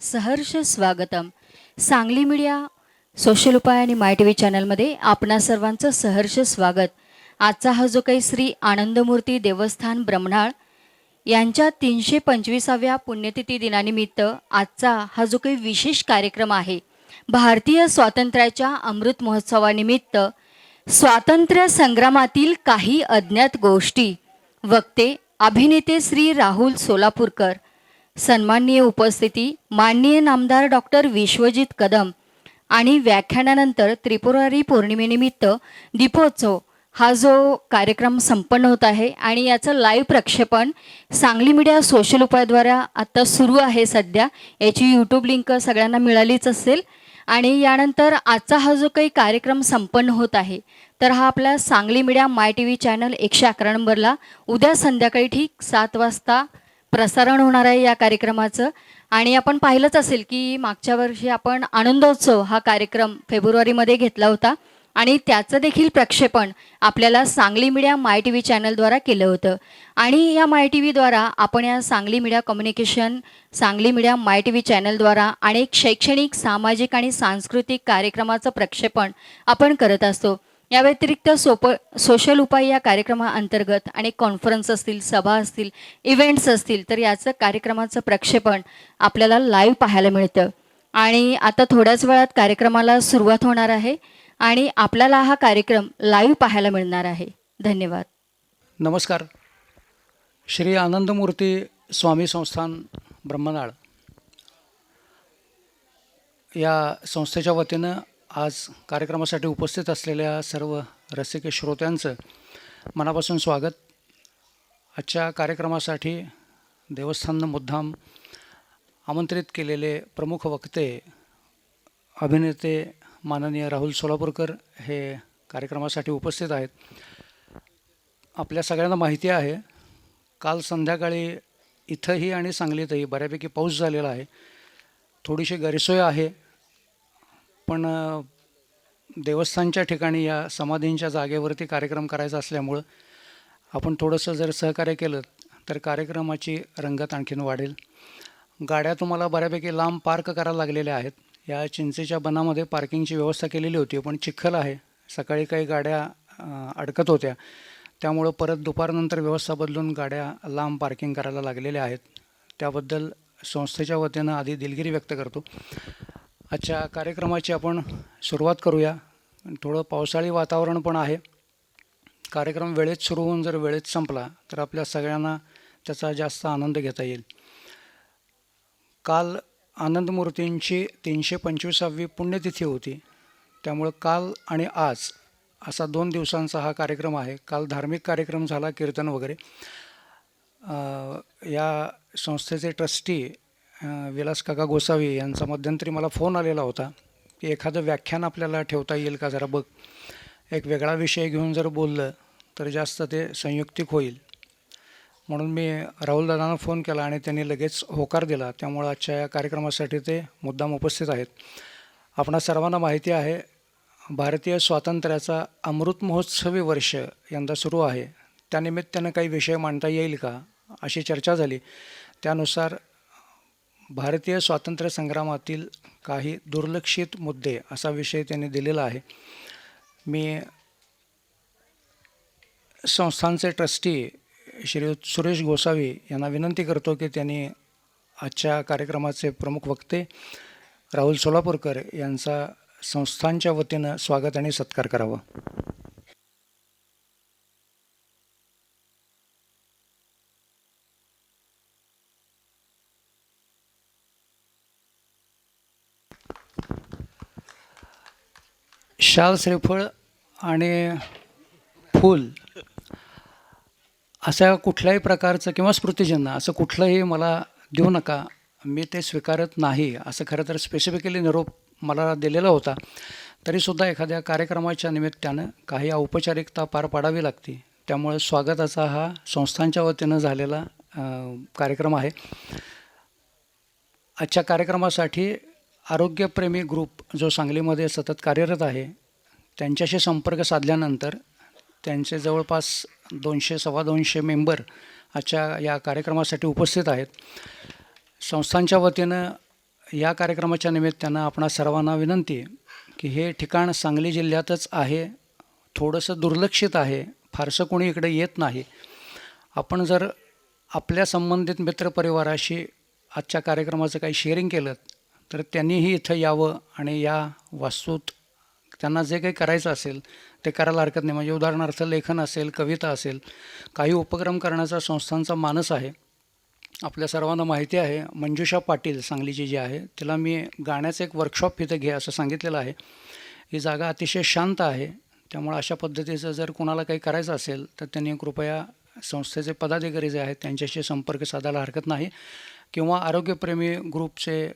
सहर्ष स्वागतम. Sangli media social उपाय आणि माय टी व्ही चॅनलमध्ये आपणा सर्वांचं सहर्ष स्वागत. आजचा हा जो काही श्री आनंदमूर्ती देवस्थान ब्रह्मनाळ यांच्या 325व्या पुण्यतिथी दिनानिमित्त आजचा हा जो काही विशेष कार्यक्रम आहे, भारतीय स्वातंत्र्याच्या अमृत महोत्सवानिमित्त स्वातंत्र्य संग्रामातील काही अज्ञात गोष्टी, वक्ते अभिनेते श्री राहुल सोलापूरकर, सन्माननीय उपस्थिती माननीय नामदार डॉक्टर विश्वजित कदम आणि व्याख्यानानंतर त्रिपुरारी पौर्णिमेनिमित्त दीपोत्सव हा जो कार्यक्रम संपन्न होत आहे आणि याचं लाईव्ह प्रक्षेपण सांगली मीडिया सोशल उपायाद्वारा आता सुरू आहे. सध्या याची यूट्यूब लिंक सगळ्यांना मिळालीच असेल. आणि यानंतर आजचा हा जो काही कार्यक्रम संपन्न होत आहे, तर हा आपला Sangli media my T V channel 111 नंबरला उद्या संध्याकाळी ठीक 7 वाजता प्रसारण होणार आहे या कार्यक्रमाचं. आणि आपण पाहिलंच असेल की मागच्या वर्षी आपण आनंदोत्सव हा कार्यक्रम फेब्रुवारीमध्ये घेतला होता आणि त्याचं देखील प्रक्षेपण आपल्याला Sangli media my T V चॅनलद्वारा केलं होतं. आणि या माय टी व्हीद्वारा आपण या Sangli media communication Sangli media my T V चॅनलद्वारा अनेक शैक्षणिक, सामाजिक आणि सांस्कृतिक कार्यक्रमाचं प्रक्षेपण आपण करत असतो. या व्यतिरिक्त सोशल उपाय या कार्यक्रमाअंतर्गत अनेक कॉन्फरन्स असतील, सभा असतील, इव्हेंट्स असतील, तर याचं कार्यक्रमाचं प्रक्षेपण आपल्याला लाईव्ह पाहायला मिळतं. आणि आता थोड्याच वेळात कार्यक्रमाला सुरुवात होणार आहे आणि आपल्याला हा कार्यक्रम लाईव्ह पाहायला मिळणार आहे. धन्यवाद. नमस्कार. श्री आनंदमूर्ती स्वामी संस्थान ब्रह्मनाळ या संस्थेच्या वतीनं आज कार्यक्रमासाठी उपस्थित असलेल्या सर्व रसिक श्रोत्यांचं मनापासून स्वागत. आजच्या कार्यक्रमासाठी देवस्थाननं मुद्दाम आमंत्रित केलेले प्रमुख वक्ते अभिनेते माननीय राहुल सोलापूरकर हे कार्यक्रमासाठी उपस्थित आहेत. आपल्या सगळ्यांना माहिती आहे, काल संध्याकाळी इथंही आणि सांगलीतही बऱ्यापैकी पाऊस झालेला आहे. थोडीशी गैरसोय आहे, पण देवस्थानच्या ठिकाणी या समाधींच्या जागेवरती कार्यक्रम करायचा असल्यामुळं आपण थोडंसं जर सहकार्य केलं तर कार्यक्रमाची रंगत आणखीन वाढेल. गाड्या तुम्हाला बऱ्यापैकी लांब पार्क करायला लागलेल्या आहेत. या चिंचेच्या बनामध्ये पार्किंगची व्यवस्था केलेली होती, पण चिखल आहे, सकाळी काही गाड्या अडकत होत्या, त्यामुळं परत दुपारनंतर व्यवस्था बदलून गाड्या लांब पार्किंग करायला लागलेल्या आहेत. त्याबद्दल संस्थेच्या वतीनं आधी दिलगिरी व्यक्त करतो. आजच्या कार्यक्रमाची आपण सुरुवात करूया. थोडं पावसाळी वातावरण पण आहे. कार्यक्रम वेळेत सुरू होऊन जर वेळेत संपला तर आपल्या सगळ्यांना त्याचा जास्त आनंद घेता येईल. काल आनंदमूर्तींची 325वी पुण्यतिथी होती, त्यामुळं काल आणि आज असा 2 दिवसांचा हा कार्यक्रम आहे. काल धार्मिक कार्यक्रम झाला, कीर्तन वगैरे. या संस्थेचे ट्रस्टी विलास काका गोसावी यांचा मध्यंतरी मला फोन आलेला होता की एखादं व्याख्यान आपल्याला ठेवता येईल का, जरा बघ, एक वेगळा विषय घेऊन जर बोललं तर जास्त ते संयुक्तिक होईल. म्हणून मी राहुल दादांना फोन केला आणि त्यांनी लगेच होकार दिला. त्यामुळं आजच्या या कार्यक्रमासाठी ते मुद्दाम उपस्थित आहेत. आपणा सर्वांना माहिती आहे, भारतीय स्वातंत्र्याचा अमृत महोत्सवी वर्ष यंदा सुरू आहे. त्यानिमित्तानं काही विषय मांडता येईल का अशी चर्चा झाली. त्यानुसार भारतीय स्वातंत्र्य संग्रामातील काही दुर्लक्षित मुद्दे असा विषय त्यांनी दिलेला आहे. मी संस्थानचे ट्रस्टी श्री सुरेश गोसावी यांना विनंती करतो की त्यांनी आजच्या कार्यक्रमाचे प्रमुख वक्ते राहुल सोलापूरकर यांचा संस्थानच्या वतीनं स्वागत आणि सत्कार करावा. शाल, श्रीफळ आणि फूल अशा कुठल्याही प्रकारचं किंवा स्मृतिचिन्ह असं कुठलंही मला देऊ नका, मी ते स्वीकारत नाही, असं खरं तर स्पेसिफिकली निरोप मला दिलेला होता. तरीसुद्धा एखाद्या कार्यक्रमाच्या निमित्तानं काही औपचारिकता पार पाडावी लागते. त्यामुळे स्वागताचा हा संस्थांच्या वतीनं झालेला कार्यक्रम आहे. आजच्या कार्यक्रमासाठी आरोग्यप्रेमी ग्रुप जो सांगलीमध्ये सतत कार्यरत आहे, त्यांच्याशी संपर्क साधल्यानंतर त्यांचे जवळपास 200-225 मेंबर आजच्या या कार्यक्रमासाठी उपस्थित आहेत. संस्थांच्या वतीनं या कार्यक्रमाच्या निमित्तानं आपणा सर्वांना विनंती आहे की हे ठिकाण सांगली जिल्ह्यातच आहे, थोडंसं दुर्लक्षित आहे, फारसं कोणी इकडे येत नाही. आपण जर आपल्या संबंधित मित्रपरिवाराशी आजच्या कार्यक्रमाचं काही शेअरिंग केलं तर त्यांनीही इथं यावं आणि या वास्तूत त्यांना जे काही करायचं असेल ते करायला हरकत नाही. म्हणजे उदाहरणार्थ लेखन असेल, कविता असेल, काही उपक्रम करण्याचा संस्थांचा मानस आहे. आपल्या सर्वांना माहिती आहे मंजुषा पाटील सांगलीची जी आहे तिला मी गाण्याचं एक वर्कशॉप इथं घे असं सांगितलेलं आहे. ही जागा अतिशय शांत आहे, त्यामुळे अशा पद्धतीचं जर कोणाला काही करायचं असेल तर त्यांनी कृपया संस्थेचे पदाधिकारी जे आहेत त्यांच्याशी संपर्क साधायला हरकत नाही, किंवा आरोग्यप्रेमी ग्रुपचे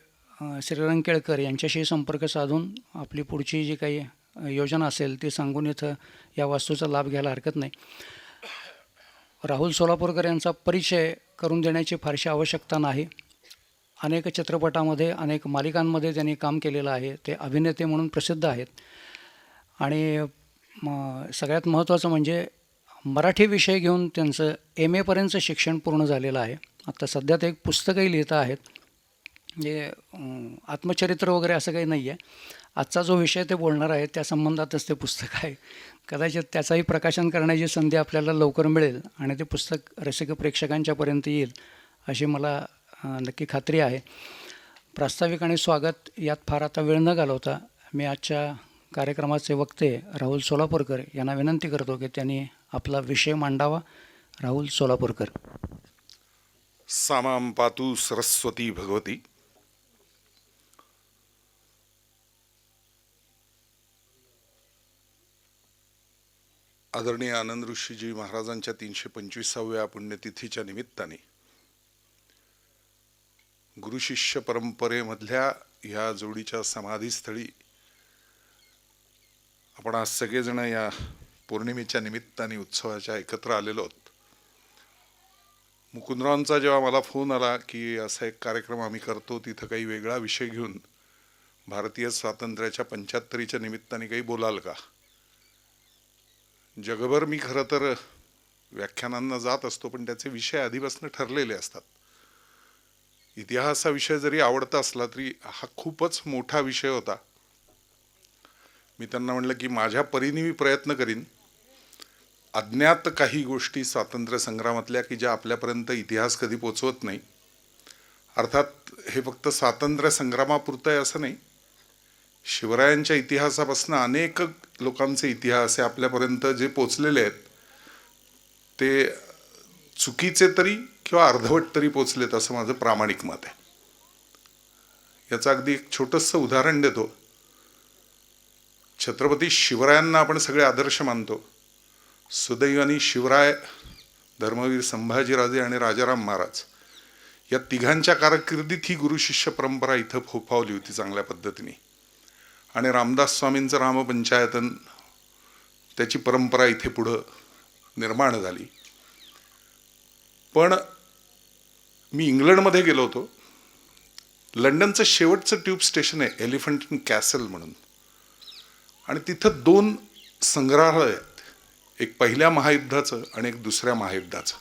श्रीरंग केळकर यांच्याशी संपर्क साधून आपली पुढची जी काही योजना असेल ती सांगून इथं या वास्तूचा लाभ घ्यायला हरकत नाही. राहुल सोलापूरकर यांचा परिचय करून देण्याची फारशी आवश्यकता नाही. अनेक चित्रपटामध्ये, अनेक मालिकांमध्ये त्यांनी काम केलेलं आहे. ते अभिनेते म्हणून प्रसिद्ध आहेत. आणि सगळ्यात महत्त्वाचं म्हणजे मराठी विषय घेऊन त्यांचं MA पर्यंतचं शिक्षण पूर्ण झालेलं आहे. आता सध्या ते एक पुस्तकही लिहित आहेत. म्हणजे आत्मचरित्र वगैरे असं काही नाही आहे. आजचा जो विषय ते बोलणार आहे त्या संबंधातच ते पुस्तक आहे. कदाचित त्याचाही प्रकाशन करण्याची संधी आपल्याला लवकर मिळेल आणि ते पुस्तक रसिक प्रेक्षकांच्यापर्यंत येईल अशी मला नक्की खात्री आहे. प्रास्ताविक आणि स्वागत यात फार आता वेळ न घालवता मी आजच्या कार्यक्रमाचे वक्ते राहुल सोलापूरकर यांना विनंती करतो की त्यांनी आपला विषय मांडावा. राहुल सोलापूरकर. सामां पातु सरस्वती भगवती. आदरणीय आनंद ऋषीजी महाराजांच्या 325व्या पुण्यतिथीच्या निमित्ताने गुरुशिष्य परंपरेमधल्या ह्या जोडीच्या समाधीस्थळी आपण आज सगळेजण या पौर्णिमेच्या निमित्ताने उत्सवाच्या एकत्र आलेलो आहोत. मुकुंदरावांचा जेव्हा मला फोन आला की असा एक कार्यक्रम आम्ही करतो, तिथं काही वेगळा विषय घेऊन भारतीय स्वातंत्र्याच्या 75च्या निमित्ताने काही बोलाल का. जगभर मी खरं तर व्याख्यानांना जात असतो, पण त्याचे विषय आधीपासून ठरलेले असतात. इतिहास हा विषय जरी आवडता असला तरी हा खूपच मोठा विषय होता. मी त्यांना म्हटलं की माझ्या परीने मी प्रयत्न करीन. अज्ञात काही गोष्टी स्वातंत्र्य संग्रामातल्या की ज्या आपल्यापर्यंत इतिहास कधी पोचवत नाही. अर्थात हे फक्त स्वातंत्र्य संग्रामापुरतं आहे असं नाही. शिवरायांच्या इतिहासापासून अनेक लोकांचे इतिहास हे आपल्यापर्यंत जे पोचलेले आहेत ते चुकीचे तरी किंवा अर्धवट तरी पोचलेत असं माझं प्रामाणिक मत आहे. याचं अगदी एक छोटंसं उदाहरण देतो. छत्रपती शिवरायांना आपण सगळे आदर्श मानतो. सुदैवाने शिवराय, धर्मवीर संभाजीराजे आणि राजाराम महाराज या तिघांच्या कारकिर्दीत ही गुरुशिष्य परंपरा इथं फोफावली होती चांगल्या पद्धतीने. आणि रामदास स्वामींचं रामपंचायतन त्याची परंपरा इथे पुढं निर्माण झाली. पण मी इंग्लंडमध्ये गेलो होतो. लंडनचं शेवटचं ट्यूब स्टेशन आहे एलिफंट अँड कॅसल म्हणून, आणि तिथं 2 संग्रहालय आहेत. एक पहिल्या महायुद्धाचं आणि एक दुसऱ्या महायुद्धाचं.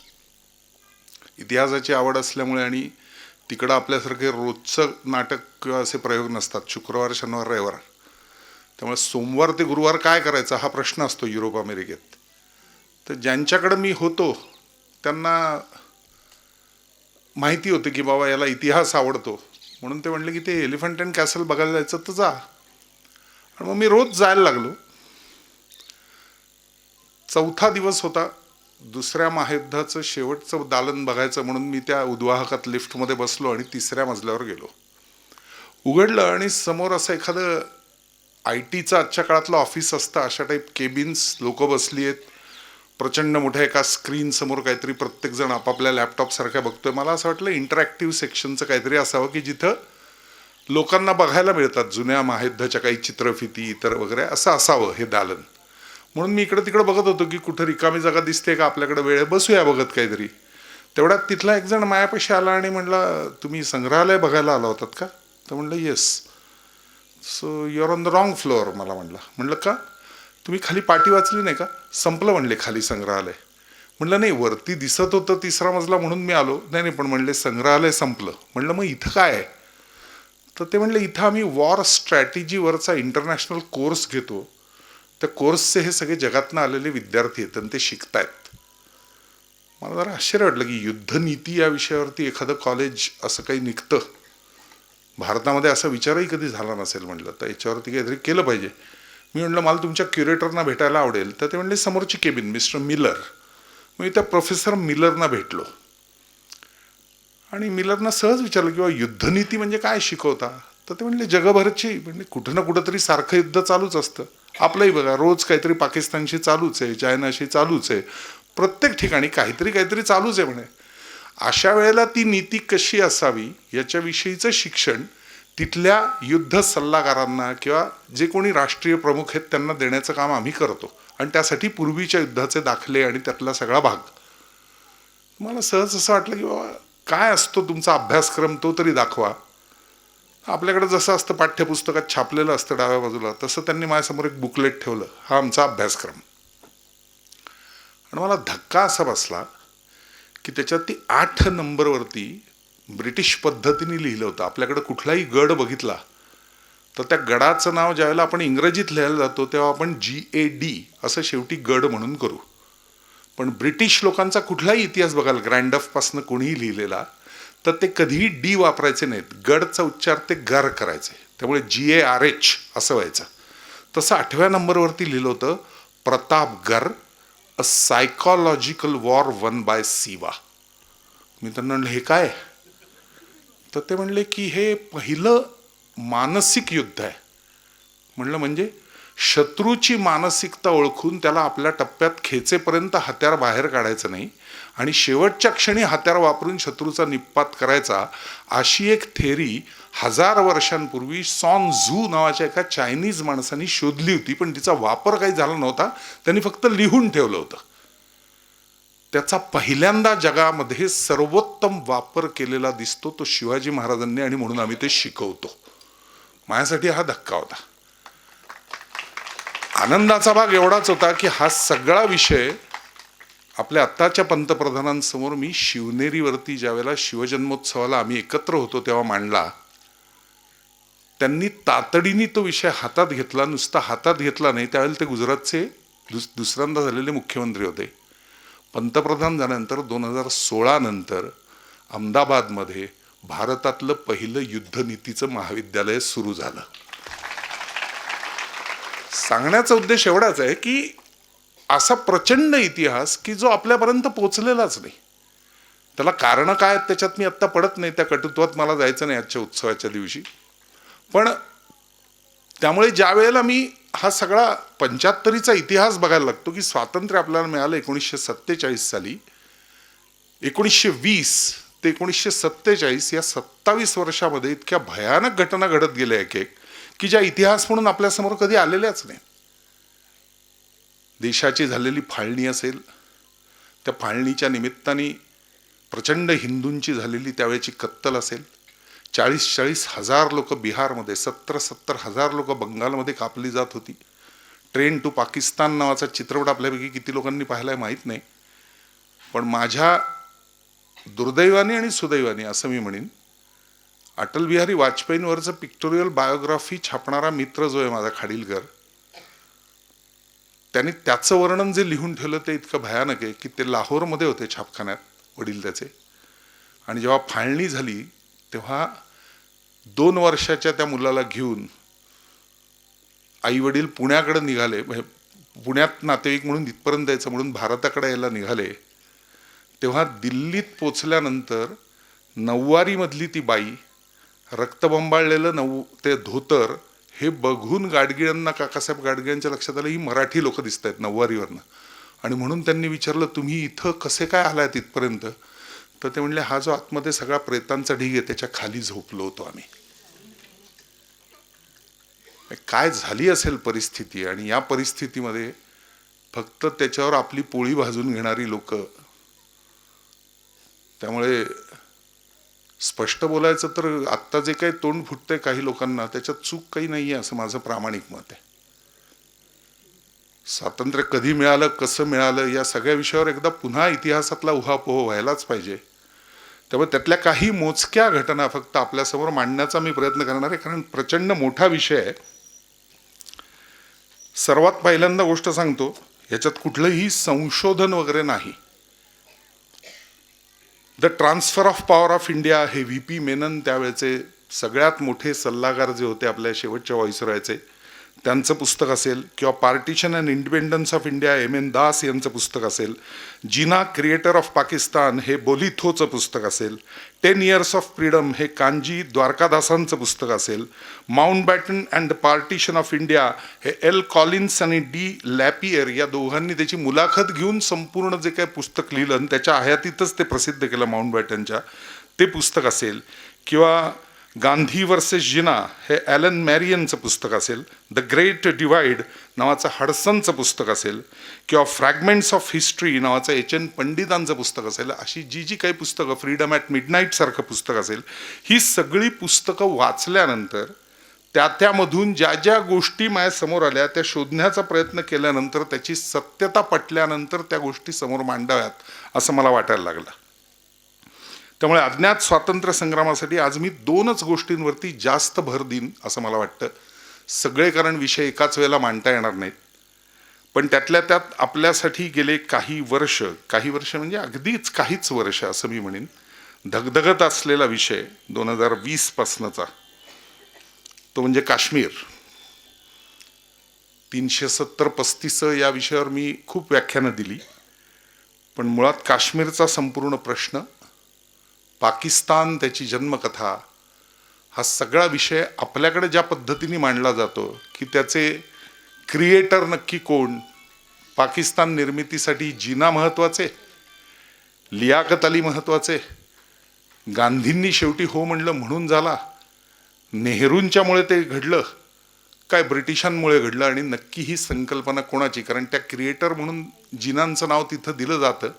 इतिहासाची आवड असल्यामुळे आणि तिकडं आपल्यासारखे रोजचं नाटक किंवा असे प्रयोग नसतात, शुक्रवार, शनिवार, रविवार. त्यामुळे सोमवार ते गुरुवार काय करायचा हा प्रश्न असतो युरोप अमेरिकेत. तर ज्यांच्याकडं मी होतो त्यांना माहिती होतं की बाबा याला इतिहास आवडतो, म्हणून ते म्हणले की ते एलिफंट अँड कॅसल बघायला जायचं तर जा. आणि मग मी रोज जायला लागलो. 4था दिवस होता. दुसऱ्या महायुद्धाचं शेवटचं दालन बघायचं म्हणून मी त्या उद्वाहकात लिफ्टमध्ये बसलो आणि 3ऱ्या मजल्यावर गेलो. उघडलं आणि समोर असं एखादं IT आजच्या काळातलं ऑफिस असतं अशा टाईप केबिन्स, लोक बसली आहेत. प्रचंड मोठ्या एका स्क्रीन समोर काहीतरी प्रत्येकजण आपापल्या लॅपटॉपसारख्या बघतोय. मला असं वाटलं इंटरॅक्टिव्ह सेक्शनचं काहीतरी असावं की जिथं लोकांना बघायला मिळतात जुन्या महायुद्धाच्या काही चित्रफिती इतर वगैरे, असं असावं हे दालन. म्हणून मी इकडं तिकडं बघत होतो की कुठं रिकामी जागा दिसते का, आपल्याकडे वेळ बसूया बघत काहीतरी. तेवढ्यात तिथला एक जण मायापाशी आला आणि म्हणला, तुम्ही संग्रहालय बघायला आला होतात का? तर म्हणलं yes. So you are on the wrong floor मला म्हणला. म्हणलं का? तुम्ही खाली पाटी वाचली नाही का? संपलं म्हणले खाली संग्रहालय. म्हणलं नाही, वरती दिसत होतं 3रा मजला म्हणून मी आलो. नाही नाही, पण म्हणले संग्रहालय संपलं. म्हणलं मग इथं काय आहे? तर ते म्हणले इथं आम्ही वॉर स्ट्रॅटेजीवरचा इंटरनॅशनल कोर्स घेतो. त्या कोर्सचे हे सगळे जगातनं आलेले विद्यार्थी आहेत आणि ते शिकतायत. मला जरा आश्चर्य वाटलं की युद्धनीती या विषयावरती एखादं कॉलेज असं काही निघतं. भारतामध्ये असा विचारही कधी झाला नसेल. म्हटलं तर याच्यावरती काहीतरी केलं पाहिजे. मी म्हटलं मला तुमच्या क्युरेटरना भेटायला आवडेल. तर ते म्हणले समोरची केबिन मिस्टर मिलर. मी त्या प्रोफेसर मिलरना भेटलो आणि मिलरना सहज विचारलं की युद्धनीती म्हणजे काय शिकवता. तर ते म्हणले जगभरची म्हणजे कुठं ना कुठं तरी सारखं युद्ध चालूच असतं. आपलंही बघा रोज काहीतरी पाकिस्तानशी चालूच आहे, चायनाशी चालूच आहे, प्रत्येक ठिकाणी काहीतरी काहीतरी चालूच आहे म्हणे. अशा वेळेला ती नीती कशी असावी याच्याविषयीचं शिक्षण तिथल्या युद्ध सल्लागारांना किंवा जे कोणी राष्ट्रीय प्रमुख आहेत त्यांना देण्याचं काम आम्ही करतो आणि त्यासाठी पूर्वीच्या युद्धाचे दाखले आणि त्यातला सगळा भाग. मला सहज असं वाटलं की बाबा काय असतो तुमचा अभ्यासक्रम तो तरी दाखवा. आपल्याकडे जसं असतं पाठ्यपुस्तकात छापलेलं असतं डाव्या बाजूला, तसं त्यांनी माझ्यासमोर एक बुकलेट ठेवलं, हा आमचा अभ्यासक्रम. आणि मला धक्का असा बसला की त्याच्यात ती 8 नंबरवरती ब्रिटिश पद्धतीने लिहिलं होतं. आपल्याकडे कुठलाही गड बघितला तर त्या गडाचं नाव ज्यावेळेला आपण इंग्रजीत लिहायला जातो तेव्हा आपण GAD असं शेवटी गड म्हणून करू. पण ब्रिटिश लोकांचा कुठलाही इतिहास बघाल ग्रँडफपासनं कोणीही लिहिलेला तर ते कधीही डी वापरायचे नाहीत. गडचा उच्चार ते गर करायचे. त्यामुळे GARH असं व्हायचं. तसं 8व्या नंबरवरती लिहिलं होतं प्रतापगड अ सायकॉलॉजिकल वॉर वन बाय सिवा. मी त्यांना म्हणलं हे काय. तर ते म्हणले की हे पहिलं मानसिक युद्ध आहे. म्हणलं म्हणजे शत्रूची मानसिकता ओळखून त्याला आपल्या टप्प्यात खेचेपर्यंत हत्यार बाहेर काढायचं नाही आणि शेवटच्या क्षणी हत्यार वापरून शत्रूचा निपात करायचा, अशी एक थेरी 1000 वर्षांपूर्वी सॉन झू नावाच्या एका चायनीज माणसाने शोधली होती. पण तिचा वापर काही झाला नव्हता, त्यांनी फक्त लिहून ठेवलं होतं. त्याचा पहिल्यांदा जगामध्ये सर्वोत्तम वापर केलेला दिसतो तो शिवाजी महाराजांनी आणि म्हणून आम्ही ते शिकवतो. माझ्यासाठी हा धक्का होता. आनंदाचा भाग एवढाच होता की हा सगळा विषय आपल्या आत्ताच्या पंतप्रधानांसमोर मी शिवनेरीवरती ज्यावेळेला शिवजन्मोत्सवाला आम्ही एकत्र होतो तेव्हा मांडला. त्यांनी तातडीने तो विषय हातात घेतला. नुसता हातात घेतला नाही, त्यावेळेला ते गुजरातचे दुसऱ्यांदा झालेले मुख्यमंत्री होते. पंतप्रधान झाल्यानंतर 2016 नंतर अहमदाबादमध्ये भारतातलं पहिलं युद्धनीतीचं महाविद्यालय सुरू झालं. सांगण्याचा उद्देश एवढाच आहे की असा प्रचंड इतिहास की जो आपल्यापर्यंत पोचलेलाच नाही. त्याला कारणं काय आहेत त्याच्यात मी आत्ता पडत नाही, त्या कटुत्वात मला जायचं नाही आजच्या उत्सवाच्या दिवशी. पण त्यामुळे ज्या वेळेला मी हा सगळा 75चा इतिहास बघायला लागतो की स्वातंत्र्य आपल्याला मिळालं 1947 साली, 1920 ते 1947 या 27 वर्षामध्ये इतक्या भयानक घटना घडत गेल्या एक एक की ज्या इतिहास म्हणून आपल्यासमोर कधी आलेल्याच नाही. देशाची झालेली फाळणी असेल, त्या फाळणीच्या निमित्ताने प्रचंड हिंदूंची झालेली त्यावेळेची कत्तल असेल, 40-40 हजार लोक बिहारमध्ये, 70-70 हजार लोक बंगालमध्ये कापली जात होती. ट्रेन टू पाकिस्तान नावाचा चित्रपट आपल्यापैकी किती लोकांनी पाहिलाय माहीत नाही. पण माझ्या दुर्दैवाने आणि सुदैवाने असं मी म्हणेन, अटल बिहारी वाजपेयींवरचं पिक्टोरियल बायोग्राफी छापणारा मित्र जो आहे माझा खाडीलकर, त्यांनी त्याचं वर्णन जे लिहून ठेवलं ते इतकं भयानक आहे की ते लाहोरमध्ये होते छापखान्यात, वडील त्याचे. आणि जेव्हा फाळणी झाली तेव्हा 2 वर्षाच्या त्या मुलाला घेऊन आई वडील पुण्याकडे निघाले. पुण्यात नातेवाईक म्हणून इथपर्यंत यायचं म्हणून भारताकडे यायला निघाले. तेव्हा दिल्लीत पोचल्यानंतर नऊवारीमधली ती बाई, रक्तबंबाळलेलं ते धोतर हे बघून गाडगिळांना, काकासाहेब गाडगिळांच्या लक्षात आलं ही मराठी लोक दिसत आहेत नऊवारीवरनं. आणि म्हणून त्यांनी विचारलं तुम्ही इथं कसे काय आलाय तिथपर्यंत. तर ते म्हणले हा जो आतमध्ये सगळा प्रेतांचा ढीग आहे त्याच्या खाली झोपलो होतो आम्ही. काय झाली असेल परिस्थिती. आणि या परिस्थितीमध्ये फक्त त्याच्यावर आपली पोळी भाजून घेणारी लोक. त्यामुळे स्पष्ट बोलायचं तर आत्ता जे काही तोंड फुटतंय काही लोकांना त्याच्यात चूक काही नाहीये असं माझं प्रामाणिक मत आहे. स्वातंत्र्य कधी मिळालं, कसं मिळालं या सगळ्या विषयावर एकदा पुन्हा इतिहासातला उहापोह व्हायलाच पाहिजे. त्यामुळे त्यातल्या काही मोजक्या घटना फक्त आपल्यासमोर मांडण्याचा मी प्रयत्न करणार आहे, कारण प्रचंड मोठा विषय आहे. सर्वात पहिल्यांदा गोष्ट सांगतो, याच्यात कुठलंही संशोधन वगैरे नाही. The transfer of power of India हे व्ही.पी. मेनन त्यावेळेचे सगळ्यात मोठे सल्लागार जे होते आपल्या शेवटच्या व्हाईसरॉयचे, त्यांचं पुस्तक असेल, किंवा partition and independence of India M.N.. Das यांचं पुस्तक असेल, जिना क्रिएटर ऑफ पाकिस्तान हे बोलिथोचं पुस्तक असेल, 10 इयर्स ऑफ फ्रीडम हे कांजी द्वारकादासांचं पुस्तक असेल, Mountbatten and the partition of India हे एल कॉलिन्स आणि डी लॅपियर या दोघांनी त्याची मुलाखत घेऊन संपूर्ण जे काही पुस्तक लिहिलं आणि त्याच्या हयातीतच ते प्रसिद्ध केलं माउंटबॅटनच्या, ते पुस्तक असेल, किंवा गांधी वर्सेस जिना हे ॲलन मॅरियनचं पुस्तक असेल, द ग्रेट डिवाइड नावाचं हडसनचं पुस्तक असेल, किंवा फ्रॅगमेंट्स ऑफ हिस्ट्री नावाचं एच.एन. पंडितांचं पुस्तक असेल, अशी जी काही पुस्तकं, फ्रीडम ॲट मिडनाईटसारखं पुस्तक असेल, ही सगळी पुस्तकं वाचल्यानंतर त्यामधून ज्या ज्या गोष्टी माझ्यासमोर आल्या त्या शोधण्याचा प्रयत्न केल्यानंतर त्याची सत्यता पटल्यानंतर त्या गोष्टी समोर मांडाव्यात असं मला वाटायला लागलं. त्यामुळे अज्ञात स्वातंत्र्य संग्रामासाठी आज मी 2च गोष्टींवरती जास्त भर देईन असं मला वाटतं. सगळे कारण विषय एकाच वेळेला मांडता येणार नाहीत, पण त्यातल्या त्यात आपल्यासाठी गेले काही वर्ष म्हणजे अगदीच काहीच वर्ष असं मी म्हणेन, धगधगत असलेला विषय 2020 पासनचा, तो म्हणजे काश्मीर. 370-35 या विषयावर मी खूप व्याख्यानं दिली, पण मुळात काश्मीरचा संपूर्ण प्रश्न, पाकिस्तान, त्याची जन्मकथा, हा सगळा विषय आपल्याकडे ज्या पद्धतीने मांडला जातो की त्याचे क्रिएटर नक्की कोण, पाकिस्तान निर्मितीसाठी जिना महत्त्वाचे, लियाकत अली महत्त्वाचे, गांधींनी शेवटी हो म्हणलं म्हणून झाला, नेहरूंच्यामुळे ते घडलं, काय ब्रिटिशांमुळे घडलं, आणि नक्की ही संकल्पना कोणाची, कारण त्या क्रिएटर म्हणून जिनांचं नाव तिथं दिलं जातं,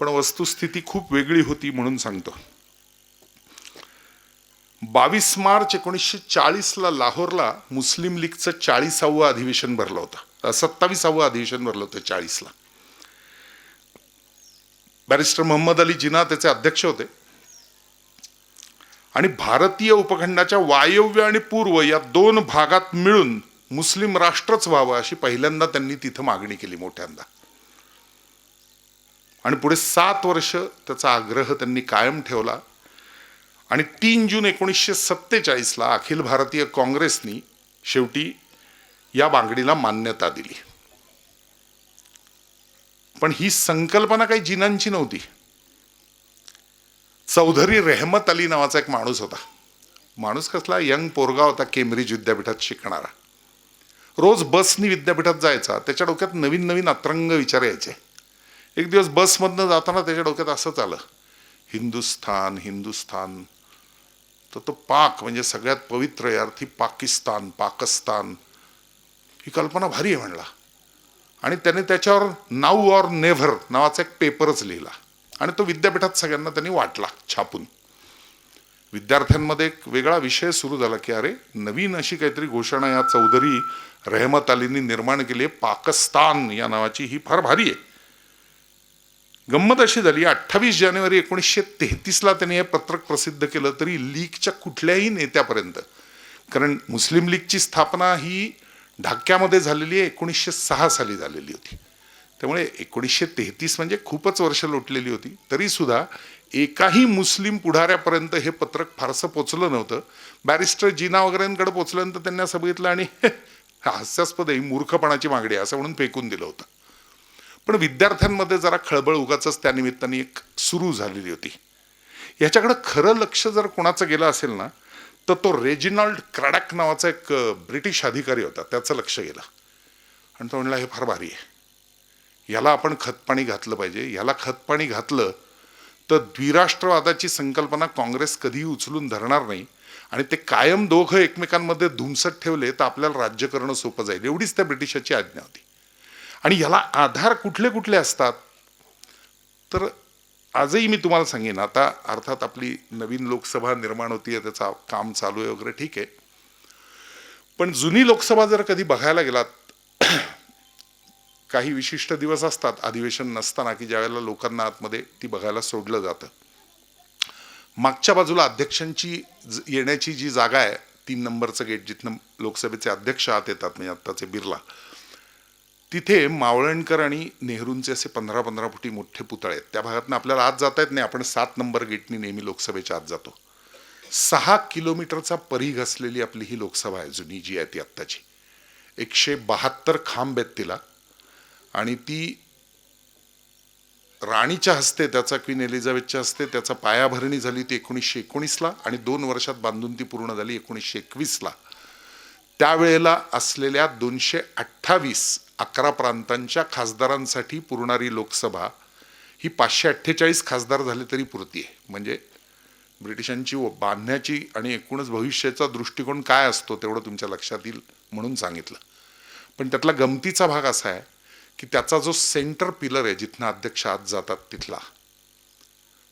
पण वस्तुस्थिती खूप वेगळी होती म्हणून सांगतो. 22 मार्च 1940 लाहोरला मुस्लिम लीगचं 40वे अधिवेशन भरलं होतं, 27वे अधिवेशन भरलं होतं 40ला. बॅरिस्टर मोहम्मद अली जिना त्याचे अध्यक्ष होते, आणि भारतीय उपखंडाच्या वायव्य आणि पूर्व या 2 भागात मिळून मुस्लिम राष्ट्रच व्हावं अशी पहिल्यांदा त्यांनी तिथं मागणी केली मोठ्यांदा, आणि पुढे 7 वर्ष त्याचा आग्रह त्यांनी कायम ठेवला. आणि 3 जून 1947 अखिल भारतीय काँग्रेसनी शेवटी या मागणीला मान्यता दिली. पण ही संकल्पना काही जिनांची नव्हती. चौधरी रेहमत अली नावाचा एक माणूस होता. माणूस कसला, यंग पोरगा होता, केम्ब्रिज विद्यापीठात शिकणारा, रोज बसनी विद्यापीठात जायचा. त्याच्या डोक्यात नवीन नवीन अतरंग विचार यायचे. एक दिवस बसमधनं जाताना त्याच्या डोक्यात असंच आलं, हिंदुस्थान हिंदुस्थान, तर तो पाक म्हणजे सगळ्यात पवित्र अर्थी पाकिस्तान, ही कल्पना भारी आहे म्हणला. आणि त्याने त्याच्यावर नाऊ ऑर नेव्हर नावाचा एक पेपरच लिहिला, आणि तो विद्यापीठात सगळ्यांना त्यांनी वाटला छापून. विद्यार्थ्यांमध्ये एक वेगळा विषय सुरू झाला की अरे, नवीन अशी काहीतरी घोषणा या चौधरी रेहमत अलींनी निर्माण केली आहे, पाकिस्तान या नावाची, ही फार भारी आहे. गंमत अशी झाली, 28 जानेवारी 1933 त्यांनी हे पत्रक प्रसिद्ध केलं, तरी लीगच्या कुठल्याही नेत्यापर्यंत, कारण मुस्लिम लीगची स्थापना ही ढाक्यामध्ये झालेली आहे, 1906 साली झालेली होती. त्यामुळे 1933 म्हणजे खूपच वर्ष लोटलेली होती, तरी सुद्धा एकाही मुस्लिम पुढाऱ्यापर्यंत हे पत्रक फारसं पोचलं नव्हतं. बॅरिस्टर जिना वगैरेंकडे पोचल्यानंतर त्यांनी असं बघितलं आणि हास्यास्पद ही मूर्खपणाची मागणी आहे असं म्हणून फेकून दिलं होतं. पण विद्यार्थ्यांमध्ये जरा खळबळ उगाचच त्या निमित्ताने एक सुरू झालेली होती. याच्याकडं खरं लक्ष जर कोणाचं गेलं असेल ना, तर तो रेजिनॉल्ड क्रॅडॅक नावाचा एक ब्रिटिश अधिकारी होता, त्याचं लक्ष गेलं. आणि तो म्हणला, हे फार भारी आहे, याला आपण खतपाणी घातलं पाहिजे. याला खतपाणी घातलं तर द्विराष्ट्रवादाची संकल्पना काँग्रेस कधीही उचलून धरणार नाही, आणि ते कायम दोघं एकमेकांमध्ये धुमसत ठेवले तर आपल्याला राज्य करणं सोपं जाईल, एवढीच त्या ब्रिटिशाची आज्ञा होती. आणि याला आधार कुठले कुठले असतात, तर आजही मी तुम्हाला सांगेन. आता अर्थात आपली नवीन लोकसभा निर्माण होतीये, त्याचं काम चालू आहे वगैरे, ठीक आहे. पण जुनी लोकसभा जर कधी बघायला गेलात, काही विशिष्ट दिवस असतात अधिवेशन नसताना की ज्यावेळेला लोकांना आतमध्ये ती बघायला सोडलं जातं. मागच्या बाजूला अध्यक्षांची येण्याची जी जागा आहे 3 नंबरचं गेट जिथनं लोकसभेचे अध्यक्ष आत येतात म्हणजे आत्ताचे बिर्ला, तिथे मावळणकर आणि नेहरूंचे असे 15-15 फुटी मोठे पुतळे आहेत. त्या भागातनं आपल्याला आत जाता येत नाही, आपण 7 नंबर गेटनी नेहमी लोकसभेच्या आत जातो. 6 किलोमीटरचा परिघ असलेली आपली ही लोकसभा आहे जुनी जी आहे ती आत्ताची. 172 खांब आहेत तिला आणि ती राणीच्या हस्ते त्याचा क्वीन एलिझाबेथच्या हस्ते त्याचा पायाभरणी झाली ती 1919ला आणि 2 वर्षात बांधून ती पूर्ण झाली 1921ला. त्यावेळेला असलेल्या 228 11 प्रांतांच्या खासदारांसाठी पुरणारी लोकसभा ही 548 खासदार झाले तरी पुरती आहे. म्हणजे ब्रिटिशांची बांधण्याची आणि एकूणच भविष्याचा दृष्टिकोन काय असतो तेवढं तुमच्या लक्षात येईल म्हणून सांगितलं. पण त्यातला गमतीचा भाग असा आहे की त्याचा जो सेंटर पिलर आहे जिथनं अध्यक्ष आत जातात तिथला,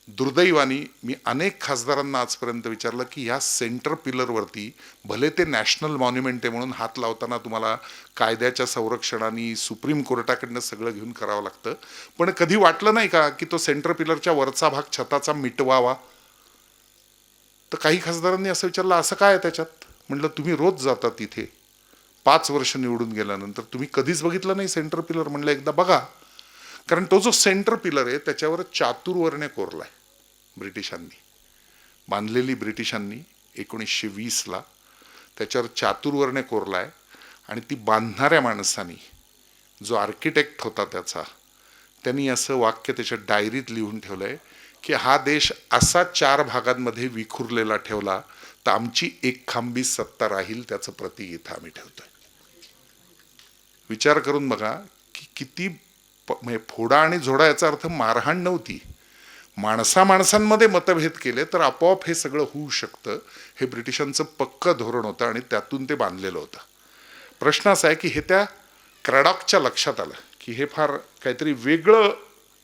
दुर्दैवानी मी अनेक खासदारांना आजपर्यंत विचारलं की ह्या सेंटर पिलरवरती भले ते नॅशनल मॉन्युमेंट आहे म्हणून हात लावताना तुम्हाला कायद्याच्या संरक्षणाने सुप्रीम कोर्टाकडनं सगळं घेऊन करावं लागतं, पण कधी वाटलं नाही का की तो सेंटर पिलरच्या वरचा भाग छताचा मिटवावा? तर काही खासदारांनी असं विचारलं असं काय आहे त्याच्यात? म्हटलं तुम्ही रोज जाता तिथे, 5 वर्ष निवडून गेल्यानंतर तुम्ही कधीच बघितलं नाही सेंटर पिलर? म्हणलं एकदा बघा, कारण तो जो सेंटर पिलर आहे त्याच्यावर चातुर्वर्ण्य कोरलाय ब्रिटिशांनी, बांधलेली ब्रिटिशांनी 1920ला त्याच्यावर चातुर्वर्ण्य कोरलाय. आणि ती बांधणाऱ्या माणसानी जो आर्किटेक्ट होता त्यांनी असं वाक्य त्याच्या डायरीत लिहून ठेवलंय की हा देश असा 4 भागांमध्ये विखुरलेला ठेवला तर आमची एक खांबी सत्ता राहील त्याचं प्रतीक इथं आम्ही ठेवतोय. विचार करून बघा की किती म्हणजे फोडा आणि झोडा याचा अर्थ मारहाण नव्हती. माणसांमध्ये मतभेद केले तर आपोआप हे सगळं होऊ शकतं, हे ब्रिटिशांचं पक्कं धोरण होतं आणि त्यातून ते बांधलेलं होतं. प्रश्न असा आहे की हे त्या क्रॅडॉकच्या लक्षात आलं की हे फार काहीतरी वेगळं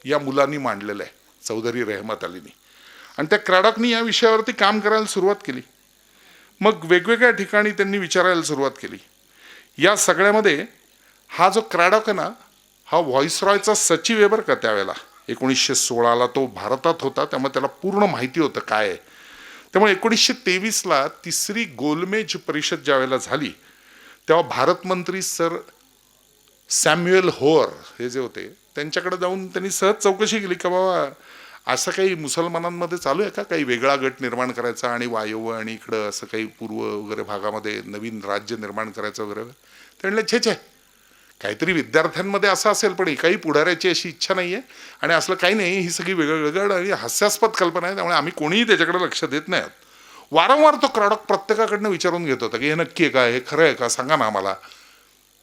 या मुलांनी मांडलेलं आहे, चौधरी रहमत अलीनी, आणि त्या क्रॅडॉकनी या विषयावरती काम करायला सुरुवात केली. मग वेगवेगळ्या ठिकाणी त्यांनी विचारायला सुरुवात केली. या सगळ्यामध्ये हा जो क्रॅडॉक आहे ना, हा व्हॉइसरॉयचा सचिव आहे बरं का त्यावेळेला. 1916ला तो भारतात होता, त्यामुळे त्याला पूर्ण माहिती होतं काय आहे. त्यामुळे 1923ला 3री गोलमेज परिषद ज्यावेळेला झाली तेव्हा भारत मंत्री सर सॅम्युएल होअर हे जे होते त्यांच्याकडे जाऊन त्यांनी सहज चौकशी केली की बाबा असं काही मुसलमानांमध्ये चालू आहे का, काही वेगळा गट निर्माण करायचा आणि वायव्य आणि इकडं असं काही पूर्व वगैरे भागामध्ये नवीन राज्य निर्माण करायचं वगैरे. ते म्हणले छे छे, काहीतरी विद्यार्थ्यांमध्ये असं असेल पण एकाही पुढाऱ्याची अशी इच्छा नाही आहे आणि असलं काही नाही, ही सगळी वेगळं आणि हास्यास्पद कल्पना आहे, त्यामुळे आम्ही कोणीही त्याच्याकडे लक्ष देत नाही. वारंवार तो क्रॅडॉक प्रत्येकाकडनं विचारून घेत होता की हे नक्की आहे का, हे खरं आहे का, सांगा ना आम्हाला.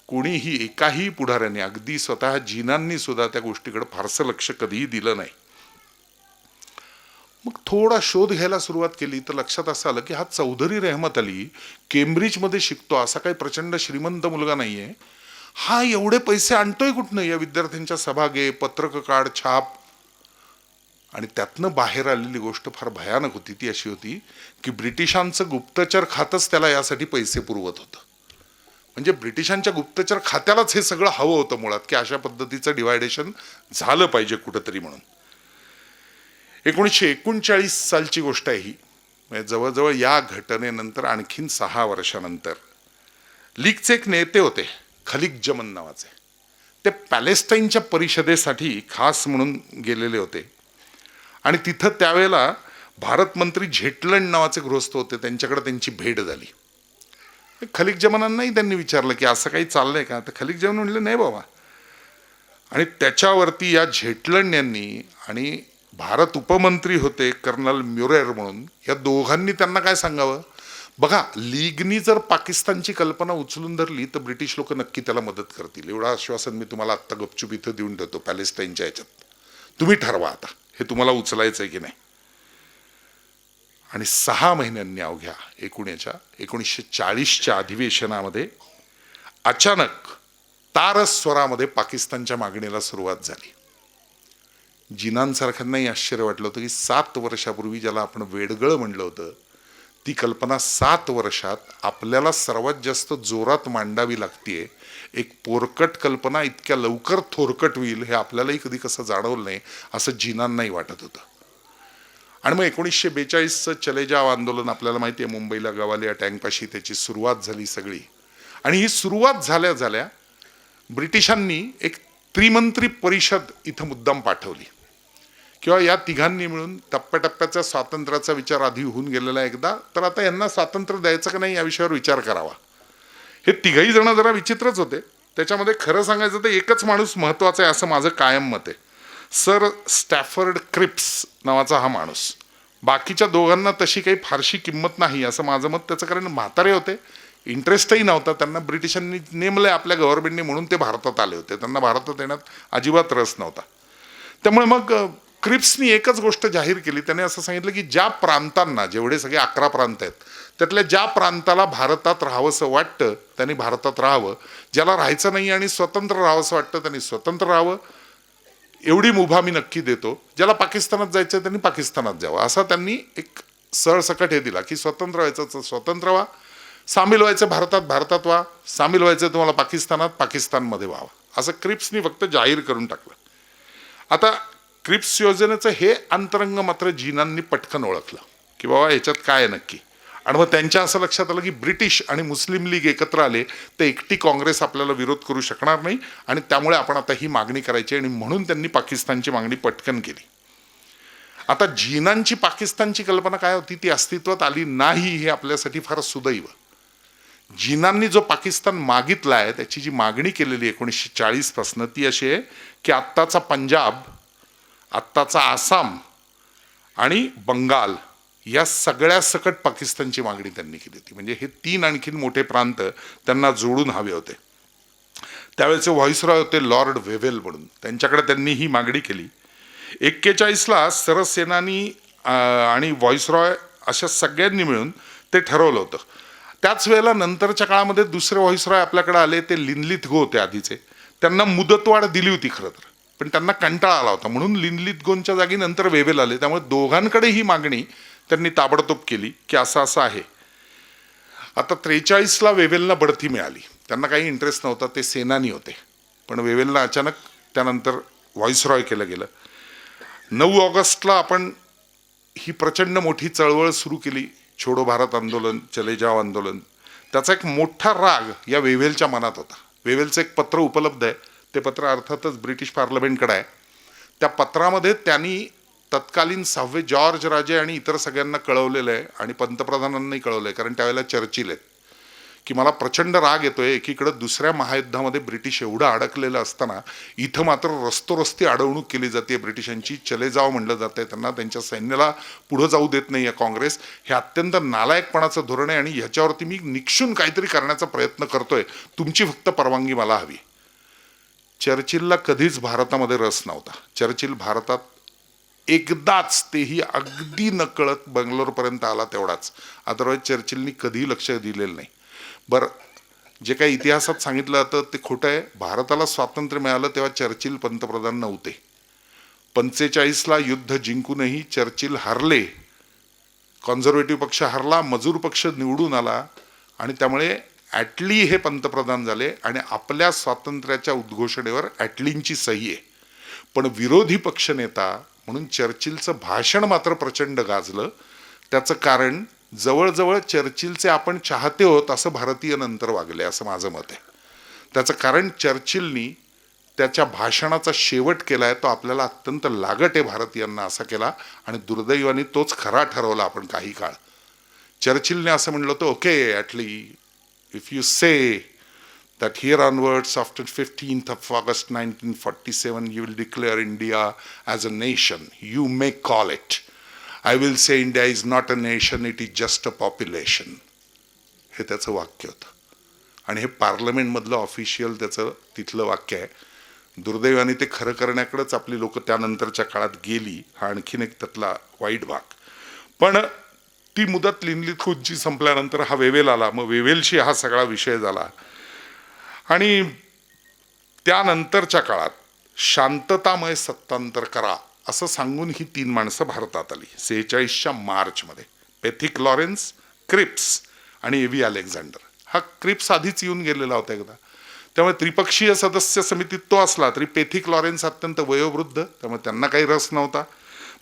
कोणीही एकाही पुढाऱ्याने, अगदी स्वतः जिनांनी सुद्धा त्या गोष्टीकडे फारसं लक्ष कधीही दिलं नाही. मग थोडा शोध घ्यायला सुरुवात केली तर लक्षात असं आलं की हा चौधरी रहमत अली केम्ब्रिजमध्ये शिकतो, असा काही प्रचंड श्रीमंत मुलगा नाहीये. हा एवढे पैसे आणतोय कुठनं या विद्यार्थ्यांच्या सभागे, पत्रक काढ, छाप. आणि त्यातनं बाहेर आलेली गोष्ट फार भयानक होती. ती अशी होती की ब्रिटिशांचं गुप्तचर खातच त्याला यासाठी पैसे पुरवत होतं. म्हणजे ब्रिटिशांच्या गुप्तचर खात्यालाच हे सगळं हवं होतं मुळात की अशा पद्धतीचं डिवायडेशन झालं पाहिजे कुठंतरी म्हणून. 1939 सालची गोष्ट आहे ही. म्हणजे जवळजवळ या घटनेनंतर आणखीन 6 वर्षानंतर लीगचे एक नेते होते खलीग जमन नावाचे. ते पॅलेस्टाईनच्या परिषदेसाठी खास म्हणून गेलेले होते आणि तिथं त्यावेळेला भारत मंत्री झेटलंड नावाचे गृहस्थ होते, त्यांच्याकडे त्यांची भेट झाली. खलीग जमानांनाही त्यांनी विचारलं की असं काही चाललंय का, तर खलीग जमान म्हणले नाही बाबा. आणि त्याच्यावरती या झेटलंड यांनी आणि भारत उपमंत्री होते कर्नल म्युरेर म्हणून, या दोघांनी त्यांना काय सांगावं, बघा लीगनी जर पाकिस्तानची कल्पना उचलून धरली तर ब्रिटिश लोक नक्की त्याला मदत करतील, एवढं आश्वासन मी तुम्हाला आत्ता गपचूप इथं देऊन ठेवतो पॅलेस्टाईनच्या ह्याच्यात, तुम्ही ठरवा आता हे तुम्हाला उचलायचं आहे की नाही. आणि 6 महिन्यांनी अवघ्या 1940च्या अधिवेशनामध्ये अचानक तारस स्वरामध्ये पाकिस्तानच्या मागणीला सुरुवात झाली. जिनांसारख्यांनाही आश्चर्य वाटलं होतं की 7 वर्षापूर्वी ज्याला आपण वेडगळ म्हणलं होतं ती कल्पना 7 वर्षात आपल्याला सर्वात जास्त जोरात मांडावी लागतीये. एक पोरकट कल्पना इतक्या लवकर थोरकट होईल हे आपल्यालाही कधी कसं जाणवलं नाही असं जिनांनाही वाटत होतं. आणि मग 1942चं चले जाव आंदोलन आपल्याला माहिती आहे, मुंबईला गवालिया टँकपाशी त्याची सुरुवात झाली सगळी. आणि ही सुरुवात झाल्या झाल्या ब्रिटिशांनी एक त्रिमंत्री परिषद इथं मुद्दाम पाठवली, किंवा या तिघांनी मिळून टप्प्याटप्प्याच्या स्वातंत्र्याचा विचार आधी होऊन गेलेला एकदा, तर आता यांना स्वातंत्र्य द्यायचं का नाही या विषयावर विचार करावा. हे तिघही जण जरा विचित्रच होते. त्याच्यामध्ये खरं सांगायचं तर एकच माणूस महत्त्वाचा आहे असं माझं कायम मत आहे, सर स्टॅफर्ड क्रिप्स नावाचा हा माणूस. बाकीच्या दोघांना तशी काही फारशी किंमत नाही असं माझं मत. त्याचं कारण म्हातारे होते, इंटरेस्टही नव्हता त्यांना, ब्रिटिशांनी नेमलंय आपल्या गव्हर्नमेंटने म्हणून ते भारतात आले होते, त्यांना भारतात येण्यात अजिबात रस नव्हता. त्यामुळे मग क्रिप्सनी एकच गोष्ट जाहीर केली, त्याने असं सांगितलं की ज्या प्रांतांना, जेवढे सगळे 11 प्रांत आहेत त्यातल्या ज्या प्रांताला भारतात राहावंसं वाटतं त्यांनी भारतात राहावं, ज्याला राहायचं नाही आणि स्वतंत्र राहावंसं वाटतं त्यांनी स्वतंत्र राहावं, एवढी मुभा मी नक्की देतो. ज्याला पाकिस्तानात जायचं त्यांनी पाकिस्तानात जावं, असा त्यांनी एक सरसकट हे दिला की स्वतंत्र व्हायचं तर स्वतंत्र व्हा, सामील व्हायचं भारतात भारतात व्हा, सामील व्हायचं तुम्हाला पाकिस्तानात पाकिस्तानमध्ये व्हावं, असं क्रिप्सनी फक्त जाहीर करून टाकलं. आता क्रिप्स योजनेचं हे अंतरंग मात्र जिनांनी पटकन ओळखलं की बाबा याच्यात काय आहे नक्की. आणि मग त्यांच्या असं लक्षात आलं की ब्रिटिश आणि मुस्लिम लीग एकत्र आले तर एकटी काँग्रेस आपल्याला विरोध करू शकणार नाही, आणि त्यामुळे आपण आता ही मागणी करायची, आणि म्हणून त्यांनी पाकिस्तानची मागणी पटकन केली. आता जिनांची पाकिस्तानची कल्पना काय होती ती अस्तित्वात आली नाही, हे आपल्यासाठी फार सुदैव. जिनांनी जो पाकिस्तान मागितला आहे त्याची जी मागणी केलेली 1940 पासून ती अशी आहे की आत्ताचा पंजाब, आत्ताचा आसाम आणि बंगाल या सगळ्या सकट पाकिस्तानची मागणी त्यांनी केली होती. म्हणजे हे 3 आणखीन मोठे प्रांत त्यांना जोडून हवे होते. त्यावेळेचे व्हॉइसरॉय होते लॉर्ड वेव्हेल म्हणून, त्यांच्याकडे त्यांनी ही मागणी केली. 41ला सरसेनानी आणि व्हॉइसरॉय अशा सगळ्यांनी मिळून ते ठरवलं होतं. त्याच वेळेला नंतरच्या काळामध्ये दुसरे व्हॉइसरॉय आपल्याकडे आले, ते लिनलिथगो होते आधीचे. त्यांना मुदतवाढ दिली होती खरं तर, पण त्यांना कंटाळा आला होता म्हणून लिनलिथगोंच्या जागी नंतर वेव्हेल आले. त्यामुळे दोघांकडे ही मागणी त्यांनी ताबडतोब केली की असं असं आहे. आता 43ला वेव्हेलला बढती मिळाली, त्यांना काही इंटरेस्ट नव्हता, ते सेनानी होते, पण वेव्हेलला अचानक त्यानंतर व्हॉइसरॉय केलं गेलं. 9 ऑगस्टला आपण ही प्रचंड मोठी चळवळ सुरू केली, छोडो भारत आंदोलन, चले जाव आंदोलन. त्याचा एक मोठा राग या वेव्हेलच्या मनात होता. वेव्हेलचं एक पत्र उपलब्ध आहे, ते पत्र अर्थातच ब्रिटिश पार्लमेंटकडे आहे. त्या पत्रामध्ये त्यांनी तत्कालीन 6वे जॉर्ज राजे आणि इतर सगळ्यांना कळवलेलं आहे, आणि पंतप्रधानांनाही कळवलं आहे, कारण त्यावेळेला चर्चिल आहेत, की मला प्रचंड राग येतोय. एकीकडं दुसऱ्या महायुद्धामध्ये ब्रिटिश एवढं अडकलेलं असताना इथं मात्र रस्तोरस्ती अडवणूक केली जाते ब्रिटिशांची, चले जाव म्हणलं जातंय त्यांना, त्यांच्या सैन्याला पुढं जाऊ देत नाही आहे काँग्रेस. हे अत्यंत नालायकपणाचं धोरण आहे, आणि ह्याच्यावरती मी निक्षून काहीतरी करण्याचा प्रयत्न करतोय, तुमची फक्त परवानगी मला हवी. चर्चिलला कधीच भारतामध्ये रस नव्हता. चर्चिल भारतात एकदाच, तेही अगदी नकळत बंगलोरपर्यंत आला तेवढाच, अदरवाईज चर्चिलनी कधीही लक्ष दिलेलं नाही. बरं, जे काही इतिहासात सांगितलं जातं ते खोटं आहे. भारताला स्वातंत्र्य मिळालं तेव्हा चर्चिल पंतप्रधान नव्हते. 45ला युद्ध जिंकूनही चर्चिल हारले, कॉन्झर्वेटिव्ह पक्ष हारला, मजूर पक्ष निवडून आला, आणि त्यामुळे ॲटली हे पंतप्रधान झाले, आणि आपल्या स्वातंत्र्याच्या उद्घोषणेवर ॲटलींची सही आहे. पण विरोधी पक्षनेता म्हणून चर्चिलचं भाषण मात्र प्रचंड गाजलं. त्याचं कारण जवळजवळ चर्चिलचे आपण चाहते होत असं भारतीय नंतर वागले, असं माझं मत आहे. त्याचं कारण चर्चिलनी त्याच्या भाषणाचा शेवट केला आहे, तो आपल्याला अत्यंत लागट आहे भारतीयांना असा केला, आणि दुर्दैवाने तोच खरा ठरवला आपण काही काळ. चर्चिलने असं म्हणलं होतं, okay Attlee, if you say that here onwards after 15th of August 1947 you will declare India as a nation, you may call it. I will say India is not a nation, it is just a population. हे त्याचं वाक्य होतं, आणि हे पार्लमेंटमधलं official त्याचं तिथलं वाक्य आहे. दुर्दैवाने ते खरं करण्याकडेच आपली लोक त्यानंतरच्या काळात गेली, हा आणखीन एक त्यातला वाईट भाग. पण ती मुदत लिनलिथगोंची संपल्यानंतर हा वेव्हेल आला, मग वेव्हेलशी हा सगळा विषय झाला, आणि त्यानंतरच्या काळात शांततामय सत्तांतर करा असं सांगून ही 3 माणसं भारतात आली 46च्या मार्चमध्ये. पेथिक लॉरेन्स, क्रिप्स आणि एव्ही अलेक्झांडर. हा क्रिप्स आधीच येऊन गेलेला होता एकदा, त्यामुळे त्रिपक्षीय सदस्य समितीत तो असला तरी पेथिक लॉरेन्स अत्यंत वयोवृद्ध, त्यामुळे त्यांना काही रस नव्हता.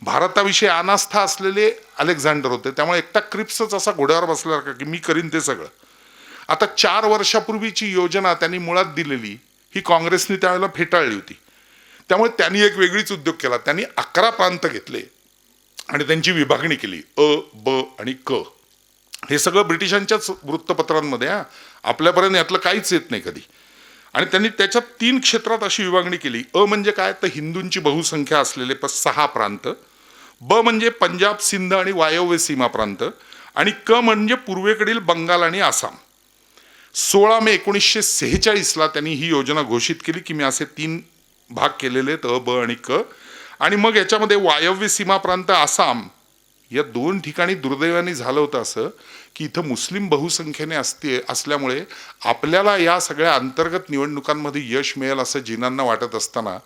भारताविषयी अनास्था असलेले अलेक्झांडर होते. त्यामुळे एकटा क्रिप्सच असा घोड्यावर बसल्यासारखा की मी करीन ते सगळं. आता 4 वर्षापूर्वीची योजना त्यांनी मुळात दिलेली ही काँग्रेसने त्यावेळेला फेटाळली होती. त्यामुळे त्यांनी एक वेगळीच उद्योग केला. त्यांनी 11 प्रांत घेतले आणि त्यांची विभागणी केली, अ, ब आणि क. हे सगळं ब्रिटिशांच्याच वृत्तपत्रांमध्ये, आपल्यापर्यंत यातलं काहीच येत नाही कधी. आणि त्यांनी त्याच्यात 3 क्षेत्रात अशी विभागणी केली. अ म्हणजे काय, तर हिंदूंची बहुसंख्या असलेले 6 प्रांत. ब म्हणजे पंजाब, सिंध आणि वायव्य सीमा प्रांत. आणि क म्हणजे पूर्वेकडील बंगाल आणि आसाम. 16 मे 1946ला त्यांनी ही योजना घोषित केली की मी असे 3 भाग केलेले आहेत, अ, ब आणि क. आणि मग याच्यामध्ये वायव्य सीमा प्रांत आसाम या 2 ठिकाणी दुर्दैवाने झालं होतं असं की इथं मुस्लिम बहुसंख्येने असल्यामुळे आपल्याला या सगळ्या अंतर्गत निवडणुकांमध्ये यश मिळेल असं जिनांना वाटत असताना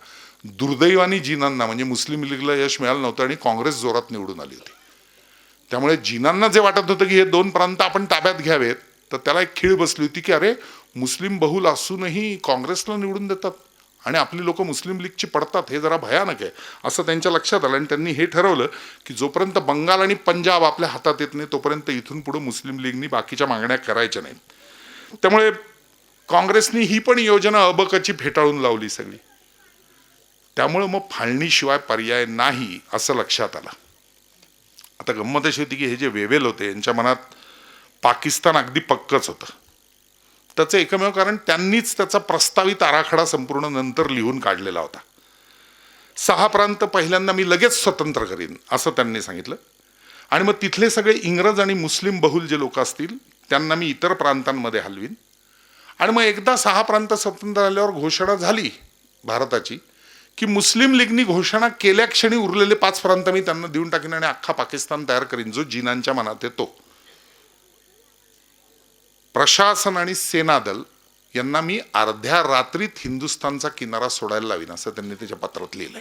दुर्दैवाने जिनांना म्हणजे मुस्लिम लीगला यश मिळालं नव्हतं आणि काँग्रेस जोरात निवडून आली होती. त्यामुळे जिनांना जे वाटत होतं की हे 2 प्रांत आपण ताब्यात घ्यावेत, तर त्याला एक खीळ बसली होती की अरे, मुस्लिम बहुल असूनही काँग्रेसला निवडून देतात आणि आपली लोक मुस्लिम लीगची पडतात, हे जरा भयानक आहे असं त्यांच्या लक्षात आलं. आणि त्यांनी हे ठरवलं की जोपर्यंत बंगाल आणि पंजाब आपल्या हातात येत नाही तोपर्यंत इथून पुढे मुस्लिम लीगनी बाकीच्या मागण्या करायच्या नाहीत. त्यामुळे काँग्रेसनी ही पण योजना अबकची फेटाळून लावली सगळी. त्यामुळे मग फाळणीशिवाय पर्याय नाही असं लक्षात आलं. आता गंमत अशी होती की हे जे वेवेल होते यांच्या मनात पाकिस्तान अगदी पक्कच होतं. त्याचं एकमेव कारण त्यांनीच त्याचा प्रस्तावित आराखडा संपूर्ण नंतर लिहून काढलेला होता. 6 प्रांत पहिल्यांदा मी लगेच स्वतंत्र करीन असं त्यांनी सांगितलं. आणि मग तिथले सगळे इंग्रज आणि मुस्लिम बहुल जे लोक असतील त्यांना मी इतर प्रांतांमध्ये हलवीन. आणि मग एकदा 6 प्रांत स्वतंत्र झाल्यावर घोषणा झाली भारताची की मुस्लिम लीगनी घोषणा केल्या क्षणी उरलेले 5 प्रांत मी त्यांना देऊन टाकीन आणि अख्खा पाकिस्तान तयार करीन जो जिनांच्या मनात येतो. प्रशासन आणि सेनादल यांना मी अर्ध्या रात्रीत हिंदुस्थानचा किनारा सोडायला लावीन असं त्यांनी त्याच्या पत्रात लिहिलंय.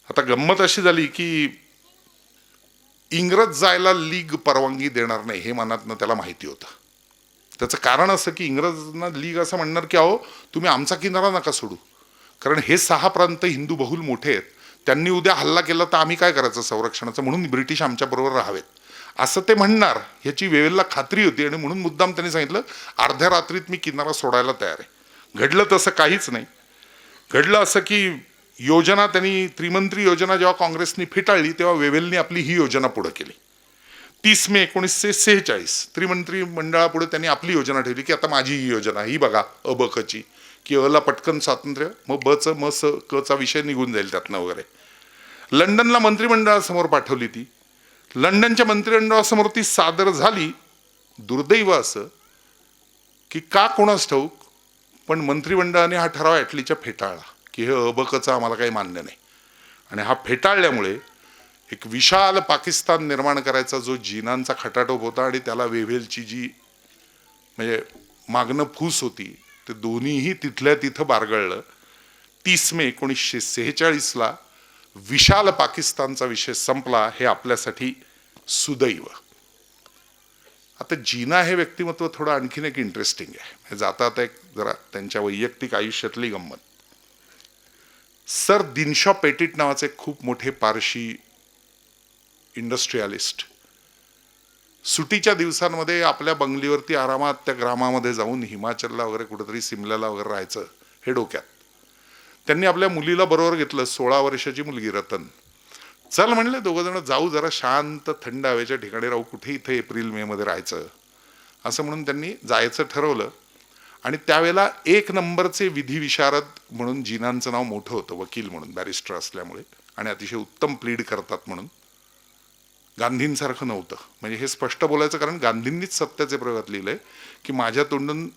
आता गंमत अशी झाली की इंग्रज जायला लीग परवानगी देणार नाही हे मनातनं त्याला माहिती होतं. त्याचं कारण असं की इंग्रजांना लीग असं म्हणणार की अहो तुम्ही आमचा किनारा नका सोडू, कारण हे 6 प्रांत हिंदू बहुल मोठे आहेत, त्यांनी उद्या हल्ला केला तर आम्ही काय करायचं संरक्षणाचं, म्हणून ब्रिटिश आमच्याबरोबर राहावेत असं ते म्हणणार ह्याची वेवेलला खात्री होती. आणि म्हणून मुद्दाम त्यांनी सांगितलं अर्ध्या रात्रीत मी किनारा सोडायला तयार आहे. घडलं तसं काहीच नाही. घडलं असं की योजना त्यांनी त्रिमंत्री योजना जेव्हा काँग्रेसनी फेटाळली तेव्हा वेवेलनी आपली ही योजना पुढे केली. 30 मे 1946 त्रिमंत्री मंडळापुढे त्यांनी आपली योजना ठेवली की आता माझी ही योजना ही बघा अबकची, की अला पटकन स्वातंत्र्य, मग बचं म स कचा विषय निघून जाईल त्यातनं वगैरे. लंडनला मंत्रिमंडळासमोर पाठवली ती. लंडनच्या मंत्रिमंडळासमोर ती सादर झाली. दुर्दैव असं की का कोणास ठाऊक पण मंत्रिमंडळाने हा ठराव ॲटलीच्या फेटाळला की हे अबकचं आम्हाला काही मान्य नाही. आणि हा फेटाळल्यामुळे एक विशाल पाकिस्तान निर्माण करायचा जो जिनांचा खटाटोप होता आणि त्याला वेव्हेलची जी म्हणजे मागणं फूस होती ते दोन्हीही तिथल्या तिथं बारगळलं. 30 मे 1946ला विशाल पाकिस्तानचा विषय संपला. हे आपल्यासाठी सुदैव. आता जिना हे व्यक्तिमत्व थोडं आणखीन एक इंटरेस्टिंग आहे. जाता आता एक जरा त्यांच्या वैयक्तिक आयुष्यातली गंमत. सर दिनशॉ पेटिट नावाचे खूप मोठे पारशी इंडस्ट्रियलिस्ट सुटीच्या दिवसांमध्ये आपल्या बंगलीवरती आरामात त्या ग्रामामध्ये जाऊन हिमाचलला वगैरे कुठेतरी सिमल्याला वगैरे राहायचं हे डोक्यात. त्यांनी आपल्या मुलीला बरोबर घेतलं, 16 वर्षाची मुलगी रतन. चल म्हणले दोघं जण जाऊ जरा शांत थंड हवेच्या ठिकाणी राहू, कुठे इथे एप्रिल मे मध्ये राहायचं असं म्हणून त्यांनी जायचं ठरवलं. आणि त्यावेळेला 1 नंबरचे विधी विशारद म्हणून जिनांचं नाव मोठं होतं, वकील म्हणून, बॅरिस्टर असल्यामुळे आणि अतिशय उत्तम प्लीड करतात म्हणून. गांधींसारखं नव्हतं. म्हणजे हे स्पष्ट बोलायचं कारण गांधींनीच सत्याचे प्रयोगात लिहिलंय की माझ्या तोंडून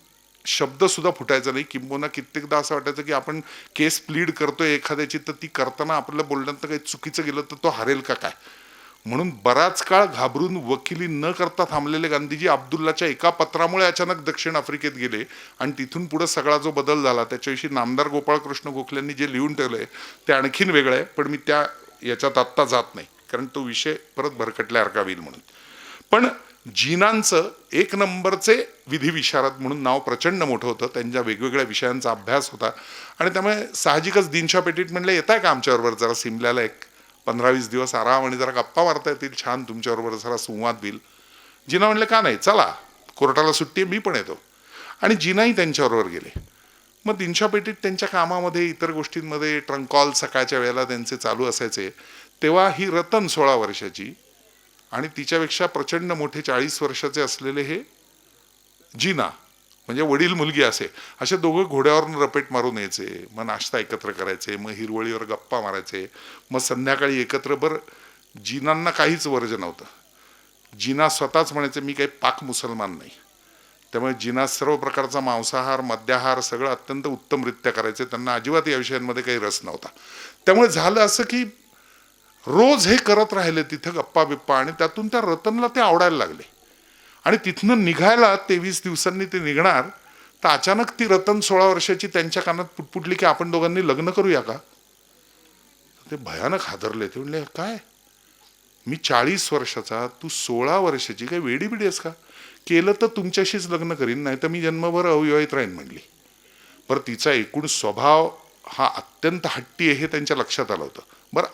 शब्द सुद्धा फुटायचा नाही. किंबहुना कित्येकदा असं वाटायचं की आपण केस प्लीड करतोय एखाद्याची तर ती करताना आपल्या बोलण्यात काही चुकीचं गेलं तर तो हारेल का काय, म्हणून बराच काळ घाबरून वकिली न करता थांबलेले गांधीजी अब्दुल्लाच्या एका पत्रामुळे अचानक दक्षिण आफ्रिकेत गेले. आणि तिथून पुढे सगळा जो बदल झाला त्याच्याविषयी नामदार गोपाळकृष्ण गोखलेंनी जे लिहून ठेवलंय ते आणखीन वेगळं आहे. पण मी त्या याच्यात आत्ता जात नाही कारण तो विषय परत भरकटल्यासारखा होईल म्हणून. पण जिनांचं 1 नंबरचे विधी विशारद म्हणून नाव प्रचंड मोठं होतं. त्यांच्या वेगवेगळ्या विषयांचा अभ्यास होता. आणि त्यामुळे साहजिकच दिनशॉ पेटिट म्हणले येताय का आमच्याबरोबर जरा सिमल्याला एक 15-20 दिवस आराम आणि जरा गप्पा मारता येतील, छान तुमच्याबरोबर जरा संवाद होईल. जिना म्हणले का नाही, चला कोर्टाला सुट्टी आहे, मी पण येतो. आणि जिनाही त्यांच्याबरोबर गेले. मग दिनशा पेटीत त्यांच्या कामामध्ये इतर गोष्टींमध्ये ट्रंक कॉल सकाळच्या वेळेला त्यांचे चालू असायचे. तेव्हा ही रतन 16 वर्षाची आणि तिच्यापेक्षा प्रचंड मोठे 40 वर्षाचे असलेले हे जिना, म्हणजे वडील मुलगी असे दोघं घोड्यावरून रपेट मारून यायचे. मग नाश्ता एकत्र करायचे, मग हिरवळीवर गप्पा मारायचे, मग संध्याकाळी एकत्र. जिनांना काहीच वर्ज नव्हतं. जिना स्वतःच म्हणायचे मी काही पाक मुसलमान नाही. त्यामुळे जिना सर्व प्रकारचा मांसाहार, मद्याहार सगळं अत्यंत उत्तमरित्या करायचे. त्यांना अजिबात या विषयांमध्ये काही रस नव्हता. त्यामुळे झालं असं की रोज हे करत राहिले तिथं गप्पा बिप्पा, आणि त्यातून त्या रतनला ते आवडायला लागले. आणि तिथनं निघायला 23 दिवसांनी ते निघणार, तर अचानक ती रतन 16 वर्षाची त्यांच्या कानात पुटपुटली की आपण दोघांनी लग्न करूया का. ते भयानक हादरले. ते म्हणले काय, मी 40 वर्षाचा, तू 16 वर्षाची, काही वेडी बिडी आहेस का. केलं तर तुमच्याशीच लग्न करीन, नाही तर मी जन्मभर अविवाहित राहीन म्हणली. तिचा एकूण स्वभाव हा अत्यंत हट्टी आहे हे त्यांच्या लक्षात आलं होतं.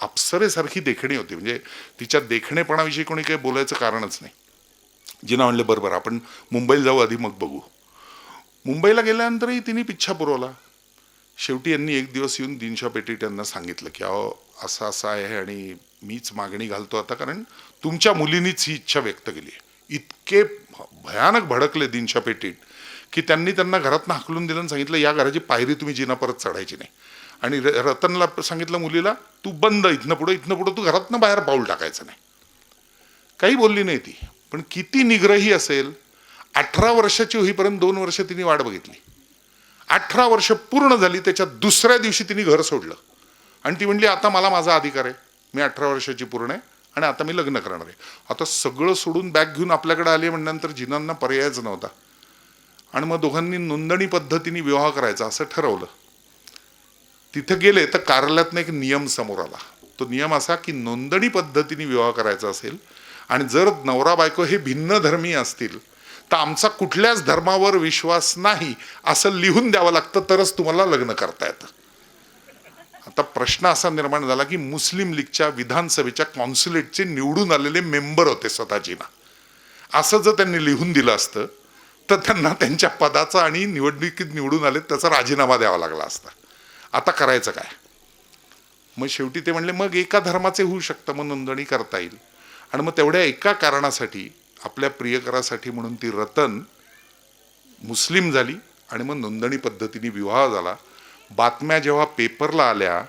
अप्सरेसारखी देखणी होती, म्हणजे तिच्या देखणेपणाविषयी कोणी काही बोलायचं कारणच नाही. जिना म्हणले बरोबर आपण मुंबईला जाऊ, आधी मग बघू. मुंबईला गेल्यानंतरही तिने पिच्छा पुरवला. शेवटी यांनी एक दिवस येऊन दिनशा पेटीट यांना सांगितलं की अहो असं असं आहे आणि मीच मागणी घालतो आता, कारण तुमच्या मुलीनीच ही इच्छा व्यक्त केली आहे. इतके भयानक भडकले दिनशा पेटीट की त्यांनी त्यांना घरातनं हाकलून दिलं आणि सांगितलं या घराची पायरी तुम्ही जिना परत चढायची नाही. आणि रतनला सांगितलं मुलीला, तू बंद, इथनं पुढं तू घरातनं बाहेर पाऊल टाकायचं नाही. काही बोलली नाही ती. पण किती निग्रही असेल. 18 वर्षाची होईपर्यंत 2 वर्ष तिने वाट बघितली. 18 वर्ष पूर्ण झाली, त्याच्या दुसऱ्या दिवशी तिने घर सोडलं आणि ती म्हणली आता मला माझा अधिकार आहे, मी 18 वर्षाची पूर्ण आहे आणि आता मी लग्न करणार आहे. आता सगळं सोडून बॅग घेऊन आपल्याकडे आली म्हणल्यानंतर जिनांना पर्यायच नव्हता. आणि मग दोघांनी नोंदणी पद्धतीने विवाह करायचा असं ठरवलं. तिथे गेले तर कार्यालयातनं एक नियम समोर आला. तो नियम असा की नोंदणी पद्धतीने विवाह करायचा असेल आणि जर नवरा बायको हे भिन्न धर्मी असतील तर आमचा कुठल्याच धर्मावर विश्वास नाही असं लिहून द्यावं लागतं, तरच तुम्हाला लग्न करता येतं. आता प्रश्न असा निर्माण झाला की मुस्लिम लीगच्या विधानसभेच्या कॉन्सुलेटचे निवडून आलेले मेंबर होते स्वतःची ना. असं जर त्यांनी लिहून दिलं असतं तर त्यांना त्यांच्या पदाचा आणि निवडणुकीत निवडून आले त्याचा राजीनामा द्यावा लागला असता. आता करायचं काय. मग शेवटी ते म्हणले मग एका धर्माचे होऊ शकतं, मग नोंदणी करता येईल. आणि मग तेवढ्या एका कारणासाठी, आपल्या प्रियकरासाठी म्हणून ती रतन मुस्लिम झाली आणि मग नोंदणी पद्धतीने विवाह झाला. बातम्या जेव्हा पेपरला आल्या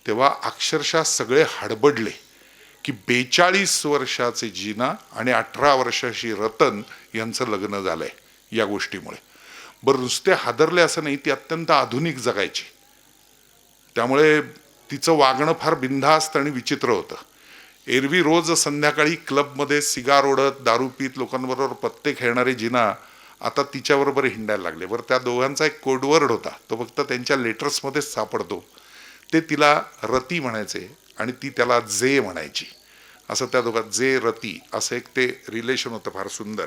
तेव्हा अक्षरशः सगळे हडबडले की 42 वर्षाचे जिना आणि 18 वर्षाची रतन यांचं लग्न झालंय या गोष्टीमुळे. नुसते हादरले असं नाही, ती अत्यंत आधुनिक जगायची. त्यामुळे तिचं वागणं फार बिनधास्त आणि विचित्र होतं. एरवी रोज संध्याकाळी क्लबमध्ये सिगार ओढत, दारू पीत लोकांबरोबर पत्ते खेळणारे जिना आता तिच्याबरोबर हिंडायला लागले. त्या दोघांचा एक कोडवर्ड होता, तो फक्त त्यांच्या लेटर्समध्येच सापडतो. ते तिला रती म्हणायचे आणि ती त्याला जे म्हणायची. असं त्या दोघात जे रती असं एक ते रिलेशन होतं फार सुंदर.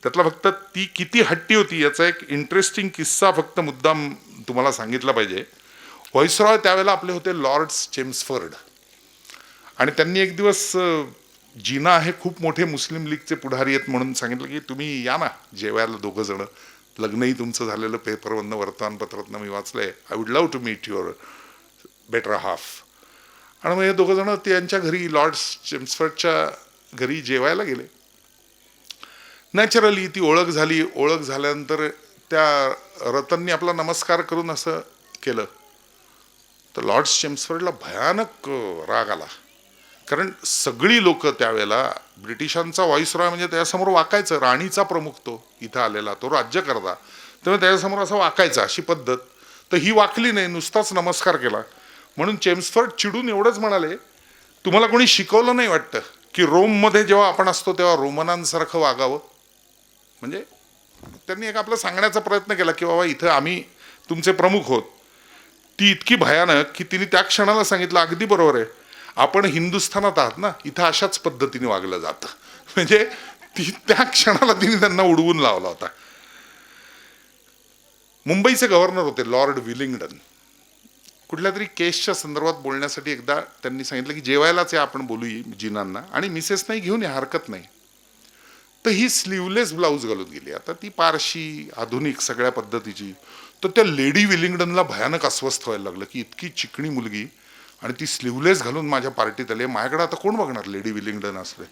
त्यातला फक्त ती किती हट्टी होती याचा एक इंटरेस्टिंग किस्सा फक्त मुद्दाम तुम्हाला सांगितला पाहिजे. व्हॉइसरॉय त्यावेळेला आपले होते लॉर्ड चेम्सफर्ड. आणि त्यांनी एक दिवस जिना हे खूप मोठे मुस्लिम लीगचे पुढारी आहेत म्हणून सांगितलं की तुम्ही या ना जेवायला दोघं जण, लग्नही तुमचं झालेलं पेपरमधनं वर्तमानपत्रातनं मी वाचलंय, I would love to meet your better half. आणि मग हे दोघं जण त्यांच्या घरी लॉर्ड चेम्सफर्डच्या घरी जेवायला गेले. नॅचरली ती ओळख झाली. ओळख झाल्यानंतर त्या रतननी आपला नमस्कार करून असं केलं तर लॉर्ड चेम्सफर्डला भयानक राग आला. कारण सगळी लोक त्यावेळेला ब्रिटिशांचा व्हॉइसरॉय म्हणजे त्याच्यासमोर वाकायचं. राणीचा प्रमुख तो इथं आलेला, तो राज्यकर्ता, त्यामुळे त्याच्यासमोर असं वाकायचं अशी पद्धत. तर ही वाकली नाही, नुसताच नमस्कार केला. म्हणून चेम्सफर्ड चिडून एवढंच म्हणाले, तुम्हाला कोणी शिकवलं नाही वाटतं की रोममध्ये जेव्हा आपण असतो तेव्हा रोमनांसारखं वागावं. म्हणजे त्यांनी एक आपलं सांगण्याचा प्रयत्न केला की बाबा इथं आम्ही तुमचे प्रमुख होत. ती इतकी भयानक की तिने त्या क्षणाला सांगितलं अगदी बरोबर आहे, आपण हिंदुस्थानात आहात ना, इथं अशाच पद्धतीने वागलं जातं. म्हणजे ती त्या क्षणाला तिने त्यांना उडवून लावला होता. मुंबईचे गव्हर्नर होते लॉर्ड विलिंग्डन. कुठल्या तरी केसच्या संदर्भात बोलण्यासाठी एकदा त्यांनी सांगितलं की जेवायलाच या आपण बोलूया जिनांना, आणि मिसेसनाही घेऊन या, हरकत नाही. तर ही स्लीवलेस ब्लाऊज घालून गेली. आता ती पारशी आधुनिक सगळ्या पद्धतीची. तर त्या लेडी विलिंग्डनला भयानक अस्वस्थ व्हायला लागलं की इतकी चिकणी मुलगी आणि ती स्लीवलेस घालून माझ्या पार्टीत आली, माझ्याकडे आता कोण बघणार लेडी विलिंग्डन असले.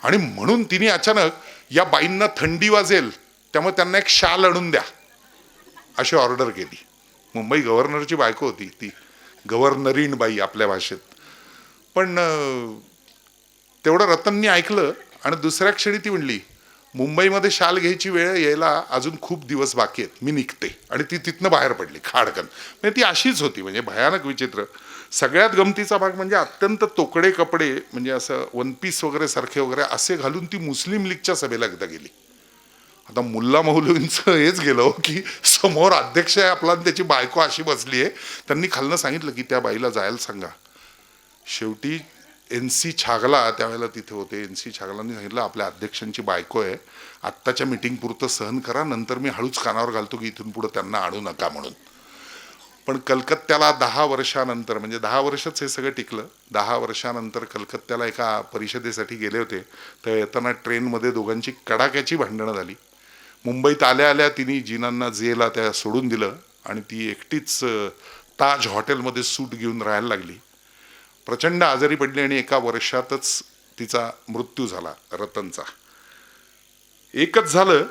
आणि म्हणून तिने अचानक या बाईंना थंडी वाजेल त्यामुळे त्यांना एक शाल आणून द्या अशी ऑर्डर केली. मुंबई गव्हर्नरची बायको होती ती, गव्हर्नरीण बाई आपल्या भाषेत. पण तेवढं रतननी ऐकलं आणि दुसऱ्या क्षणी ती म्हणली, मुंबईमध्ये शाल घ्यायची वेळ यायला अजून खूप दिवस बाकी आहेत, मी निघते. आणि ती तिथनं बाहेर पडली खाडकन. म्हणजे ती अशीच होती, म्हणजे भयानक विचित्र. सगळ्यात गमतीचा भाग म्हणजे अत्यंत तोकडे कपडे, म्हणजे असं वन पीस वगैरे सारखे वगैरे असे घालून ती मुस्लिम लीगच्या सभेला एकदा गेली. आता मुल्ला मौलवींचं हेच गेलं हो, की समोर अध्यक्ष आहे आपला आणि त्याची बायको अशी बसली आहे. त्यांनी खालनं सांगितलं की त्या बाईला जायला सांगा. शेवटी NC छागला त्यावेळेला तिथे होते. NC छागलांनी सांगितलं आपल्या अध्यक्षांची बायको आहे, आत्ताच्या मीटिंग पुरतं सहन करा, नंतर मी हळूच कानावर घालतो की इथून पुढे त्यांना आणू नका म्हणून. पण कलकत्त्याला 10 वर्षानंतर, म्हणजे 10 वर्षच हे सगळं टिकलं. 10 वर्षानंतर कलकत्त्याला एका परिषदेसाठी गेले होते. तर येताना ट्रेनमध्ये दोघांची कडाक्याची भांडणं झाली. मुंबईत आल्या आल्या तिने जिनांना जेला त्या सोडून दिलं आणि ती एकटीच ताज हॉटेलमध्ये सूट घेऊन राहायला लागली. प्रचंड आजारी पडली आणि एका वर्षातच तिचा मृत्यू झाला रतनचा. एकच झालं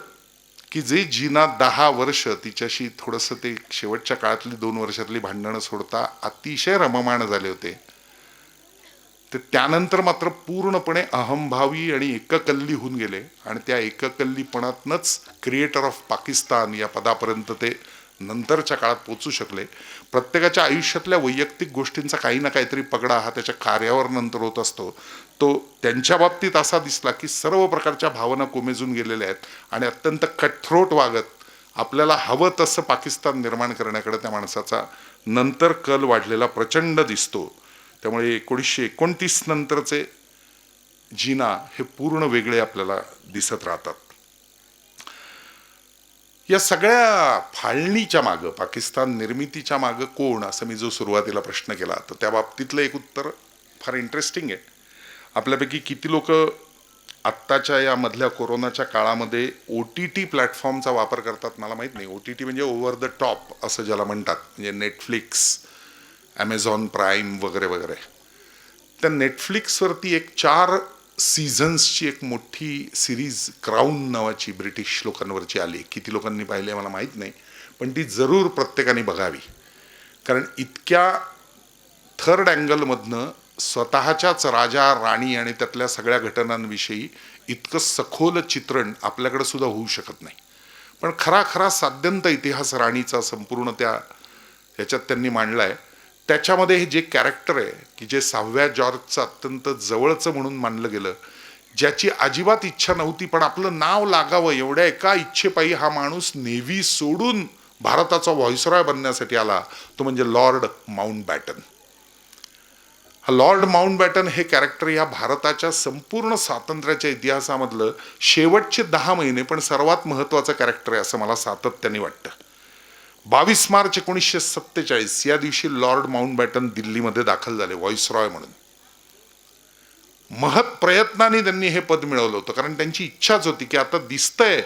की जे जिना 10 वर्ष तिच्याशी थोडंसं ते शेवटच्या काळातली 2 वर्षातली भांडणं सोडता अतिशय रममाण झाले होते, ते त्यानंतर मात्र पूर्णपणे अहंभावी आणि एककल्ली होऊन गेले. आणि त्या एककल्लीपणातनंच क्रिएटर ऑफ पाकिस्तान या पदापर्यंत ते नंतरच्या काळात पोचू शकले. प्रत्येकाच्या आयुष्यातल्या वैयक्तिक गोष्टींचा काही ना काहीतरी पगडा हा त्याच्या कार्यावर नंतर होत असतो. तो त्यांच्या बाबतीत असा दिसला की सर्व प्रकारच्या भावना कोमेजून गेलेल्या आहेत आणि अत्यंत कटथ्रोट वागत आपल्याला हवं तसं पाकिस्तान निर्माण करण्याकडे त्या माणसाचा नंतर कल वाढलेला प्रचंड दिसतो. त्यामुळे 1929 नंतरचे जिना हे पूर्ण वेगळे आपल्याला दिसत राहतात. या सगळ्या फाळणीच्या मागं, पाकिस्तान निर्मितीच्या मागं कोण, असं मी जो सुरुवातीला प्रश्न केला, तर त्या बाबतीतलं एक उत्तर फार इंटरेस्टिंग आहे. आपल्यापैकी किती लोक आत्ताच्या या मधल्या कोरोनाच्या काळामध्ये OTT प्लॅटफॉर्मचा वापर करतात मला माहीत नाही. OTT म्हणजे ओव्हर द टॉप असं ज्याला म्हणतात, म्हणजे नेटफ्लिक्स, ॲमेझॉन प्राईम वगैरे वगैरे. त्या नेटफ्लिक्सवरती एक 4 सीझन्सची एक मोठी सिरीज क्राऊन नावाची ब्रिटिश लोकांवरची आली. किती लोकांनी पाहिली मला माहीत नाही, पण ती जरूर प्रत्येकाने बघावी. कारण इतक्या थर्ड अँगलमधनं स्वतःच्याच राजा राणी आणि त्यातल्या सगळ्या घटनांविषयी इतकं सखोल चित्रण आपल्याकडे सुद्धा होऊ शकत नाही. पण खरा साध्यंत इतिहास राणीचा संपूर्ण त्या ह्याच्यात त्यांनी मांडला आहे. त्याच्यामध्ये हे जे कॅरेक्टर आहे की जे 6व्या जॉर्जचं अत्यंत जवळचं म्हणून मानलं गेलं, ज्याची अजिबात इच्छा नव्हती पण आपलं नाव लागावं एवढ्या एका इच्छेपायी हा माणूस नेव्ही सोडून भारताचा व्हॉइसरॉय बनण्यासाठी आला, तो म्हणजे लॉर्ड माउंटबॅटन. हा लॉर्ड माउंटबॅटन हे कॅरेक्टर या भारताच्या संपूर्ण स्वातंत्र्याच्या इतिहासामधलं शेवटचे 10 महिने पण सर्वात महत्त्वाचं कॅरेक्टर आहे असं मला सातत्याने वाटतं. 22 मार्च 1947 या दिवशी लॉर्ड माउंटबॅटन दिल्लीमध्ये दाखल झाले व्हॉइसरॉय म्हणून. महत् प्रयत्नाने त्यांनी हे पद मिळवलं होतं, कारण त्यांची इच्छाच होती की आता दिसतंय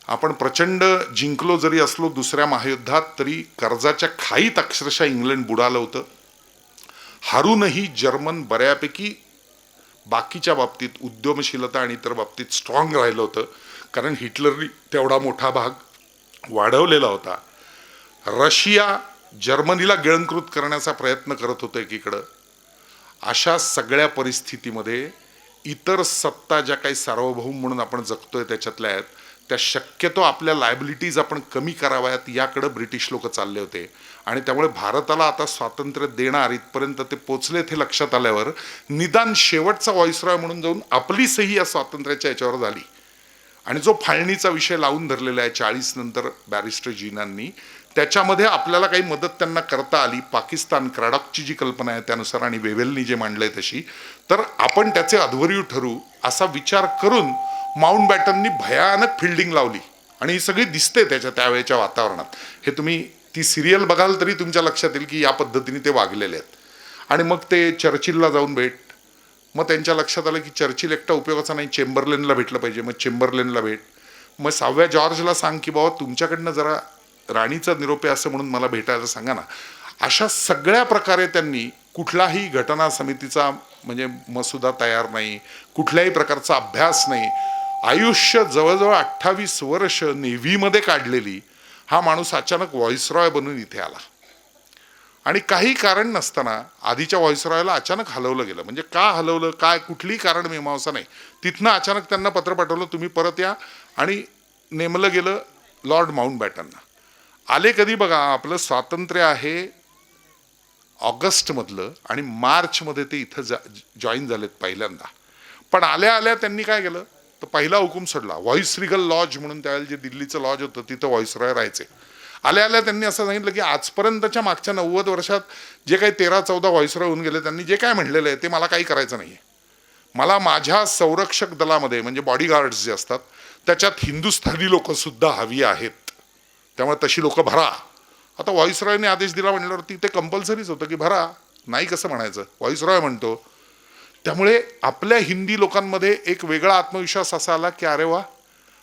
आपण प्रचंड जिंकलो जरी असलो दुसऱ्या महायुद्धात, तरी कर्जाच्या खाईत अक्षरशः इंग्लंड बुडालं होतं. हारूनही जर्मन बऱ्यापैकी बाकीच्या बाबतीत उद्यमशीलता आणि इतर बाबतीत स्ट्रॉंग राहिलं होतं, कारण हिटलरनी तेवढा मोठा भाग वाढवलेला होता. रशिया जर्मनीला गिळंकृत करण्याचा प्रयत्न करत होतं एकीकडं. अशा सगळ्या परिस्थितीमध्ये इतर सत्ता ज्या काही सार्वभौम म्हणून आपण जगतोय त्याच्यातल्या आहेत, त्या शक्यतो आपल्या लायबिलिटीज आपण कमी कराव्यात याकडं ब्रिटिश लोक चालले होते. आणि त्यामुळे भारताला आता स्वातंत्र्य देणार इथपर्यंत ते पोचलेत हे लक्षात आल्यावर निदान शेवटचा व्हॉइसरॉय म्हणून जाऊन आपली सही या स्वातंत्र्याच्या याच्यावर झाली. आणि जो फाळणीचा विषय लावून धरलेला आहे 40 नंतर बॅरिस्टर जिनांनी, त्याच्यामध्ये आपल्याला काही मदत त्यांना करता आली. पाकिस्तान क्रॅडॉकची जी कल्पना आहे त्यानुसार आणि वेवेलनी जे मांडलंय तशी, तर आपण त्याचे अध्वर्यू ठरू असा विचार करून माउंटबॅटननी भयानक फिल्डिंग लावली आणि ही सगळी दिसते त्यावेळेच्या वातावरणात. हे तुम्ही ती सिरियल बघाल तरी तुमच्या लक्षात येईल की या पद्धतीने ते वागलेले आहेत. आणि मग ते चर्चिलला जाऊन भेट, मग त्यांच्या लक्षात आलं की चर्चिल एकटा उपयोगाचा नाही, चेंबरलेनला भेटलं पाहिजे, मग चेंबरलेनला भेट. मग 6व्या जॉर्जला सांग की बाबा तुमच्याकडनं जरा राणीचा निरोप आहे असं म्हणून मला भेटायला सांगा ना. अशा सगळ्या प्रकारे त्यांनी कुठलाही घटना समितीचा म्हणजे मसुदा तयार नाही, कुठल्याही प्रकारचा अभ्यास नाही, आयुष्य जवळजवळ 28 वर्ष नेव्हीमध्ये काढलेली हा माणूस अचानक व्हॉइसरॉय बनून इथे आला. आणि काही कारण नसताना आधीच्या व्हॉइसरॉयला अचानक हलवलं गेलं. म्हणजे का हलवलं, काय, कुठलीही कारण मीमांसा नाही. तिथनं अचानक त्यांना पत्र पाठवलं तुम्ही परत या, आणि नेमलं गेलं लॉर्ड माउंटबॅटनना. आले कधी बघा, आपलं स्वातंत्र्य आहे ऑगस्टमधलं आणि मार्चमध्ये ते इथं जॉईन झालेत पहिल्यांदा. पण आल्या आल्या त्यांनी काय केलं तर पहिला हुकूम सोडला. व्हॉइसरिगल लॉज म्हणून त्यावेळेला जे दिल्लीचं लॉज होतं तिथं व्हॉइसरॉय राहायचे. आल्या आल्या त्यांनी असं सांगितलं की आजपर्यंतच्या मागच्या 90 वर्षात जे काही 13-14 व्हॉइसरॉय होऊन गेले त्यांनी जे काय म्हणलेलं आहे ते मला काही करायचं नाही आहे. मला माझ्या संरक्षक दलामध्ये म्हणजे बॉडीगार्ड्स जे असतात त्याच्यात हिंदुस्थानी लोकंसुद्धा हवी आहेत, त्यामुळे तशी लोकं भरा. आता व्हॉइसरॉयने आदेश दिला म्हटल्यावरती ते कंपल्सरीच होतं की भरा, नाही कसं म्हणायचं, व्हॉइसरॉय म्हणतो. त्यामुळे आपल्या हिंदी लोकांमध्ये एक वेगळा आत्मविश्वास असा आला की अरे वा,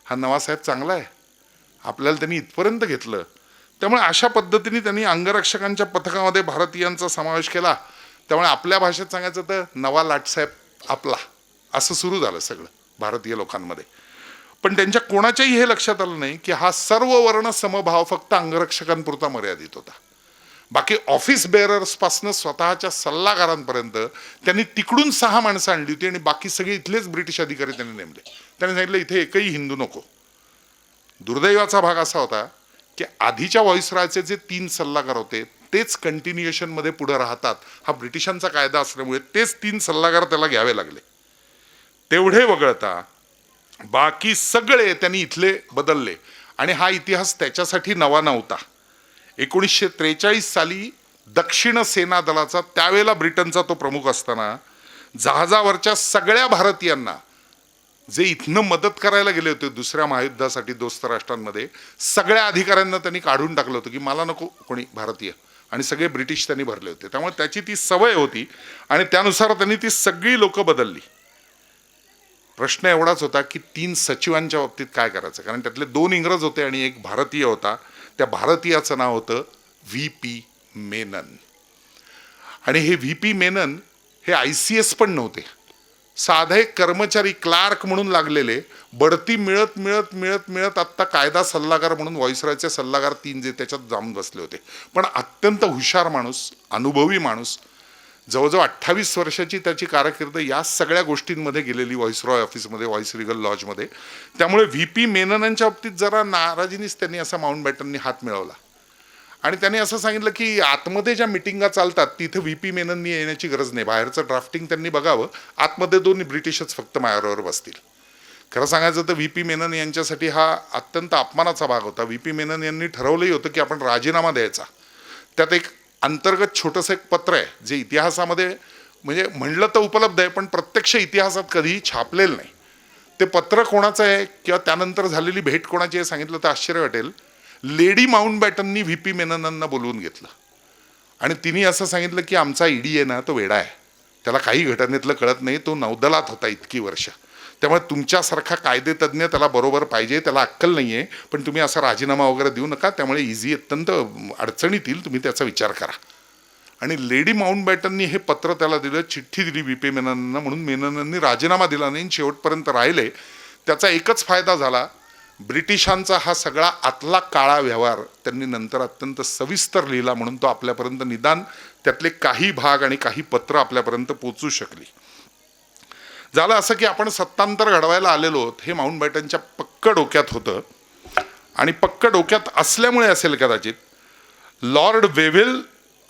हा नवासाहेब चांगला आहे, आपल्याला त्यांनी इथपर्यंत घेतलं. त्यामुळे अशा पद्धतीने त्यांनी अंगरक्षकांच्या पथकामध्ये भारतीयांचा समावेश केला. त्यामुळे आपल्या भाषेत सांगायचं तर नवा लाटसाहेब आपला, असं सुरू झालं सगळं भारतीय लोकांमध्ये. पण त्यांच्या कोणाच्याही हे लक्षात आलं नाही की हा सर्व वर्ण समभाव फक्त अंगरक्षकांपुरता मर्यादित होता. बाकी ऑफिस बेअरर्सपासून स्वतःच्या सल्लागारांपर्यंत त्यांनी तिकडून 6 माणसं आणली होती आणि बाकी सगळे इथलेच ब्रिटिश अधिकारी त्यांनी नेमले. त्यांनी सांगितलं इथे एकही हिंदू नको. दुर्दैवाचा भाग असा होता की आधीच्या व्हॉइसरॉयचे जे 3 सल्लागार होते तेच कंटिन्युएशनमध्ये पुढे राहतात. हा ब्रिटिशांचा कायदा असल्यामुळे तेच 3 सल्लागार त्याला घ्यावे लागले. तेवढे वगळता बाकी सगळे त्यांनी इथले बदलले. आणि हा इतिहास त्याच्यासाठी नवा नव्हता. 1943 साली दक्षिण सेना दलाचा त्यावेळेला ब्रिटनचा तो प्रमुख असताना जहाजावरच्या सगळ्या भारतीयांना जे इथनं मदत करायला गेले होते दुसऱ्या महायुद्धासाठी दोस्त राष्ट्रांमध्ये, सगळ्या अधिकाऱ्यांना त्यांनी काढून टाकलं होतं की मला नको कोणी भारतीय, आणि सगळे ब्रिटिश त्यांनी भरले होते. त्यामुळे त्याची ती सवय होती आणि त्यानुसार त्यांनी ती सगळी लोक बदलली. प्रश्न एवढाच होता की 3 सचिवांच्या बाबतीत काय करायचं, कारण त्यातले 2 इंग्रज होते आणि एक भारतीय होता. त्या भारतीयाचं नाव होतं व्ही.पी. मेनन. आणि हे व्ही.पी. मेनन हे ICS पण नव्हते, साधे कर्मचारी क्लार्क म्हणून लागलेले. बढती मिळत मिळत मिळत मिळत आत्ता कायदा सल्लागार म्हणून व्हॉइसरॉयचे सल्लागार 3 जे त्याच्यात जाऊन बसले होते. पण अत्यंत हुशार माणूस, अनुभवी माणूस, जवळजवळ 28 वर्षाची त्याची कारकीर्द या सगळ्या गोष्टींमध्ये गेलेली व्हॉइसरॉय ऑफिसमध्ये, व्हॉइसरिगल लॉजमध्ये. त्यामुळे व्ही.पी. मेननांच्या बाबतीत जरा नाराजीनीच त्यांनी असा माउंटबॅटननी हात मिळवला आणि त्यांनी असं सांगितलं की आतमध्ये ज्या मिटिंगा चालतात तिथे व्ही.पी. मेनननी येण्याची गरज नाही, बाहेरचं ड्राफ्टिंग त्यांनी बघावं, आतमध्ये 2 ब्रिटिशच फक्त माझ्याबरोबर बसतील. खरं सांगायचं तर व्ही.पी. मेनन यांच्यासाठी हा अत्यंत अपमानाचा भाग होता. व्ही.पी. मेनन यांनी ठरवलंही होतं की आपण राजीनामा द्यायचा. त्यात एक अंतर्गत छोटंसं एक पत्र आहे जे इतिहासामध्ये म्हणजे म्हणलं तर उपलब्ध आहे पण प्रत्यक्ष इतिहासात कधीही छापलेलं नाही. ते पत्र कोणाचं आहे किंवा त्यानंतर झालेली भेट कोणाची आहे सांगितलं तर आश्चर्य वाटेल. Lady माउंटबॅटननी VP. मेननांना बोलवून घेतलं आणि तिने असं सांगितलं की आमचा ईडी आहे ना तो वेडा आहे, त्याला काही घटनेतलं कळत नाही, तो नौदलात होता इतकी वर्ष, त्यामुळे तुमच्यासारखा कायदेतज्ञ त्याला बरोबर पाहिजे, त्याला अक्कल नाही आहे, पण तुम्ही असा राजीनामा वगैरे देऊ नका, त्यामुळे इझी अत्यंत अडचणीत येईल, तुम्ही त्याचा विचार करा. आणि लेडी माउंटबॅटननी हे पत्र त्याला दिलं, चिठ्ठी दिली व्ही.पी. मेननांना, म्हणून मेननांनी राजीनामा दिला नाही, शेवटपर्यंत राहिले. त्याचा एकच फायदा झाला, ब्रिटिशांचा हा सगळा आतला काळा व्यवहार त्यांनी नंतर अत्यंत सविस्तर लिहिला, म्हणून तो आपल्यापर्यंत निदान त्यातले काही भाग आणि काही पत्र आपल्यापर्यंत पोचू शकली. झालं असं की आपण सत्तांतर घडवायला आलेलो आहोत हे माउंटबॅटनच्या पक्क डोक्यात होतं. आणि पक्क डोक्यात असल्यामुळे असेल कदाचित, लॉर्ड वेव्हेल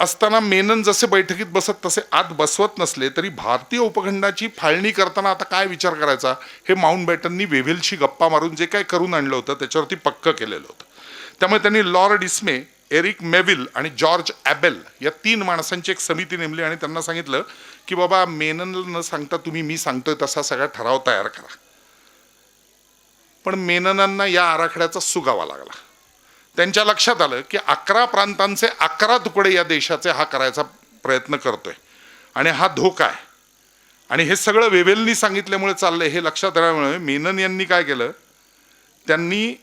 असताना मेनन जसे बैठकीत बसत तसे आत बसवत नसले तरी भारतीय उपखंडाची फाळणी करताना आता काय विचार करायचा हे माउंटबॅटननी वेव्हेलशी गप्पा मारून जे काय करून आणलं होतं त्याच्यावरती पक्क केलेलं होतं. त्यामुळे त्यांनी लॉर्ड इस्मे, एरिक मेविल आणि जॉर्ज ॲबेल या 3 माणसांची एक समिती नेमली आणि त्यांना सांगितलं की बाबा मेननला न सांगता तुम्ही मी सांगतोय तसा सगळा ठराव तयार करा. पण मेननांना या आराखड्याचा सुगावा लागला. त्यांच्या लक्षात आलं की 11 प्रांतांचे 11 तुकडे या देशाचे हा करायचा प्रयत्न करतोय आणि हा धोका आहे. आणि हे सगळं वेवेलनी सांगितल्यामुळे चाललंय हे लक्षात आल्यामुळे मेनन यांनी काय केलं, त्यांनी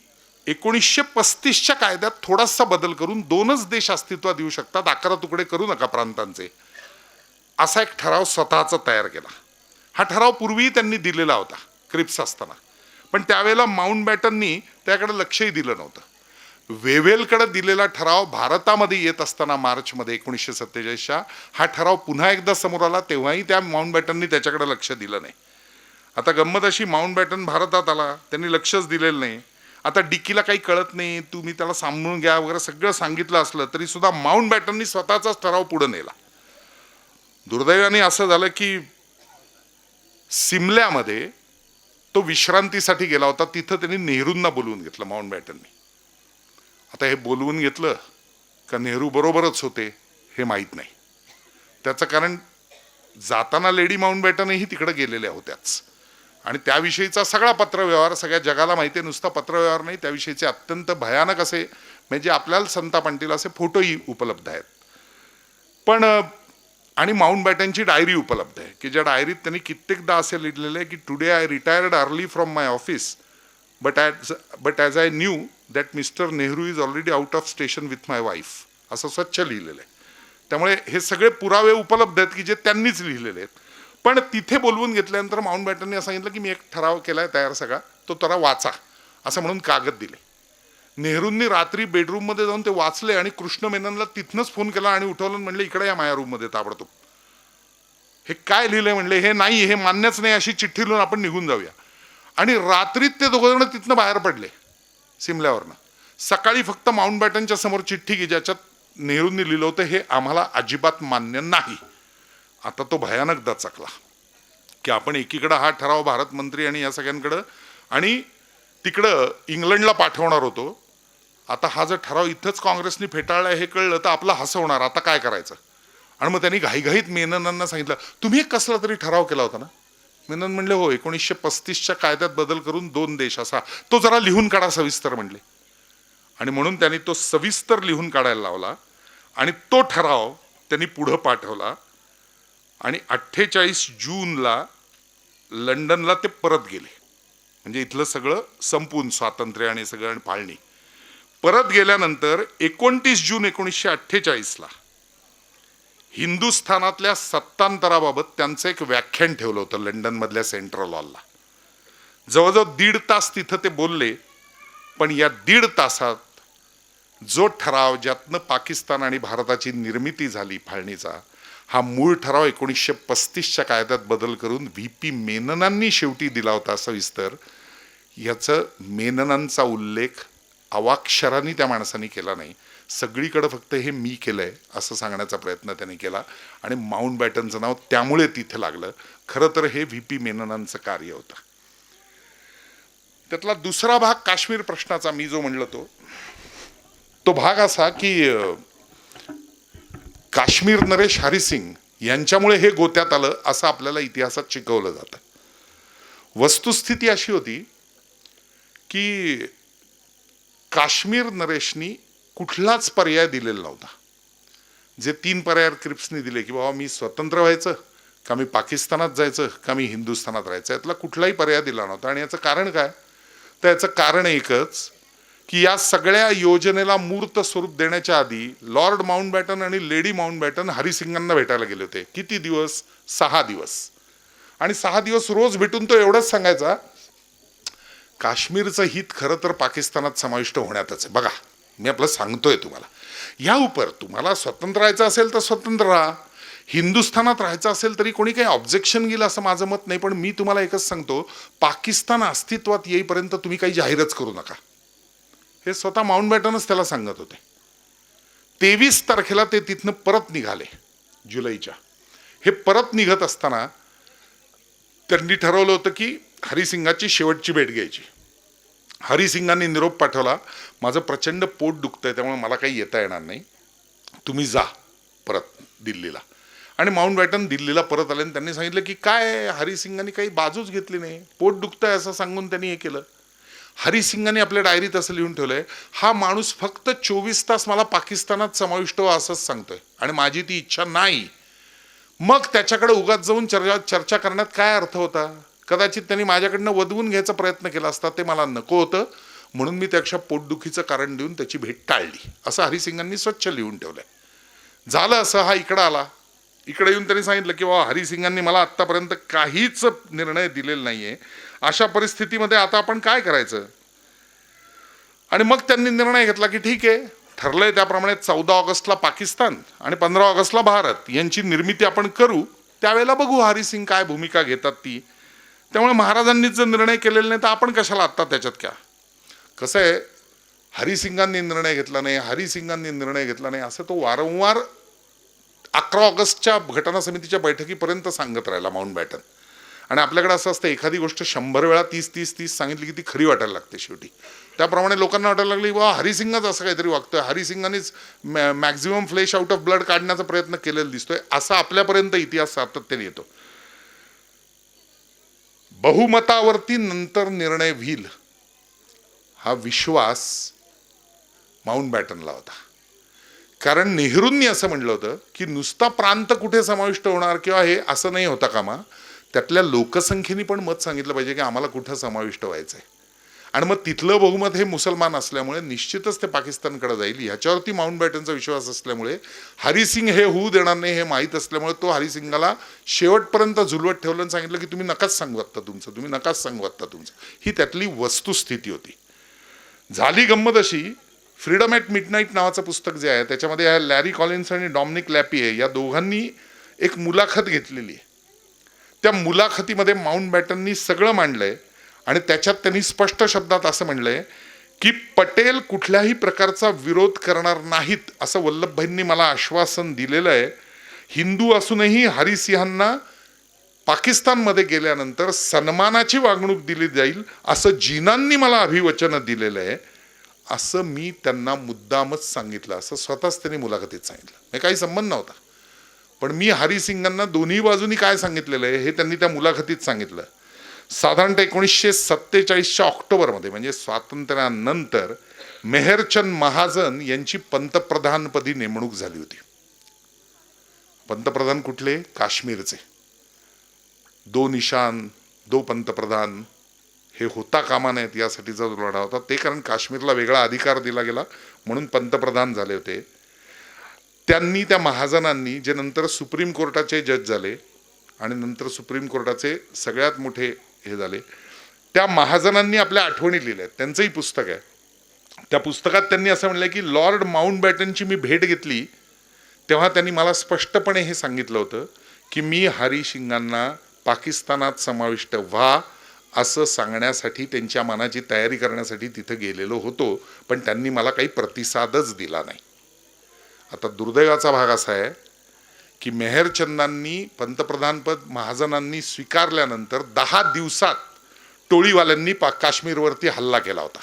1935च्या कायद्यात थोडासा बदल करून 2च देश अस्तित्वात येऊ शकतात, 11 तुकडे करू नका प्रांतांचे, असा एक ठराव स्वतःचा तयार केला. हा ठराव पूर्वीही त्यांनी दिलेला होता क्रिप्स असताना, पण त्यावेळेला माउंटबॅटननी त्याकडे लक्षही दिलं नव्हतं. वेवेलकडे दिलेला ठराव भारतामध्ये येत असताना मार्चमध्ये 1947च्या हा ठराव पुन्हा एकदा समोर आला, तेव्हाही त्या माउंटबॅटननी त्याच्याकडे लक्ष दिलं नाही. आता गंमत अशी, माउंटबॅटन भारतात आला, त्यांनी लक्षच दिलेलं नाही. आता डिकीला काही कळत नाही, तुम्ही त्याला सांभाळून घ्या वगैरे सगळं सांगितलं असलं तरी सुद्धा माउंटबॅटननी स्वतःचाच ठराव पुढे नेला. दुर्दैवाने असं झालं की सिमल्यामध्ये तो विश्रांतीसाठी गेला होता, तिथं त्यांनी नेहरूंना बोलवून घेतलं माउंटबॅटननी. आता हे बोलवून घेतलं का नेहरू बरोबरच होते हे माहीत नाही. त्याचं कारण जाताना लेडी माउंटबॅटनही तिकडे गेलेल्या होत्याच आणि त्याविषयीचा सगळा पत्रव्यवहार सगळ्या जगाला माहिती आहे. नुसता पत्रव्यवहार नाही, त्याविषयीचे अत्यंत भयानक असे म्हणजे आपल्याला संताप आणतील असे फोटोही उपलब्ध आहेत. पण आणि माउंटबॅटनची डायरी उपलब्ध आहे की ज्या डायरीत त्यांनी कित्येकदा असे लिहिलेलं आहे की today I retired early from my office but as I knew that mister Nehru is already out of station with my wife, असं स्वच्छ लिहिलेलं आहे. त्यामुळे हे सगळे पुरावे उपलब्ध आहेत की जे त्यांनीच लिहिलेले आहेत. पण तिथे बोलवून घेतल्यानंतर माउंटबॅटनने असं सांगितलं की मी एक ठराव केलाय तयार सगळा, तो जरा वाचा, असं म्हणून कागद दिले. नेहरूंनी रात्री बेडरूममध्ये जाऊन ते वाचले आणि कृष्ण मेननला तिथनंच फोन केला आणि उठवलं, म्हणले इकडे या माझ्या रूममध्ये ताबडतोब. हे काय लिहिलंय म्हणले, हे नाही, हे मान्यच नाही, अशी चिठ्ठी लिहून आपण निघून जाऊया. आणि रात्रीत ते दोघं जण तिथनं बाहेर पडले सिमल्यावरनं. सकाळी फक्त माउंटबॅटनच्या समोर चिठ्ठी की ज्याच्यात नेहरूंनी लिहिलं होतं हे आम्हाला अजिबात मान्य नाही. आता तो भयानक दचकला की आपण एकीकडं हा ठराव भारत मंत्री आणि या सगळ्यांकडं आणि तिकडं इंग्लंडला पाठवणार होतो. आता हा जर ठराव इथंच काँग्रेसने फेटाळला हे कळलं तर आपला हसवणार, आता काय करायचं. आणि मग त्यांनी घाईघाईत मेननांना सांगितलं, तुम्ही एक कसला तरी ठराव केला होता ना. मेनन म्हणले हो, 1935च्या कायद्यात बदल करून 2 देश असा, तो जरा लिहून काढा सविस्तर म्हणले. आणि म्हणून त्यांनी तो सविस्तर लिहून काढायला लावला आणि तो ठराव त्यांनी पुढं पाठवला आणि 48 जूनला लंडनला ते परत गेले. म्हणजे इथलं सगळं संपून स्वातंत्र्य आणि सगळं आणि फाळणी परत गेल्यानंतर 29 जून 1948ला हिंदुस्थानातल्या सत्तांतराबाबत त्यांचं एक व्याख्यान ठेवलं होतं लंडनमधल्या सेंट्रल हॉलला. जवळजवळ 1.5 तास तिथं ते बोलले. पण या 1.5 तासात जो ठराव ज्यातनं पाकिस्तान आणि भारताची निर्मिती झाली फाळणीचा, हा मूळ ठराव 1935च्या कायद्यात बदल करून व्ही.पी. मेननांनी शेवटी दिला होता सविस्तर. याचं मेननांचा उल्लेख अवाक्षरांनी त्या माणसांनी केला नाही. सगळीकडे फक्त हे मी केलंय असं सांगण्याचा प्रयत्न त्यांनी केला आणि माउंटबॅटनचं नाव त्यामुळे तिथे लागलं. खरं तर हे व्ही.पी. मेननांचं कार्य होतं. त्यातला दुसरा भाग काश्मीर प्रश्नाचा मी जो म्हणलो तो भाग असा की काश्मीर नरेश हरिसिंग यांच्यामुळे हे गोत्यात आलं असं आपल्याला इतिहासात शिकवलं जातं. वस्तुस्थिती अशी होती की काश्मीर नरेशनी कुठलाच पर्याय दिलेला नव्हता. जे 3 पर्याय क्रिप्सनी दिले की बाबा मी स्वतंत्र व्हायचं का मी पाकिस्तानात जायचं का मी हिंदुस्थानात राहायचं, यातला कुठलाही पर्याय दिला नव्हता. आणि याचं कारण काय, तर याचं कारण एकच की या सगळ्या योजनेला मूर्त स्वरूप देण्याच्या आधी लॉर्ड माउंटबॅटन आणि लेडी माउंटबॅटन हरिसिंगांना भेटायला गेले होते. किती दिवस, 6 दिवस. आणि 6 दिवस रोज भेटून तो एवढंच सांगायचा, काश्मीरचं हित खरं तर पाकिस्तानात समाविष्ट होण्यातच आहे. बघा मी आपलं सांगतोय तुम्हाला, या उपर तुम्हाला स्वतंत्र राहायचं असेल तर स्वतंत्र राहा, हिंदुस्थानात राहायचं असेल तरी कोणी काही ऑब्जेक्शन केलं असं माझं मत नाही. पण मी तुम्हाला एकच सांगतो, पाकिस्तान अस्तित्वात येईपर्यंत तुम्ही काही जाहीरच करू नका. हे स्वतः माउंटबॅटनच त्याला सांगत होते. 23 तारखेला ते तिथनं परत निघाले जुलैच्या. हे परत निघत असताना त्यांनी ठरवलं होतं की हरिसिंगाची शेवटची भेट घ्यायची. हरिसिंगांनी निरोप पाठवला, माझं प्रचंड पोट दुखतंय त्यामुळे मला काही येता येणार नाही, तुम्ही जा परत दिल्लीला. आणि माउंटबॅटन दिल्लीला परत आले आणि त्यांनी सांगितलं की काय हरिसिंगांनी काही बाजूच घेतली नाही, पोट दुखतंय असं सांगून त्यांनी हे केलं. हरिसिंगांनी आपल्या डायरीत असं लिहून ठेवलंय, हा माणूस फक्त 24 तास मला पाकिस्तानात समाविष्ट व्हा असंच सांगतोय आणि माझी ती इच्छा नाही. मग त्याच्याकडे उगाच जाऊन चर्चा करण्यात काय अर्थ होता? कदाचित त्यांनी माझ्याकडनं वदवून घ्यायचा प्रयत्न केला असता, ते मला नको होतं, म्हणून मी त्याच्या पोटदुखीचं कारण देऊन त्याची भेट टाळली, असं हरिसिंगांनी स्वच्छ लिहून ठेवलंय. झालं असं, हा इकडं आला. इकडे येऊन त्यांनी सांगितलं की बाबा हरिसिंगांनी मला आत्तापर्यंत काहीच निर्णय दिलेला नाहीये, अशा परिस्थितीमध्ये आता आपण काय करायचं? आणि मग त्यांनी निर्णय घेतला की ठीक आहे, ठरलंय त्याप्रमाणे 14 ऑगस्टला पाकिस्तान आणि 15 ऑगस्टला भारत यांची निर्मिती आपण करू, त्यावेळेला बघू हरिसिंग काय भूमिका घेतात ती. त्यामुळे महाराजांनीच जर निर्णय केलेला नाही तर आपण कशाला आत्ता त्याच्यात क्या? कसं आहे, हरिसिंगांनी निर्णय घेतला नाही, हरिसिंगांनी निर्णय घेतला नाही असं तो वारंवार 11 ऑगस्टच्या घटना समितीच्या बैठकीपर्यंत सांगत राहिला माउंटबॅटन. आणि आपल्याकडे असं असतं, एखादी गोष्ट 100 वेळा 30 सांगितली की ती खरी वाटायला लागते शेवटी. त्याप्रमाणे लोकांना वाटायला लागली वा हरिसिंगच असं काहीतरी वागतोय, हरिसिंगांनीच maximum flesh out of blood काढण्याचा प्रयत्न केलेला दिसतोय, असा आपल्यापर्यंत इतिहास सातत्याने येतो. बहुमतावरती नंतर निर्णय होईल हा विश्वास माउंटबॅटनला होता. कारण नेहरूंनी असं म्हणलं होतं की नुसता प्रांत कुठे समाविष्ट होणार किंवा हे असं नाही होता कामा, त्यातल्या लोकसंख्येने पण मत सांगितलं पाहिजे की आम्हाला कुठं समाविष्ट व्हायचं आहे. आणि मग तिथलं बहुमत हे मुसलमान असल्यामुळे निश्चितच ते पाकिस्तानकडे जाईल ह्याच्यावरती माउंटबॅटनचा विश्वास असल्यामुळे, हरिसिंग हे होऊ देणार नाही हे माहीत असल्यामुळे तो हरिसिंगाला शेवटपर्यंत झुलवत ठेवलं आणि सांगितलं की तुम्ही नकाच सांगू आत्ता तुमचं, तुम्ही नकाच सांगू आत्ता तुमचं. ही त्यातली वस्तुस्थिती होती. झाली गंमत अशी, फ्रीडम ॲट मिडनाईट नावाचं पुस्तक जे आहे त्याच्यामध्ये लॅरी कॉलिन्स आणि डॉमिनिक लॅपिये या दोघांनी एक मुलाखत घेतलेली आहे. त्या मुलाखतीमध्ये माउंटबॅटननी सगळं मांडलंय आणि त्याच्यात त्यांनी स्पष्ट शब्दात असं म्हणलंय की पटेल कुठल्याही प्रकारचा विरोध करणार नाहीत असं वल्लभभाईंनी मला आश्वासन दिलेलं आहे. हिंदू असूनही हरिसिंहांना पाकिस्तानमध्ये गेल्यानंतर सन्मानाची वागणूक दिली जाईल असं जिनांनी मला अभिवचन दिलेलं आहे, असं मी त्यांना मुद्दामच सांगितलं, असं स्वतःच त्यांनी मुलाखतीत सांगितलं. हे काही संबंध नव्हता, पण मी हरिसिंगांना दोन्ही बाजूनी काय सांगितलेलं आहे हे त्यांनी त्या मुलाखतीत सांगितलं. साधारणतः 1947च्या ऑक्टोबरमध्ये म्हणजे स्वातंत्र्यानंतर मेहरचंद महाजन यांची पंतप्रधानपदी नेमणूक झाली होती. पंतप्रधान कुठले? काश्मीरचे. 2 निशान 2 पंतप्रधान हे होता कामा नयेत यासाठीचा लढा होता. ते कारण काश्मीरला वेगळा अधिकार दिला गेला म्हणून पंतप्रधान झाले होते. त्यांनी त्या महाजनांनी जे नंतर सुप्रीम कोर्टाचे जज झाले आणि नंतर सुप्रीम कोर्टाचे सगळ्यात मोठे हे झाले, त्या महाजनांनी आपल्या आठवणी लिहिल्या आहेत. त्यांचंही पुस्तक आहे. त्या पुस्तकात त्यांनी असं म्हणलं की लॉर्ड माउंटबॅटनची मी भेट घेतली तेव्हा त्यांनी मला स्पष्टपणे हे सांगितलं होतं की मी हरिसिंगांना पाकिस्तानात समाविष्ट व्हा असं सांगण्यासाठी त्यांच्या मनाची तयारी करण्यासाठी तिथं गेलेलो होतो, पण त्यांनी मला काही प्रतिसादच दिला नाही. आता दुर्दैवाचा भाग असा आहे की मेहरचंदांनी पंतप्रधानपद महाजनांनी स्वीकारल्यानंतर 10 दिवसात टोळीवाल्यांनी काश्मीरवरती हल्ला केला होता.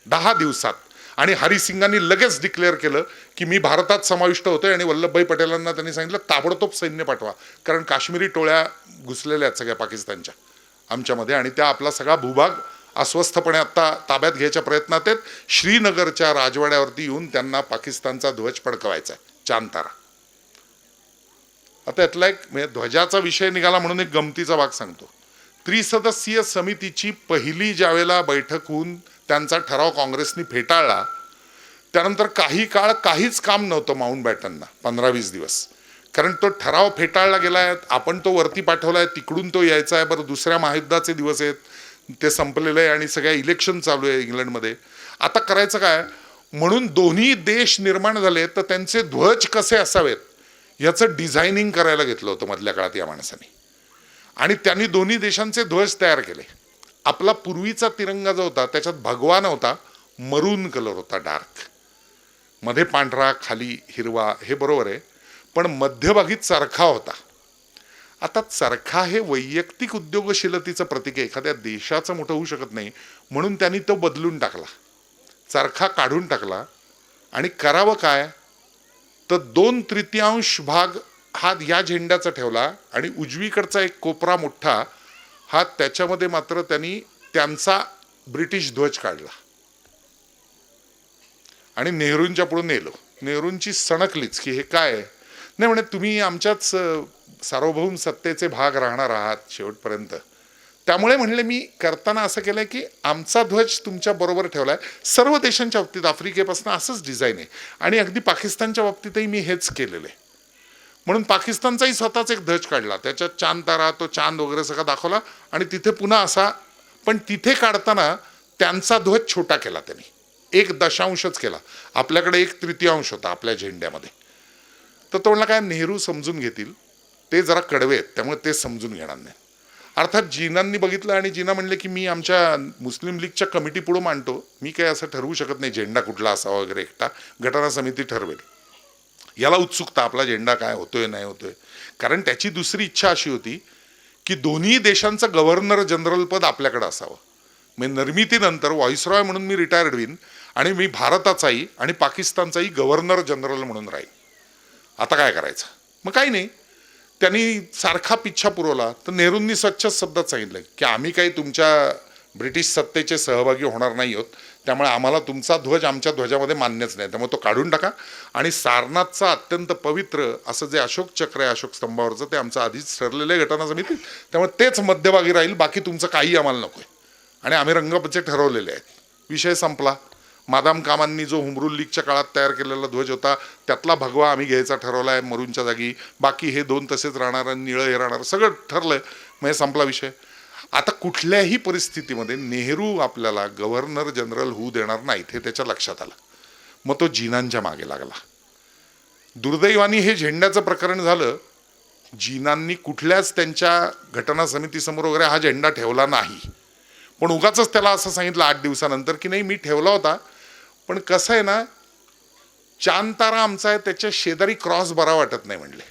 10 दिवसात. आणि हरिसिंगांनी लगेच डिक्लेअर केलं की मी भारतात समाविष्ट होतोय आणि वल्लभभाई पटेलांना त्यांनी सांगितलं ताबडतोब सैन्य पाठवा, कारण काश्मीरी टोळ्या घुसलेल्या आहेत सगळ्या पाकिस्तानच्या आमच्यामध्ये आणि त्या आपला सगळा भूभाग अस्वस्थपणे आत्ता ताब्यात घ्यायच्या प्रयत्नात आहेत. श्रीनगरच्या राजवाड्यावरती येऊन त्यांना पाकिस्तानचा ध्वज फडकवायचा आहे, चांद तारा. आता यातला एक ध्वजाचा विषय निघाला म्हणून एक गमतीचा भाग सांगतो. त्रिसदस्यीय समितीची पहिली ज्यावेळेला बैठक होऊन त्यांचा ठराव काँग्रेसनी फेटाळला, त्यानंतर काही काळ काहीच काम नव्हतं माउंटबॅटनना, 15-20 दिवस. कारण तो ठराव फेटाळला गेला आहे, आपण तो वरती पाठवला आहे, तिकडून तो यायचा आहे. बरं, दुसऱ्या महायुद्धाचे दिवस आहेत, ते संपलेलं आहे आणि सगळ्या इलेक्शन चालू आहे इंग्लंडमध्ये. आता करायचं काय? म्हणून दोन्ही देश निर्माण झाले तर त्यांचे ध्वज कसे असावेत याचं डिझायनिंग करायला घेतलं होतं मधल्या काळात या माणसाने. आणि त्यांनी दोन्ही देशांचे ध्वज तयार केले. आपला पूर्वीचा तिरंगा जो होता त्याच्यात भगवा नव्हता, मरून कलर होता, डार्क, मध्ये पांढरा खाली हिरवा, हे बरोबर आहे, पण मध्यभागी चरखा होता. आता चरखा हे वैयक्तिक उद्योगशीलतेचं प्रतीक आहे, एखाद्या देशाचं मोठं होऊ शकत नाही, म्हणून त्यांनी तो बदलून टाकला, चरखा काढून टाकला. आणि करावं काय तर 2/3 भाग हा या झेंड्याचा ठेवला आणि उजवीकडचा एक कोपरा मोठा हा त्याच्यामध्ये मात्र त्यांनी त्यांचा ब्रिटिश ध्वज काढला आणि नेहरूंच्या पुढे नेलो. नेहरूंची सणकलीच की हे काय आहे? नाही म्हणे, तुम्ही आमच्याच सार्वभौम सत्तेचे भाग राहणार आहात शेवटपर्यंत. त्यामुळे म्हणले मी करताना असं केलंय की आमचा ध्वज तुमच्या बरोबर ठेवलाय. सर्व देशांच्या बाबतीत आफ्रिकेपासून असंच डिझाईन आहे आणि अगदी पाकिस्तानच्या बाबतीतही मी हेच केलेलं आहे. म्हणून पाकिस्तानचाही स्वतःच एक ध्वज काढला, त्याच्यात चांद तारा, तो चांद वगैरे सगळा दाखवला आणि तिथे पुन्हा असा, पण तिथे काढताना त्यांचा ध्वज छोटा केला त्यांनी, 1.5च केला. आपल्याकडे 1/3 होता आपल्या झेंड्यामध्ये. तर तो म्हणला काय नेहरू समजून घेतील, ते जरा कडवे आहेत त्यामुळे ते समजून घेणार नाही. अर्थात जिनांनी बघितलं आणि जिना म्हणले की मी आमच्या मुस्लिम लीगच्या कमिटी पुढे मांडतो, मी काय असं ठरवू शकत नाही झेंडा कुठला असावा वगैरे, एकटा घटना समिती ठरवेल. याला उत्सुकता आपला झेंडा काय होतोय नाही होतोय, कारण त्याची दुसरी इच्छा अशी होती की दोन्ही देशांचं गव्हर्नर जनरल पद आपल्याकडे असावं. म्हणजे निर्मितीनंतर व्हॉइसरॉय म्हणून मी रिटायर्ड होईन आणि मी भारताचाही आणि पाकिस्तानचाही गव्हर्नर जनरल म्हणून राहील. आता काय करायचं? मग काही नाही, त्यांनी सारखा पिच्छा पुरवला. तर नेहरूंनी स्वच्छ शब्दात सांगितलं की आम्ही काही तुमच्या ब्रिटिश सत्तेचे सहभागी होणार नाही आहोत, त्यामुळे आम्हाला तुमचा ध्वज आमच्या ध्वजामध्ये मान्यच नाही, त्यामुळे तो काढून टाका. आणि सारनाथचा अत्यंत पवित्र असं जे अशोक चक्र आहे अशोक स्तंभावरचं, ते आमचं आधीच ठरलेलं आहे घटना समितीत, त्यामुळे तेच मध्यभागी राहील, बाकी तुमचं काही आम्हाला नको आहे. आणि आम्ही रंगपचे ठरवलेले आहेत. विषय संपला. मादाम कामांनी जो हुमरुल लीगच्या काळात तयार केलेला ध्वज होता त्यातला भगवा आम्ही घ्यायचा ठरवला आहे मरूनच्या जागी, बाकी हे 2 तसेच राहणार आणि निळं हे राहणार, सगळं ठरलंय. म्हणजे संपला विषय. आता कुठल्याही परिस्थितीमध्ये नेहरू आपल्याला गव्हर्नर जनरल होऊ देणार नाहीत हे त्याच्या लक्षात आलं. मग तो जिनांच्या मागे लागला. दुर्दैवाने हे झेंड्याचं प्रकरण झालं, जिनांनी कुठल्याच त्यांच्या घटना समितीसमोर वगैरे हा झेंडा ठेवला नाही. पण उगाच त्याला असं सांगितलं 8 दिवसानंतर की नाही मी ठेवला होता, पण कसं आहे ना, चांद तारा आमचा आहे त्याच्या शेजारी क्रॉस बरा वाटत नाही म्हणले,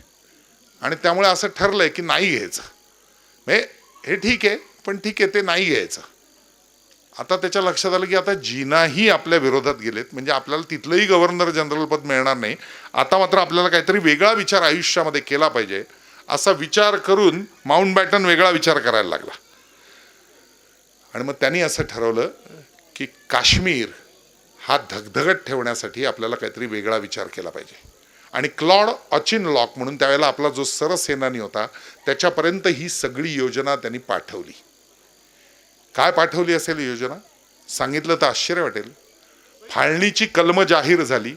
आणि त्यामुळे असं ठरलंय की नाही घ्यायचं. म्हणजे हे ठीक आहे, पण ठीक आहे ते नाही घ्यायचं. आता त्याच्या लक्षात आलं की आता जिनाही आपल्या विरोधात गेलेत, म्हणजे आपल्याला तिथलंही गव्हर्नर जनरल पद मिळणार नाही. आता मात्र आपल्याला काहीतरी वेगळा विचार आयुष्यामध्ये केला पाहिजे, असा विचार करून माउंटबॅटन वेगळा विचार करायला लागला. आणि मग त्यांनी असं ठरवलं की काश्मीर हा धगधगत ठेवण्यासाठी आपल्याला काहीतरी वेगळा विचार केला पाहिजे. आणि क्लॉड ऑचिनलॉक म्हणून त्यावेळेला आपला जो सरसेनानी होता त्याच्यापर्यंत ही सगळी योजना त्यांनी पाठवली. काय पाठवली असेल योजना सांगितलं तर आश्चर्य वाटेल. फाळणीची कलम जाहीर झाली.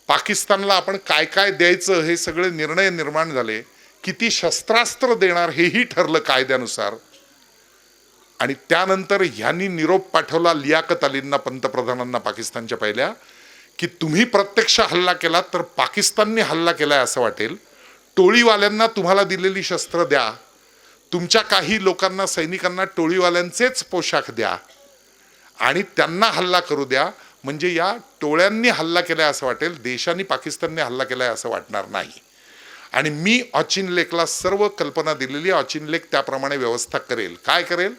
पाकिस्तानला आपण काय काय द्यायचं हे सगळे निर्णय निर्माण झाले. किती शस्त्रास्त्र देणार हेही ठरलं कायद्यानुसार. आणि त्यानंतर ह्यांनी निरोप पाठवला लियाकत अलींना, पंतप्रधानांना पाकिस्तानच्या पहिल्या, की तुम्ही प्रत्यक्ष हल्ला केला तर पाकिस्तानने हल्ला केलाय असं वाटेल. टोळीवाल्यांना तुम्हाला दिलेली शस्त्र द्या, तुमच्या काही लोकांना सैनिकांना टोळीवाल्यांचेच पोशाख द्या आणि त्यांना हल्ला करू द्या, म्हणजे या टोळ्यांनी हल्ला केलाय असं वाटेल, देशांनी पाकिस्तानने हल्ला केलाय असं वाटणार नाही. आणि मी ऑचिन लेकला सर्व कल्पना दिलेली आहे, ऑचिन लेक त्याप्रमाणे व्यवस्था करेल. काय करेल?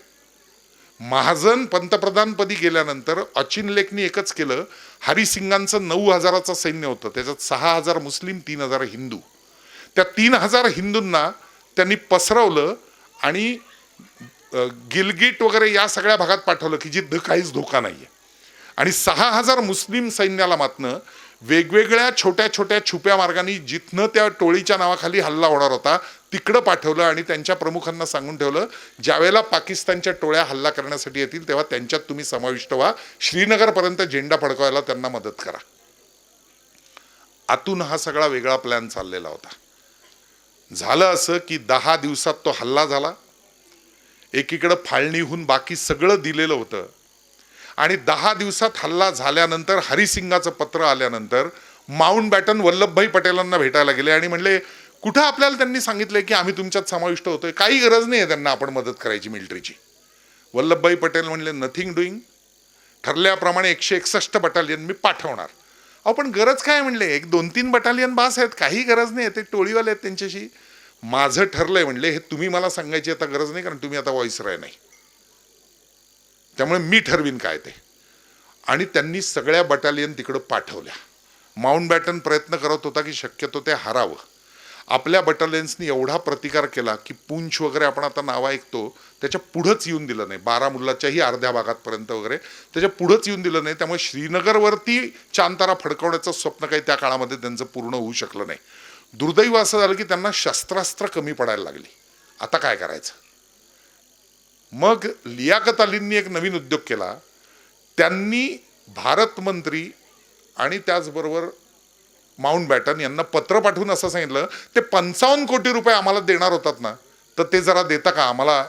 महाजन पंतप्रधानपदी गेल्यानंतर ऑचिन लेकनी एकच केलं, हरिसिंगांचं 9,000चं सैन्य होतं, त्याच्यात 6,000 मुस्लिम 3,000 हिंदू. त्या 3,000 हिंदूंना त्यांनी पसरवलं आणि गिलगिट वगैरे या सगळ्या भागात पाठवलं की जिथं काहीच धोका नाहीये. आणि 6,000 मुस्लिम सैन्याला मात्र वेगवेगळ्या छोट्या छोट्या छुप्या मार्गाने जिथनं त्या टोळीच्या नावाखाली हल्ला होणार होता तिकडं पाठवलं आणि त्यांच्या प्रमुखांना सांगून ठेवलं, ज्यावेळेला पाकिस्तानच्या टोळ्या हल्ला करण्यासाठी येतील तेव्हा त्यांच्यात तुम्ही समाविष्ट व्हा, श्रीनगरपर्यंत झेंडा फडकवायला त्यांना मदत करा. आतून हा सगळा वेगळा प्लॅन चाललेला होता. झालं असं की 10 दिवसात तो हल्ला झाला. एकीकडं फाळणीहून बाकी सगळं दिलेलं होतं आणि 10 दिवसात हल्ला झाल्यानंतर हरिसिंगाचं पत्र आल्यानंतर माउंटबॅटन वल्लभभाई पटेलांना भेटायला गेले आणि म्हणले, कुठं आपल्याला त्यांनी सांगितलंय की आम्ही तुमच्यात समाविष्ट होतोय, काही गरज नाही आहे त्यांना आपण मदत करायची मिलिटरीची. वल्लभभाई पटेल म्हणले, नथिंग डुईंग, ठरल्याप्रमाणे 161 बटालियन मी पाठवणार. अहो पण गरज काय म्हणले, 1-2-3 बटालियन बास आहेत, काही गरज नाही, ते टोळीवाले आहेत त्यांच्याशी. माझं ठरलंय म्हणले, हे तुम्ही मला सांगायची आता गरज नाही, कारण तुम्ही आता व्हॉइसरॉय नाही, त्यामुळे मी ठरवीन काय ते. आणि त्यांनी सगळ्या बटालियन तिकडं पाठवल्या. माउंटबॅटन प्रयत्न करत होता की शक्यतो ते हरावं. आपल्या बटालियन्सनी एवढा प्रतिकार केला की पूंछ वगैरे आपण आता नावं ऐकतो त्याच्या पुढंच येऊन दिलं नाही, बारामुल्लाच्याही अर्ध्या भागातपर्यंत वगैरे त्याच्या पुढंच येऊन दिलं नाही. त्यामुळे श्रीनगरवरती चांतारा फडकवण्याचं स्वप्न काही त्या काळामध्ये त्यांचं पूर्ण होऊ शकलं नाही. दुर्दैव असं झालं की त्यांना शस्त्रास्त्र कमी पडायला लागली. आता काय करायचं? मग लियाकत अलींनी एक नवीन उद्योग केला. त्यांनी भारत मंत्री आणि त्याचबरोबर माउंट बॅटन यांना पत्र पाठवून असं सांगितलं, ते 55 कोटी रुपये आम्हाला देणार होतात ना, तर ते जरा देता का? आम्हाला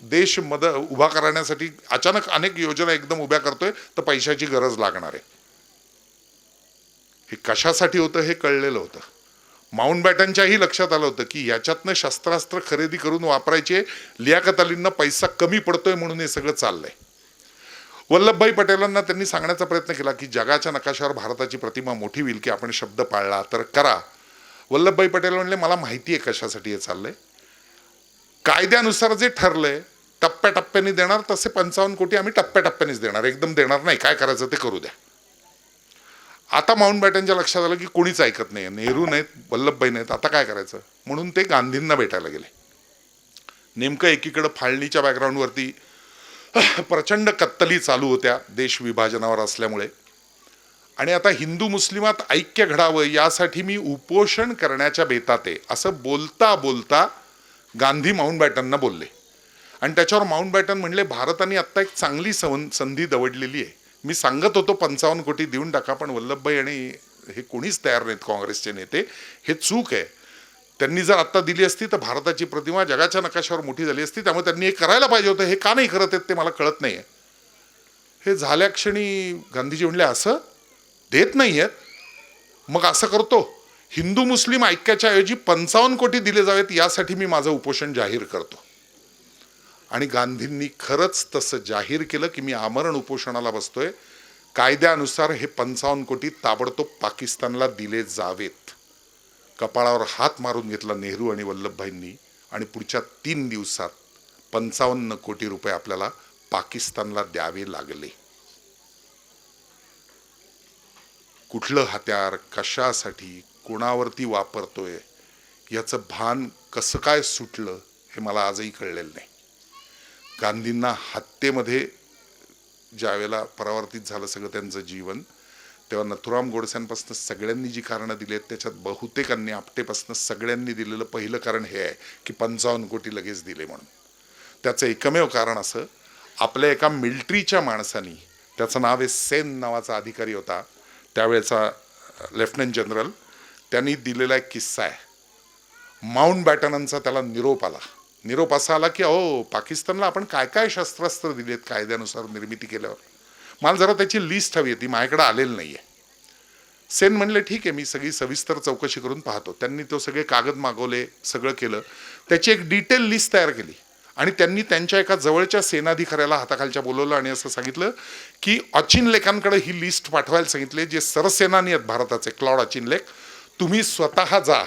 देश उभा करण्यासाठी अचानक अनेक योजना एकदम उभ्या करतोय, तर पैशाची गरज लागणार आहे. हे कशासाठी होतं हे कळलेलं होतं. माउंट बॅटनच्याही लक्षात आलं होतं की याच्यातनं शस्त्रास्त्र खरेदी करून वापरायचे, लियाकत अलींना पैसा कमी पडतोय म्हणून हे सगळं चाललंय. वल्लभभाई पटेलांना त्यांनी सांगण्याचा प्रयत्न केला की जगाच्या नकाशावर भारताची प्रतिमा मोठी होईल की आपण शब्द पाळला तर करा. वल्लभभाई पटेल म्हणले, मला माहिती आहे कशासाठी हे चाललंय. कायद्यानुसार जे ठरलंय टप्प्याटप्प्याने देणार, तसे 55 कोटी आम्ही टप्प्याटप्प्यानेच देणार, एकदम देणार नाही. काय करायचं ते करू द्या. आता माउंट बॅटनच्या लक्षात आलं की कोणीच ऐकत नाही, नेहरू नाहीत, वल्लभभाई नाहीत, आता काय करायचं? म्हणून ते गांधींना भेटायला गेले. नेमकं एकीकडं फाळणीच्या बॅकग्राऊंडवरती प्रचंड कत्तली चालू होत्या देश विभाजनावर असल्यामुळे, आणि आता हिंदू मुस्लिमात ऐक्य घडावं यासाठी मी उपोषण करण्याच्या बेतात आहे असं बोलता बोलता गांधी माउंट बॅटनना बोलले. आणि त्याच्यावर माउंट बॅटन म्हणले, भारताने आत्ता एक चांगली संधी दवडलेली आहे. मी सांगत होतो 55 कोटी देऊन टाका, पण वल्लभभाई आणि हे कोणीच तयार नाहीत काँग्रेसचे नेते, हे चूक आहे. त्यांनी जर आत्ता दिली असती तर भारताची प्रतिमा जगाच्या नकाशावर मोठी झाली असती. त्यामुळे त्यांनी हे करायला पाहिजे होतं. हे का नाही करत आहेत ते मला कळत नाहीये. हे झाल्या क्षणी गांधीजी म्हणले, असं देत नाहीयेत, मग असं करतो, हिंदू मुस्लिम ऐक्याच्या ऐवजी 55 कोटी दिले जावेत यासाठी मी माझं उपोषण जाहीर करतो. आणि गांधींनी खरंच तसं जाहीर केलं की मी आमरण उपोषणाला बसतोय. कायद्यानुसार हे 55 कोटी ताबडतोब पाकिस्तानला दिले जावेत. कपाळावर हात मारून घेतला नेहरू आणि वल्लभभाईंनी, आणि पुढच्या 3 दिवसात 55 कोटी रुपये आपल्याला पाकिस्तानला द्यावे लागले. कुठलं हत्यार, कशासाठी, कोणावरती वापरतोय याचं भान कसं काय सुटलं हे मला आजही कळलेलं नाही. गांधींना हत्येमध्ये ज्यावेळेला परावर्तित झालं सगळं त्यांचं जीवन, तेव्हा नथुराम गोडसेंपासून सगळ्यांनी जी कारणं दिली आहेत त्याच्यात बहुतेकांनी आपटेपासून सगळ्यांनी दिलेलं पहिलं कारण हे आहे की 55 कोटी लगेच दिले म्हणून. त्याचं एकमेव कारण असं, आपल्या एका मिलिटरीच्या माणसानी, त्याचं नाव आहे सेन नावाचा अधिकारी होता त्यावेळेचा लेफ्टनंट जनरल, त्यांनी दिलेला एक किस्सा आहे. माउंट बॅटनांचा त्याला निरोप आला. निरोप असा आला की अहो, पाकिस्तानला आपण काय काय शस्त्रास्त्र दिलेत कायद्यानुसार निर्मिती केल्यावर, मला जरा त्याची लिस्ट हवी आहे, ती माझ्याकडे आलेली नाही आहे. सेन म्हणले, ठीक आहे, मी सगळी सविस्तर चौकशी करून पाहतो. त्यांनी तो सगळे कागद मागवले, सगळं केलं, त्याची एक डिटेल लिस्ट तयार केली. आणि त्यांनी त्यांच्या एका जवळच्या सेनाधिकाऱ्याला हाताखालच्या बोलवलं आणि असं सांगितलं की अचिनलेकांकडे ही लिस्ट पाठवायला सांगितले, जे सरसेनानी आहेत भारताचे, क्लॉड अचिनलेक, तुम्ही स्वतः जा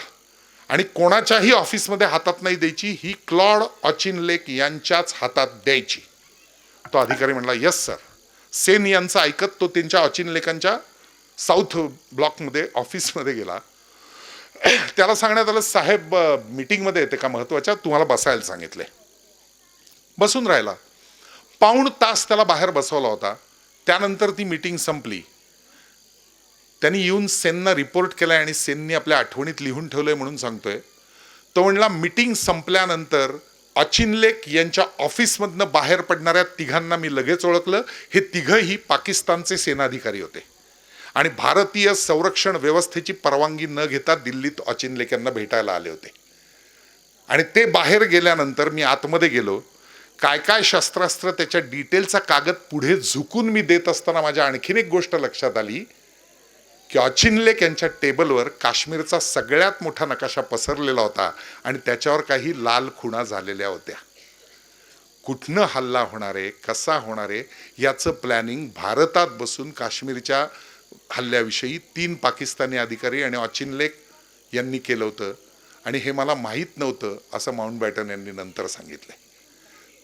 आणि कोणाच्याही ऑफिसमध्ये हातात नाही द्यायची, ही क्लॉड अचिनलेक यांच्याच हातात द्यायची. तो अधिकारी म्हणला, यस सर. सेन यांचं ऐकत तो त्यांच्या अचिनलेकांच्या साऊथ ब्लॉकमध्ये ऑफिसमध्ये गेला. त्याला सांगण्यात आलं, साहेब मीटिंगमध्ये येते का महत्वाच्या, तुम्हाला बसायला सांगितले. बसून राहिला. पाऊण तास त्याला बाहेर बसवला होता. त्यानंतर ती मीटिंग संपली. त्यांनी येऊन सेनना रिपोर्ट केलाय आणि सेननी आपल्या आठवणीत लिहून ठेवलंय म्हणून सांगतोय. तो म्हणला, मीटिंग संपल्यानंतर अचिनलेक यांच्या ऑफिसमधनं बाहेर पडणाऱ्या तिघांना मी लगेच ओळखलं. हे तिघही पाकिस्तानचे सेनाधिकारी होते आणि भारतीय संरक्षण व्यवस्थेची परवानगी न घेता दिल्लीत अचिनलेक यांना भेटायला आले होते. आणि ते बाहेर गेल्यानंतर मी आतमध्ये गेलो. काय काय शस्त्रास्त्र त्याच्या डिटेलचा कागद पुढे झुकून मी देत असताना माझ्या आणखीन एक गोष्ट लक्षात आली की अचिनलेक यांच्या टेबलवर काश्मीरचा सगळ्यात मोठा नकाशा पसरलेला होता आणि त्याच्यावर काही लाल खुणा झालेल्या होत्या. कुठनं हल्ला होणार आहे, कसा होणार आहे याचं प्लॅनिंग भारतात बसून काश्मीरच्या हल्ल्याविषयी 3 पाकिस्तानी अधिकारी आणि अचिनलेक यांनी केलं होतं. आणि हे मला माहीत नव्हतं असं माउंट बॅटन यांनी नंतर सांगितलं.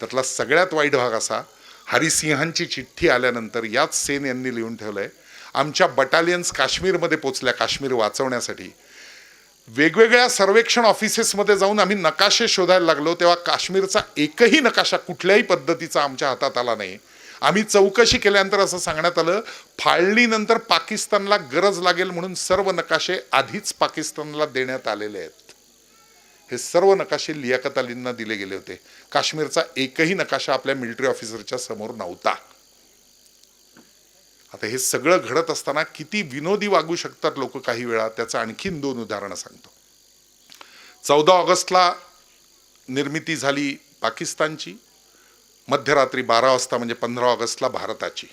त्यातला सगळ्यात वाईट भाग असा, हरिसिंहांची चिठ्ठी आल्यानंतर याच सेन यांनी लिहून ठेवलंय, आमच्या बटालियन्स काश्मीरमध्ये पोचल्या काश्मीर वाचवण्यासाठी. वेगवेगळ्या सर्वेक्षण ऑफिसेसमध्ये जाऊन आम्ही नकाशे शोधायला लागलो, तेव्हा काश्मीरचा एकही नकाशा कुठल्याही पद्धतीचा आमच्या हातात आला नाही. आम्ही चौकशी केल्यानंतर असं सांगण्यात आलं, फाळणीनंतर पाकिस्तानला गरज लागेल म्हणून सर्व नकाशे आधीच पाकिस्तानला देण्यात आलेले आहेत. हे सर्व नकाशे लियाकत अलींना दिले गेले होते. काश्मीरचा एकही नकाशा आपल्या मिलिटरी ऑफिसरच्या समोर नव्हता. आता हे सगळं घडत असताना किती विनोदी वागू शकतात लोक काही वेळा, त्याचं आणखीन 2 उदाहरणं सांगतो. 14 ऑगस्टला निर्मिती झाली पाकिस्तानची, मध्यरात्री 12 वाजता म्हणजे 15 ऑगस्टला भारताची.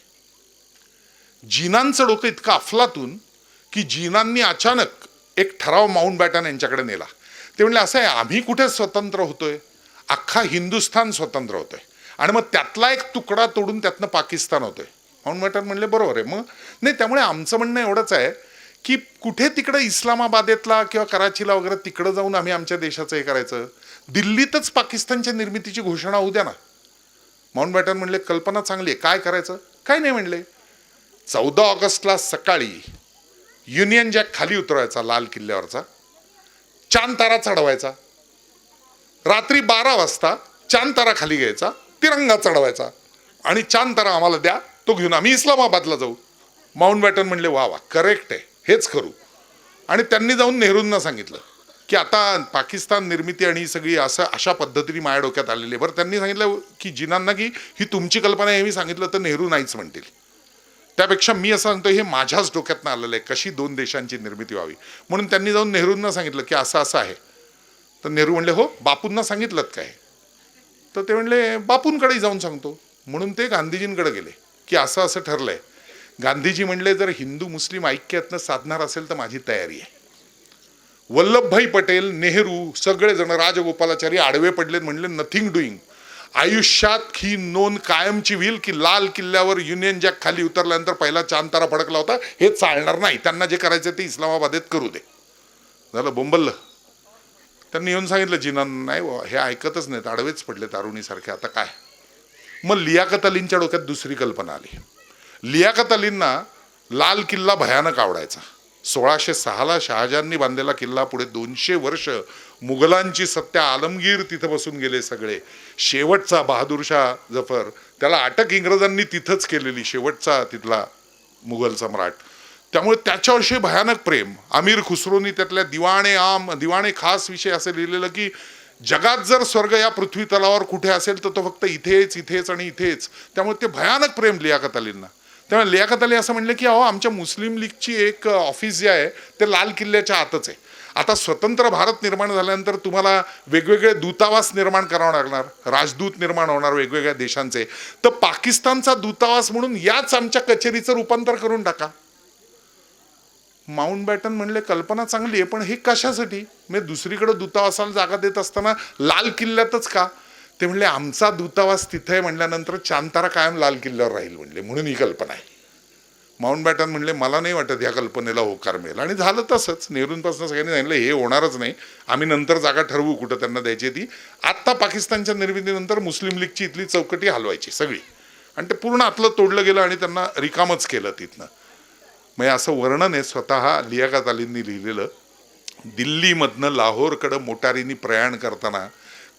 जीनांचं डोकं इतकं अफलातून की जीनांनी अचानक एक ठराव माउंट बॅटन यांच्याकडे नेला. ते म्हणले असं आहे, आम्ही कुठे स्वतंत्र होतोय, अख्खा हिंदुस्थान स्वतंत्र होतोय आणि मग त्यातला एक तुकडा तोडून त्यातनं पाकिस्तान होतोय. माउंट बॅटन म्हणले बरोबर आहे. मग नाही, त्यामुळे आमचं म्हणणं एवढंच आहे की कुठे तिकडं इस्लामाबादेतला किंवा कराचीला वगैरे तिकडं जाऊन आम्ही आमच्या देशाचं हे करायचं, दिल्लीतच पाकिस्तानच्या निर्मितीची घोषणा होऊ द्या ना. माउंट बॅटन म्हणले कल्पना चांगली आहे, काय करायचं? काय नाही म्हणले. 14 ऑगस्टला सकाळी युनियन जॅक खाली उतरवायचा लाल किल्ल्यावरचा, चांद तारा चढवायचा. रात्री 12 वाजता चांद तारा खाली घ्यायचा, तिरंगा चढवायचा आणि चांद तारा आम्हाला द्या, तो घेऊन आम्ही इस्लामाबादला जाऊ. माउंट बॅटन म्हणले वा वा, करेक्ट आहे, हेच करू. आणि त्यांनी जाऊन नेहरूंना सांगितलं की आता पाकिस्तान निर्मिती आणि ही सगळी अशा पद्धतीने माझ्या डोक्यात आलेली आहे. बरं, त्यांनी सांगितलं की जिनांना की ही तुमची कल्पना आहे, मी सांगितलं तर नेहरू नाहीच म्हणतील. त्यापेक्षा मी असं सांगतो, हे माझ्याच डोक्यातनं आलेलं आहे, कशी 2 देशांची निर्मिती व्हावी. म्हणून त्यांनी जाऊन नेहरूंना सांगितलं की असं असं आहे. तर नेहरू म्हणले हो, बापूंना सांगितलं काय? तर ते म्हणले बापूंकडे जाऊन सांगतो. म्हणून ते गांधीजींकडे गेले की असं असं ठरलंय. गांधीजी म्हणले जर हिंदू मुस्लिम ऐक्यातनं साधणार असेल तर माझी तयारी आहे. वल्लभभाई पटेल, नेहरू, सगळेजण, राजगोपालाचारी आडवे पडलेत. म्हणले नथिंग डुईंग. आयुष्यात ही नोंद कायमची होईल की लाल किल्ल्यावर युनियन जॅक खाली उतरल्यानंतर पहिला चांद तारा फडकला होता, हे चालणार नाही. त्यांना जे करायचं ते इस्लामाबादेत करू दे. झालं, बोंबललं. त्यांनी येऊन सांगितलं जिनांना, नाही हे ऐकतच नाहीत, आडवेच पडले तारुणीसारखे, आता काय. मग लियाकत अलींच्या डोक्यात दुसरी कल्पना आली. लियाकत अलींना लाल किल्ला भयानक आवडायचा. 1606ला शहाजहाननी बांधलेला किल्ला, पुढे 200 वर्ष मुघलांची सत्ता, आलमगीर तिथं बसून गेले सगळे. शेवटचा बहादूरशाह जफर, त्याला अटक इंग्रजांनी तिथंच केलेली, शेवटचा तिथला मुघल सम्राट. त्यामुळे त्याच्याविषयी भयानक प्रेम. अमीर खुसरोनी त्यातल्या दिवाणे खास विषय असं लिहिलेलं की जगात जर स्वर्ग या पृथ्वी तलावर कुठे असेल तर तो फक्त इथेच आणि इथेच. त्यामुळे ते भयानक प्रेम लियाकत अलींना. त्यामुळे लियाकत अली असं म्हणले की अहो, आमच्या मुस्लिम लीगची एक ऑफिस जे आहे ते लाल किल्ल्याच्या आतच आहे. आता स्वतंत्र भारत निर्माण झाल्यानंतर तुम्हाला वेगवेगळे दूतावास निर्माण करावं लागणार, राजदूत निर्माण होणार वेगवेगळ्या देशांचे. तर पाकिस्तानचा दूतावास म्हणून याच आमच्या कचेरीचं रूपांतर करून टाका. माउंट बॅटन म्हणले कल्पना चांगली आहे, पण हे कशासाठी? मी दुसरीकडे दूतावासाला जागा देत असताना लाल किल्ल्यातच का? ते म्हणले आमचा दूतावास तिथे आहे म्हणल्यानंतर चांद तारा कायम लाल किल्ल्यावर राहील म्हणले, म्हणून ही कल्पना आहे. माउंट बॅटन म्हणले मला नाही वाटत या कल्पनेला होकार मिळेल. आणि झालं तसंच. नेहरूंपासून सगळ्यांनी सांगितलं हे होणारच नाही, आम्ही नंतर जागा ठरवू कुठं त्यांना द्यायची ती. आत्ता पाकिस्तानच्या निर्मितीनंतर मुस्लिम लीगची इथली चौकटी हलवायची सगळी, आणि ते पूर्ण आतलं तोडलं गेलं आणि त्यांना रिकामच केलं तिथनं. मग असं वर्णन आहे स्वतः लियाकत अलींनी लिहिलेलं. दिल्लीमधनं लाहोरकडं मोटारीने प्रयाण करताना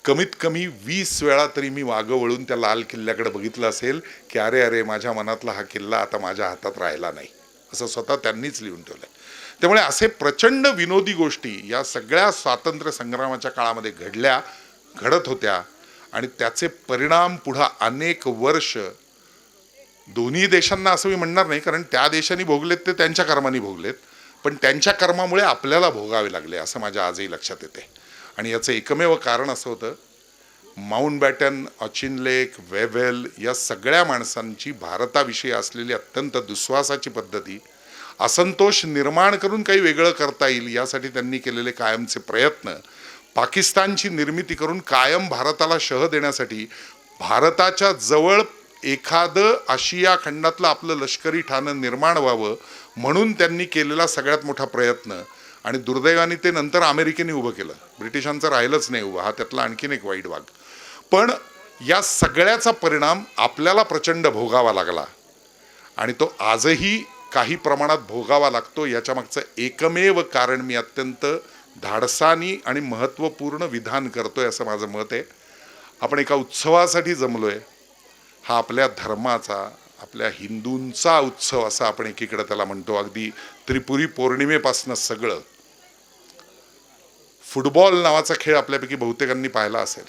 कमीत कमी 20 वेळा तरी मी मागं वळून त्या लाल किल्ल्याकडे बघितलं असेल की अरे माझ्या मनातला हा किल्ला आता माझ्या हातात राहिला नाही, असं स्वतः त्यांनीच लिहून ठेवलं. त्यामुळे असे प्रचंड विनोदी गोष्टी या सगळ्या स्वातंत्र्य संग्रामाच्या काळामध्ये घडत होत्या आणि त्याचे परिणाम पुढं अनेक वर्ष दोन्ही देशांना असं मी म्हणणार नाही, कारण त्या देशांनी भोगलेत ते त्यांच्या कर्माने भोगलेत, पण त्यांच्या कर्मामुळे आपल्याला भोगावे लागले असं माझ्या आजही लक्षात येते. आणि याचं एकमेव कारण असं होतं, माउंट बॅटन, ऑचिनलेक, वेव्हेल या सगळ्या माणसांची भारताविषयी असलेली अत्यंत दुस्वासाची पद्धती, असंतोष निर्माण करून काही वेगळं करता येईल यासाठी त्यांनी केलेले कायमचे प्रयत्न, पाकिस्तानची निर्मिती करून कायम भारताला शह देण्यासाठी भारताच्या जवळ एखादं आशिया खंडातलं आपलं लष्करी ठाणं निर्माण व्हावं म्हणून त्यांनी केलेला सगळ्यात मोठा प्रयत्न. आणि दुर्दैवाने ते नंतर अमेरिकेने उभं केलं, ब्रिटिशांचं राहिलंच नाही उभं. हा त्यातला आणखीन एक वाईट भाग. पण या सगळ्याचा परिणाम आपल्याला प्रचंड भोगावा लागला आणि तो आजही काही प्रमाणात भोगावा लागतो. याच्या मागचं एकमेव कारण मी अत्यंत धाडसानी आणि महत्त्वपूर्ण विधान करतोय असं माझं मत आहे. आपण एका उत्सवासाठी जमलोय. हा आपल्या धर्माचा, आपल्या हिंदूंचा उत्सव असा आपण एकीकडे त्याला म्हणतो. अगदी त्रिपुरी पौर्णिमेपासनं सगळं. फुटबॉल नावाचा खेळ आपल्यापैकी बहुतेकांनी पाहिला असेल.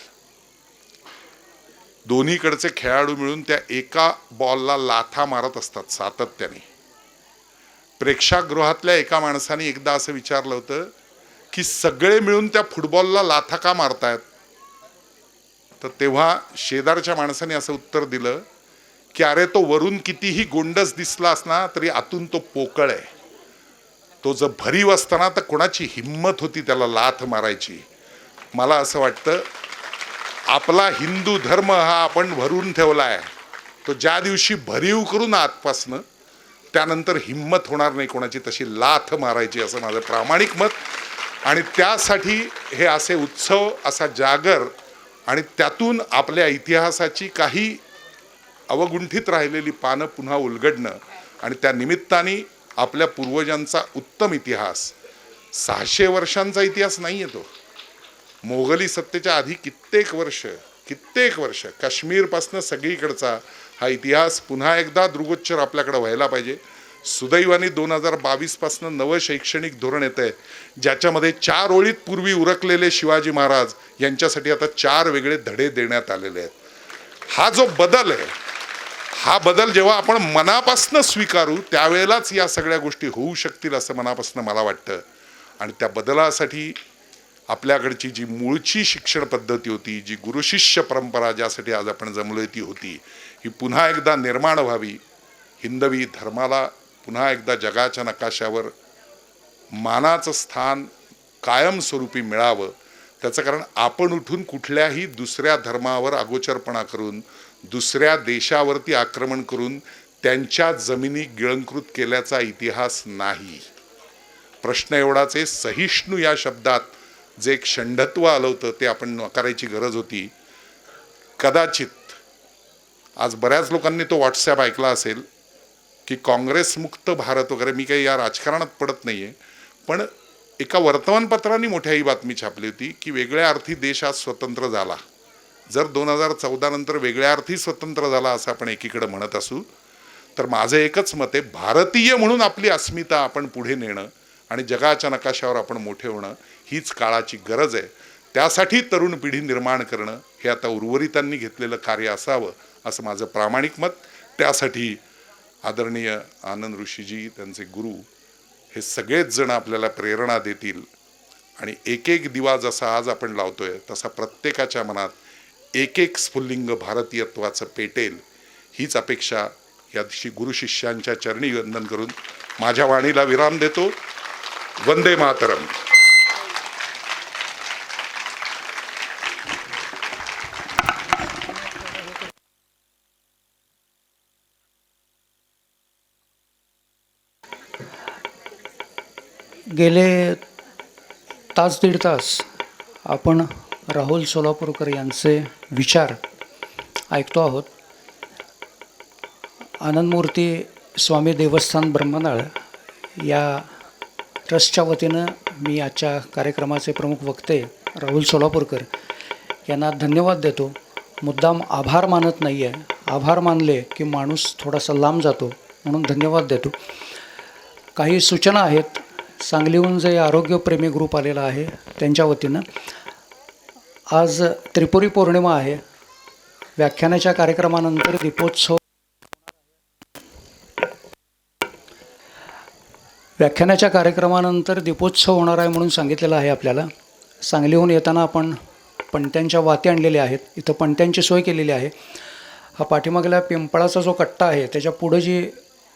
दोन्हीकडचे खेळाडू मिळून त्या एका बॉलला लाथा मारत असतात सातत्याने. प्रेक्षागृहातल्या एका माणसाने एकदा असं विचारलं होतं की सगळे मिळून त्या फुटबॉलला लाथा का मारतायत. तर तेव्हा शेजारच्या माणसाने असं उत्तर दिलं की अरे तो वरून कितीही गोंडस दिसला असला तरी आतून तो पोकळ आहे. तो जर भरीव असताना तर कोणाची हिम्मत होती त्याला लाथ मारायची. मला असं वाटतं आपला हिंदू धर्म हा आपण भरून ठेवला आहे. तो ज्या दिवशी भरीव करून आतपासनं त्यानंतर हिम्मत होणार नाही कोणाची तशी लाथ मारायची असं माझं प्रामाणिक मत. आणि त्यासाठी हे असे उत्सव, असा जागर आणि त्यातून आपल्या इतिहासाची काही अवगुंठित राहिलेली पानं पुन्हा उलगडणं आणि त्या निमित्ताने आपल्या पूर्वजांचा उत्तम इतिहास, 600 वर्षांचा इतिहास नाही आहे तो. मोगली सत्तेच्या आधी कित्येक वर्ष काश्मीरपासनं सगळीकडचा हा इतिहास पुन्हा एकदा दृगोच्चर आपल्याकडे व्हायला पाहिजे. सुदैवाने 2022 पासनं नवं शैक्षणिक धोरण येत आहे ज्याच्यामध्ये 4 ओळीत पूर्वी उरकलेले शिवाजी महाराज यांच्यासाठी आता 4 वेगळे धडे देण्यात आलेले आहेत. हा जो बदल आहे, हा बदल जेव्हा आपण मनापासनं स्वीकारू त्यावेळेलाच या सगळ्या गोष्टी होऊ शकतील असं मनापासनं मला वाटतं. आणि त्या बदलासाठी आपल्याकडची जी मूळची शिक्षण पद्धती होती, जी गुरुशिष्य परंपरा ज्यासाठी आज आपण जमलोय ती होती, ही पुन्हा एकदा निर्माण व्हावी. हिंदवी धर्माला पुन्हा एकदा जगाच्या नकाशावर मानाचं स्थान कायमस्वरूपी मिळावं. त्याचं कारण आपण उठून कुठल्याही दुसऱ्या धर्मावर अगोचरपणा करून, दुसऱ्या देशावरती आक्रमण करून त्यांच्या जमिनी गिळंकृत केल्याचा इतिहास नाही. प्रश्न एवढाच आहे, सहिष्णू या शब्दात जे एक षंढत्व आलं होतं ते आपण नकारायची गरज होती. कदाचित आज बऱ्याच लोकांनी तो व्हॉट्सॲप ऐकला असेल की काँग्रेसमुक्त भारत वगैरे. मी काही या राजकारणात पडत नाही आहे, पण एका वर्तमानपत्राने मोठ्या ही बातमी छापली होती की वेगळ्या अर्थी देश आज स्वतंत्र झाला. जर 2014 नंतर वेगळ्या अर्थी स्वतंत्र झाला असं आपण एकीकडे म्हणत असू, तर माझं एकच मत आहे, भारतीय म्हणून आपली अस्मिता आपण पुढे नेणं आणि जगाच्या नकाशावर आपण मोठे होणं हीच काळाची गरज आहे. त्यासाठी तरुण पिढी निर्माण करणं हे आता उर्वरितांनी घेतलेलं कार्य असावं असं माझं प्रामाणिक मत. त्यासाठी आदरणीय आनंद ऋषीजी, त्यांचे गुरु, हे सगळेच जण आपल्याला प्रेरणा देतील. आणि एक एक दिवा जसा आज आपण लावतोय तसा प्रत्येकाच्या मनात एक एक स्फुल्लिंग भारतीयत्वाचं पेटेल हीच अपेक्षा या दिवशी गुरुशिष्यांच्या चरणी वंदन करून माझ्या वाणीला विराम देतो. वंदे मातरम. गेले तास दीड तास आपण राहुल सोलापूरकर यांचे विचार ऐकतो आहोत. आनंदमूर्ती स्वामी देवस्थान ब्रह्मनाळ या ट्रस्टच्या वतीनं मी आजच्या कार्यक्रमाचे प्रमुख वक्ते राहुल सोलापूरकर यांना धन्यवाद देतो. मुद्दाम आभार मानत नाही आहे, आभार मानले की माणूस थोडासा लांब जातो, म्हणून धन्यवाद देतो. काही सूचना आहेत. सांगलीहून जे आरोग्यप्रेमी ग्रुप आलेला आहे त्यांच्या वतीनं आज त्रिपुरी पौर्णिमा आहे. व्याख्यानाच्या कार्यक्रमानंतर दीपोत्सव होणार आहे म्हणून सांगितलेलं आहे आपल्याला. सांगलीहून येताना आपण पणत्यांच्या वाती आणलेल्या आहेत. इथं पणत्यांची सोय केलेली आहे. हा पाठीमागला पिंपळाचा जो कट्टा आहे त्याच्या पुढं जी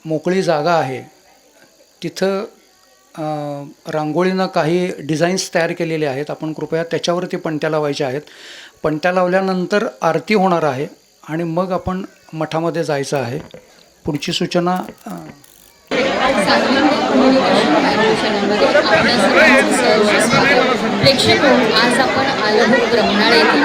मोकळी जागा आहे तिथं रांगोळीनं काही डिझाईन्स तयार केलेले आहेत. आपण कृपया त्याच्यावरती पणत्या लावायच्या आहेत. पणत्या लावल्यानंतर आरती होणार आहे आणि मग आपण मठामध्ये जायचं आहे. पुढची सूचना एज्युकेशन मायक्रो चॅनलमध्ये आपल्या सर्वांचं सहर्ष स्वागत. प्रेक्षक हो, आज आपण आलो आहोत ब्रह्मनाळ येथे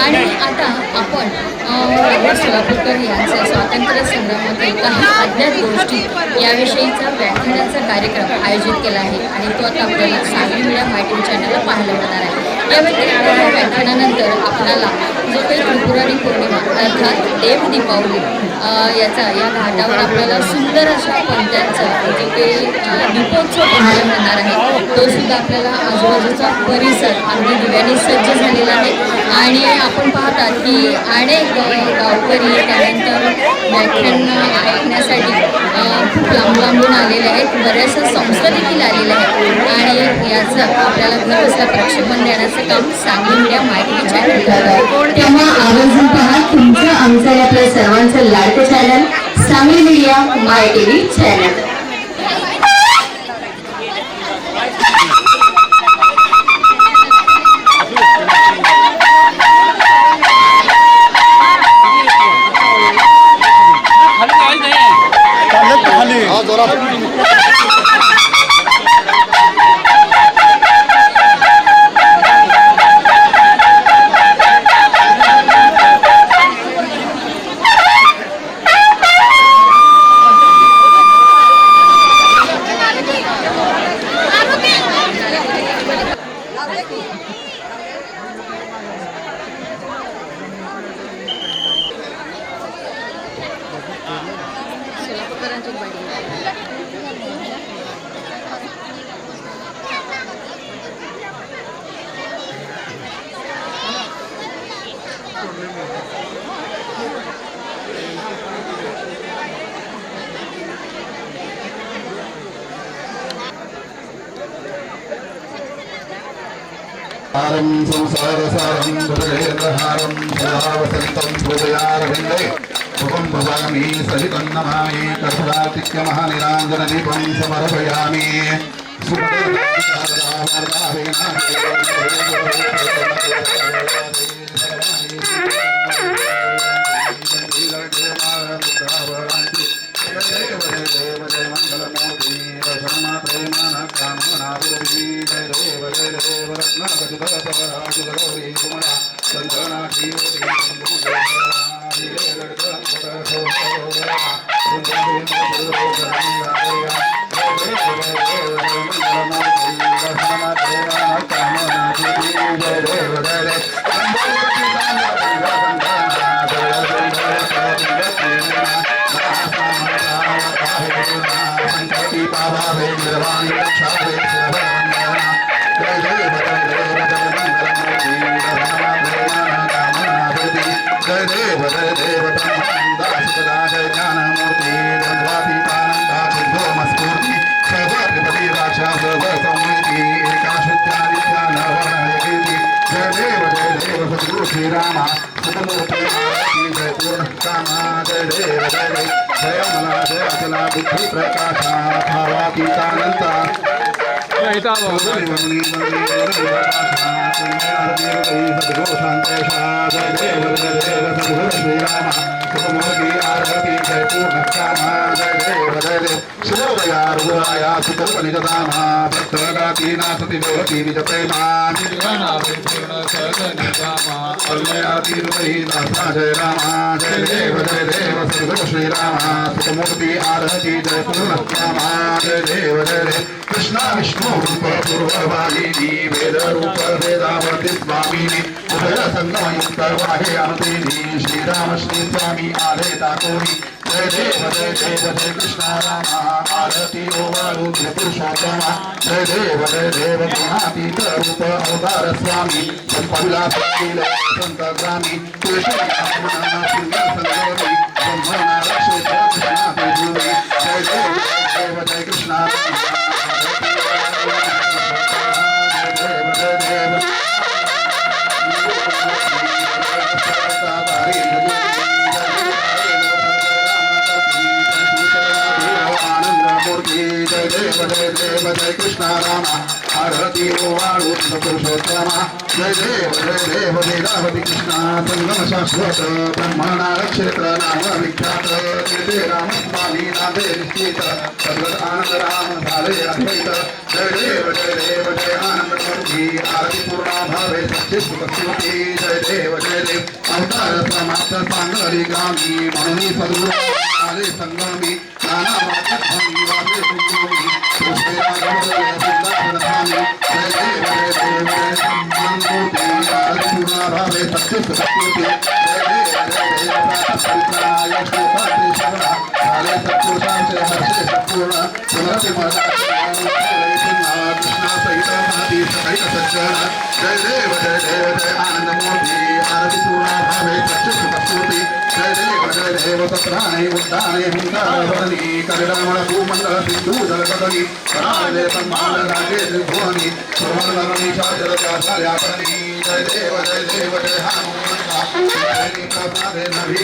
आणि आता आपण राहुल सोलापूरकर यांचे स्वातंत्र्य संग्रामातील काही अज्ञात गोष्टी याविषयीचा व्याख्यानाचा कार्यक्रम आयोजित केला आहे आणि तो आता आपल्याला सांगली मीडिया मायटिंग चॅनलला पाहायला मिळणार आहे. या व्यतिरिक्त या व्याख्यानानंतर आपल्याला जो काही त्रिपुरारी पौर्णिमा अर्थात देव दीपावली याचा या घाटावर आपल्याला सुंदर अशा पणत्यांचा जो काही दीपोत्सव पाहायला मिळणार आहे तो सुद्धा आपल्याला आजूबाजूचा परिसर अगदी दिव्याने सज्ज झालेला आहे. आणि आपण पाहतात की अनेक गावकरी त्यानंतर व्याख्यान ऐकण्यासाठी खूप लांब लांबून आलेले आहेत. बऱ्याचशा संस्था देखील आलेल्या आहेत आणि याचं आपल्याला घर बसल्या प्रक्षेपण देण्याचं काम सांगली मीडिया माहिती चॅनल करत आहे. तेव्हा आवर्जून पहा तुमचं आमचं आणि आपल्या सर्वांचं लाडकं चॅनल सांगली मीडिया माय टीव्ही चॅनल. हारं संसारसारं भुजगेन्द्रहारं सदा वसन्तं हृदयारविन्दे शुभं भजामि सहितं नमामि कर्पूरातिक्यमहानिराञ्जनदीपं समर्पयामि श्रीरामा जय पूर्ण कामा जय देव जय जय मला जय अचला बुद्धि प्रकाशा भावातीतानंता आरती जय पूर्ण कामा जय देव जय देव शिवदया रुद्राया सुतर्पनिजदामा भक्तगातीना सतिभवती निज प्रेमा आरती हृदयीना जय रामा जय देव सद्गुरु श्रीरामा सुतमूर्ति आरती जय पूर्ण कामा जय देव कृष्णा विष्णु रूप पूर्ववाहिनी वेद रूप वेदावती स्वामिनी उदय संगमयुक्त वाहे अनुदेवी श्रीराम श्री स्वामी आले ताकोनी जय देव जय कृष्णा रामा आरती ओवाळू पुरुषोत्तमा जय देव गुणातीत रूप अवतार स्वामी संपविलास संत ग्रामी कृष्ण संगोरी ब्रह्मणा रक्षे कृष्णा देवी जय देव जय कृष्णा जय कृष्णा रामा आरती ओवाळू पुरुषोत्तमा जय देव वेदावती कृष्णा संगम शाश्वत ब्रह्मणा क्षेत्र नाम विख्यात ते रामस्वामी नादे निश्चित सद्गत आनंद राम झाले अद्वैत जय देव जय आनंद मूर्ती आरती पूर्णा भावे सच्चे सुखस्मृती जय देव अवतार समाप्त सांगली गामी म्हणून सद्गुरू आले संगमी नाना वाचत भंगी वाजे सुंदोमी कृष्णे राघवले जय देव मूर्ती आरती पूर्णा भावे सच्चे सुखस्मृती जय देव पवित्राय श्लोकाचे श्रवणा झाले सत्पुरुषांचे हर्षे संपूर्ण पुनरपि मला कृष्णा सहित महती सहित सज्जन जय देव आनंद मूर्ती आरती पूर्णा भावे सच्चे सुखस्मृती जय देव सत्राणे उद्दाने हुंकारवरणी कलिरामण भूमंडल सिंधू जलगदनी कराले सन्मान राजे त्रिभुवनी सुवर्णरणी शाजलता झाल्यापणी जय देव हनुमंता जय प्रसादे नभी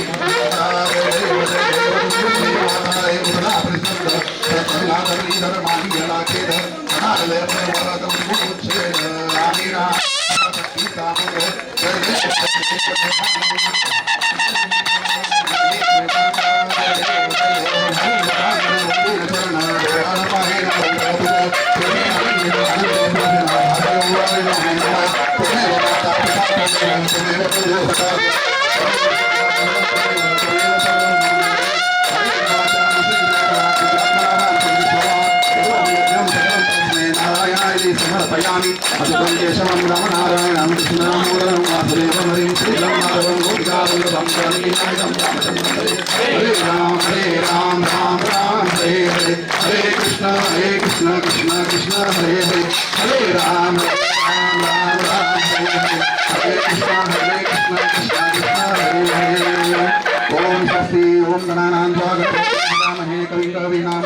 उदना प्रसन्न सत्संगाधरी धर्मानी लाखेद कराले परवरत मुच्छेद रामी राम सीता मुख जय समर्पयामि अतुलं केशवं रामनारायणं कृष्णमूलं वासुदेवं हरिं श्रीलं माधवं गोपिकावल्लभं शरणीनायकं रामचन्द्रं हरे राम राम हरे हरे कृष्ण कृष्ण कृष्ण हरे हरे राम राम हरे हरे कृष्ण कृष्ण हरे हरे ओम स्वस्ति ओम गणानां स्वागतमहे कविं कवीनां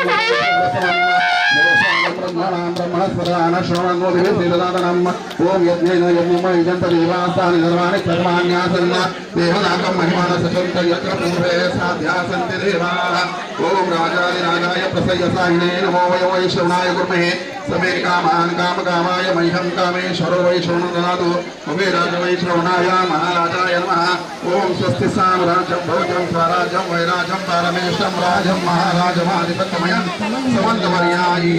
ब्रह्मणस्पदान श्रवणोदिदानम् ओम यज्ञेन यज्ञमयजन्त देवास्तानि सर्वाणि कर्माण्यासन्न देवनाकं महिमान सचन्त यत्र पूर्वे साध्यासन्ति देवाः ओम राजाधिराजाय प्रसयसायिने नमो वैश्रवणाय कुर्महे समे कामान् कामकामाय मह्यं कामेश्वरो वैश्रवणो ददातु उमे राजवैश्रवणाय महाराजाय नमः ओम स्वस्ति साम्राज्यं भोजं स्वराज्यं वैराज्यं पारमेष्टं राजं महाराजमाधिपत्यमयं समन्तमर्यायि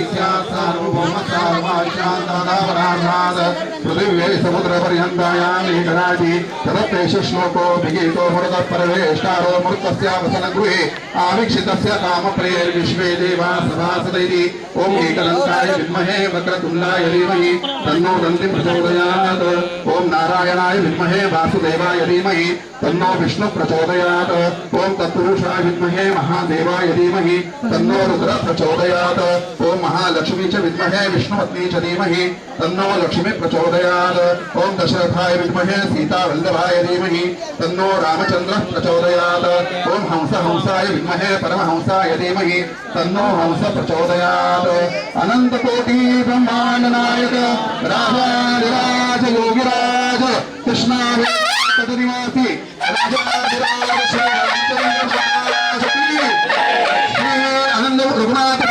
सार्वभौमसार्वाशान्तादावराजात् पृथिव्यै समुद्रपर्यन्तायां एकराजी तदप्येष श्लोको विगीतो पुरतः परवेष्टारो मृतस्यावसनगृहे आवीक्षितस्य कामप्रियैर्विश्वे देवा सभासदैः ओम एकदन्ताय विद्महे वक्रतुण्डाय धीमहि तन्नो दन्तिं प्रचोदयात् ओम नारायणाय विद्महे वासुदेवाय धीमहि तन्नो विष्णु प्रचोदयात् ओम तत्पुरुषाय विद्महे महादेवाय धीमहि तन्नो रुद्र प्रचोदयात् ओम महालक्ष्मी च विद्महे विष्णुपत्नी च धीमहि तन्नो लक्ष्मी प्रचोदयात् ओम दशरथाय विद्महे सीतावल्लभाय धीमहि तन्नो रामचन्द्रः प्रचोदयात् ओम हंसाय विद्महे परमहंसाय धीमहि तन्नो हंस प्रचोदयात् अनंत कोटि ब्रह्मांड नायक राजाधिराज योगिराज कृष्णा निवासी राजाधिराज श्री रामचंद्र श्री आनंद रघुनाथ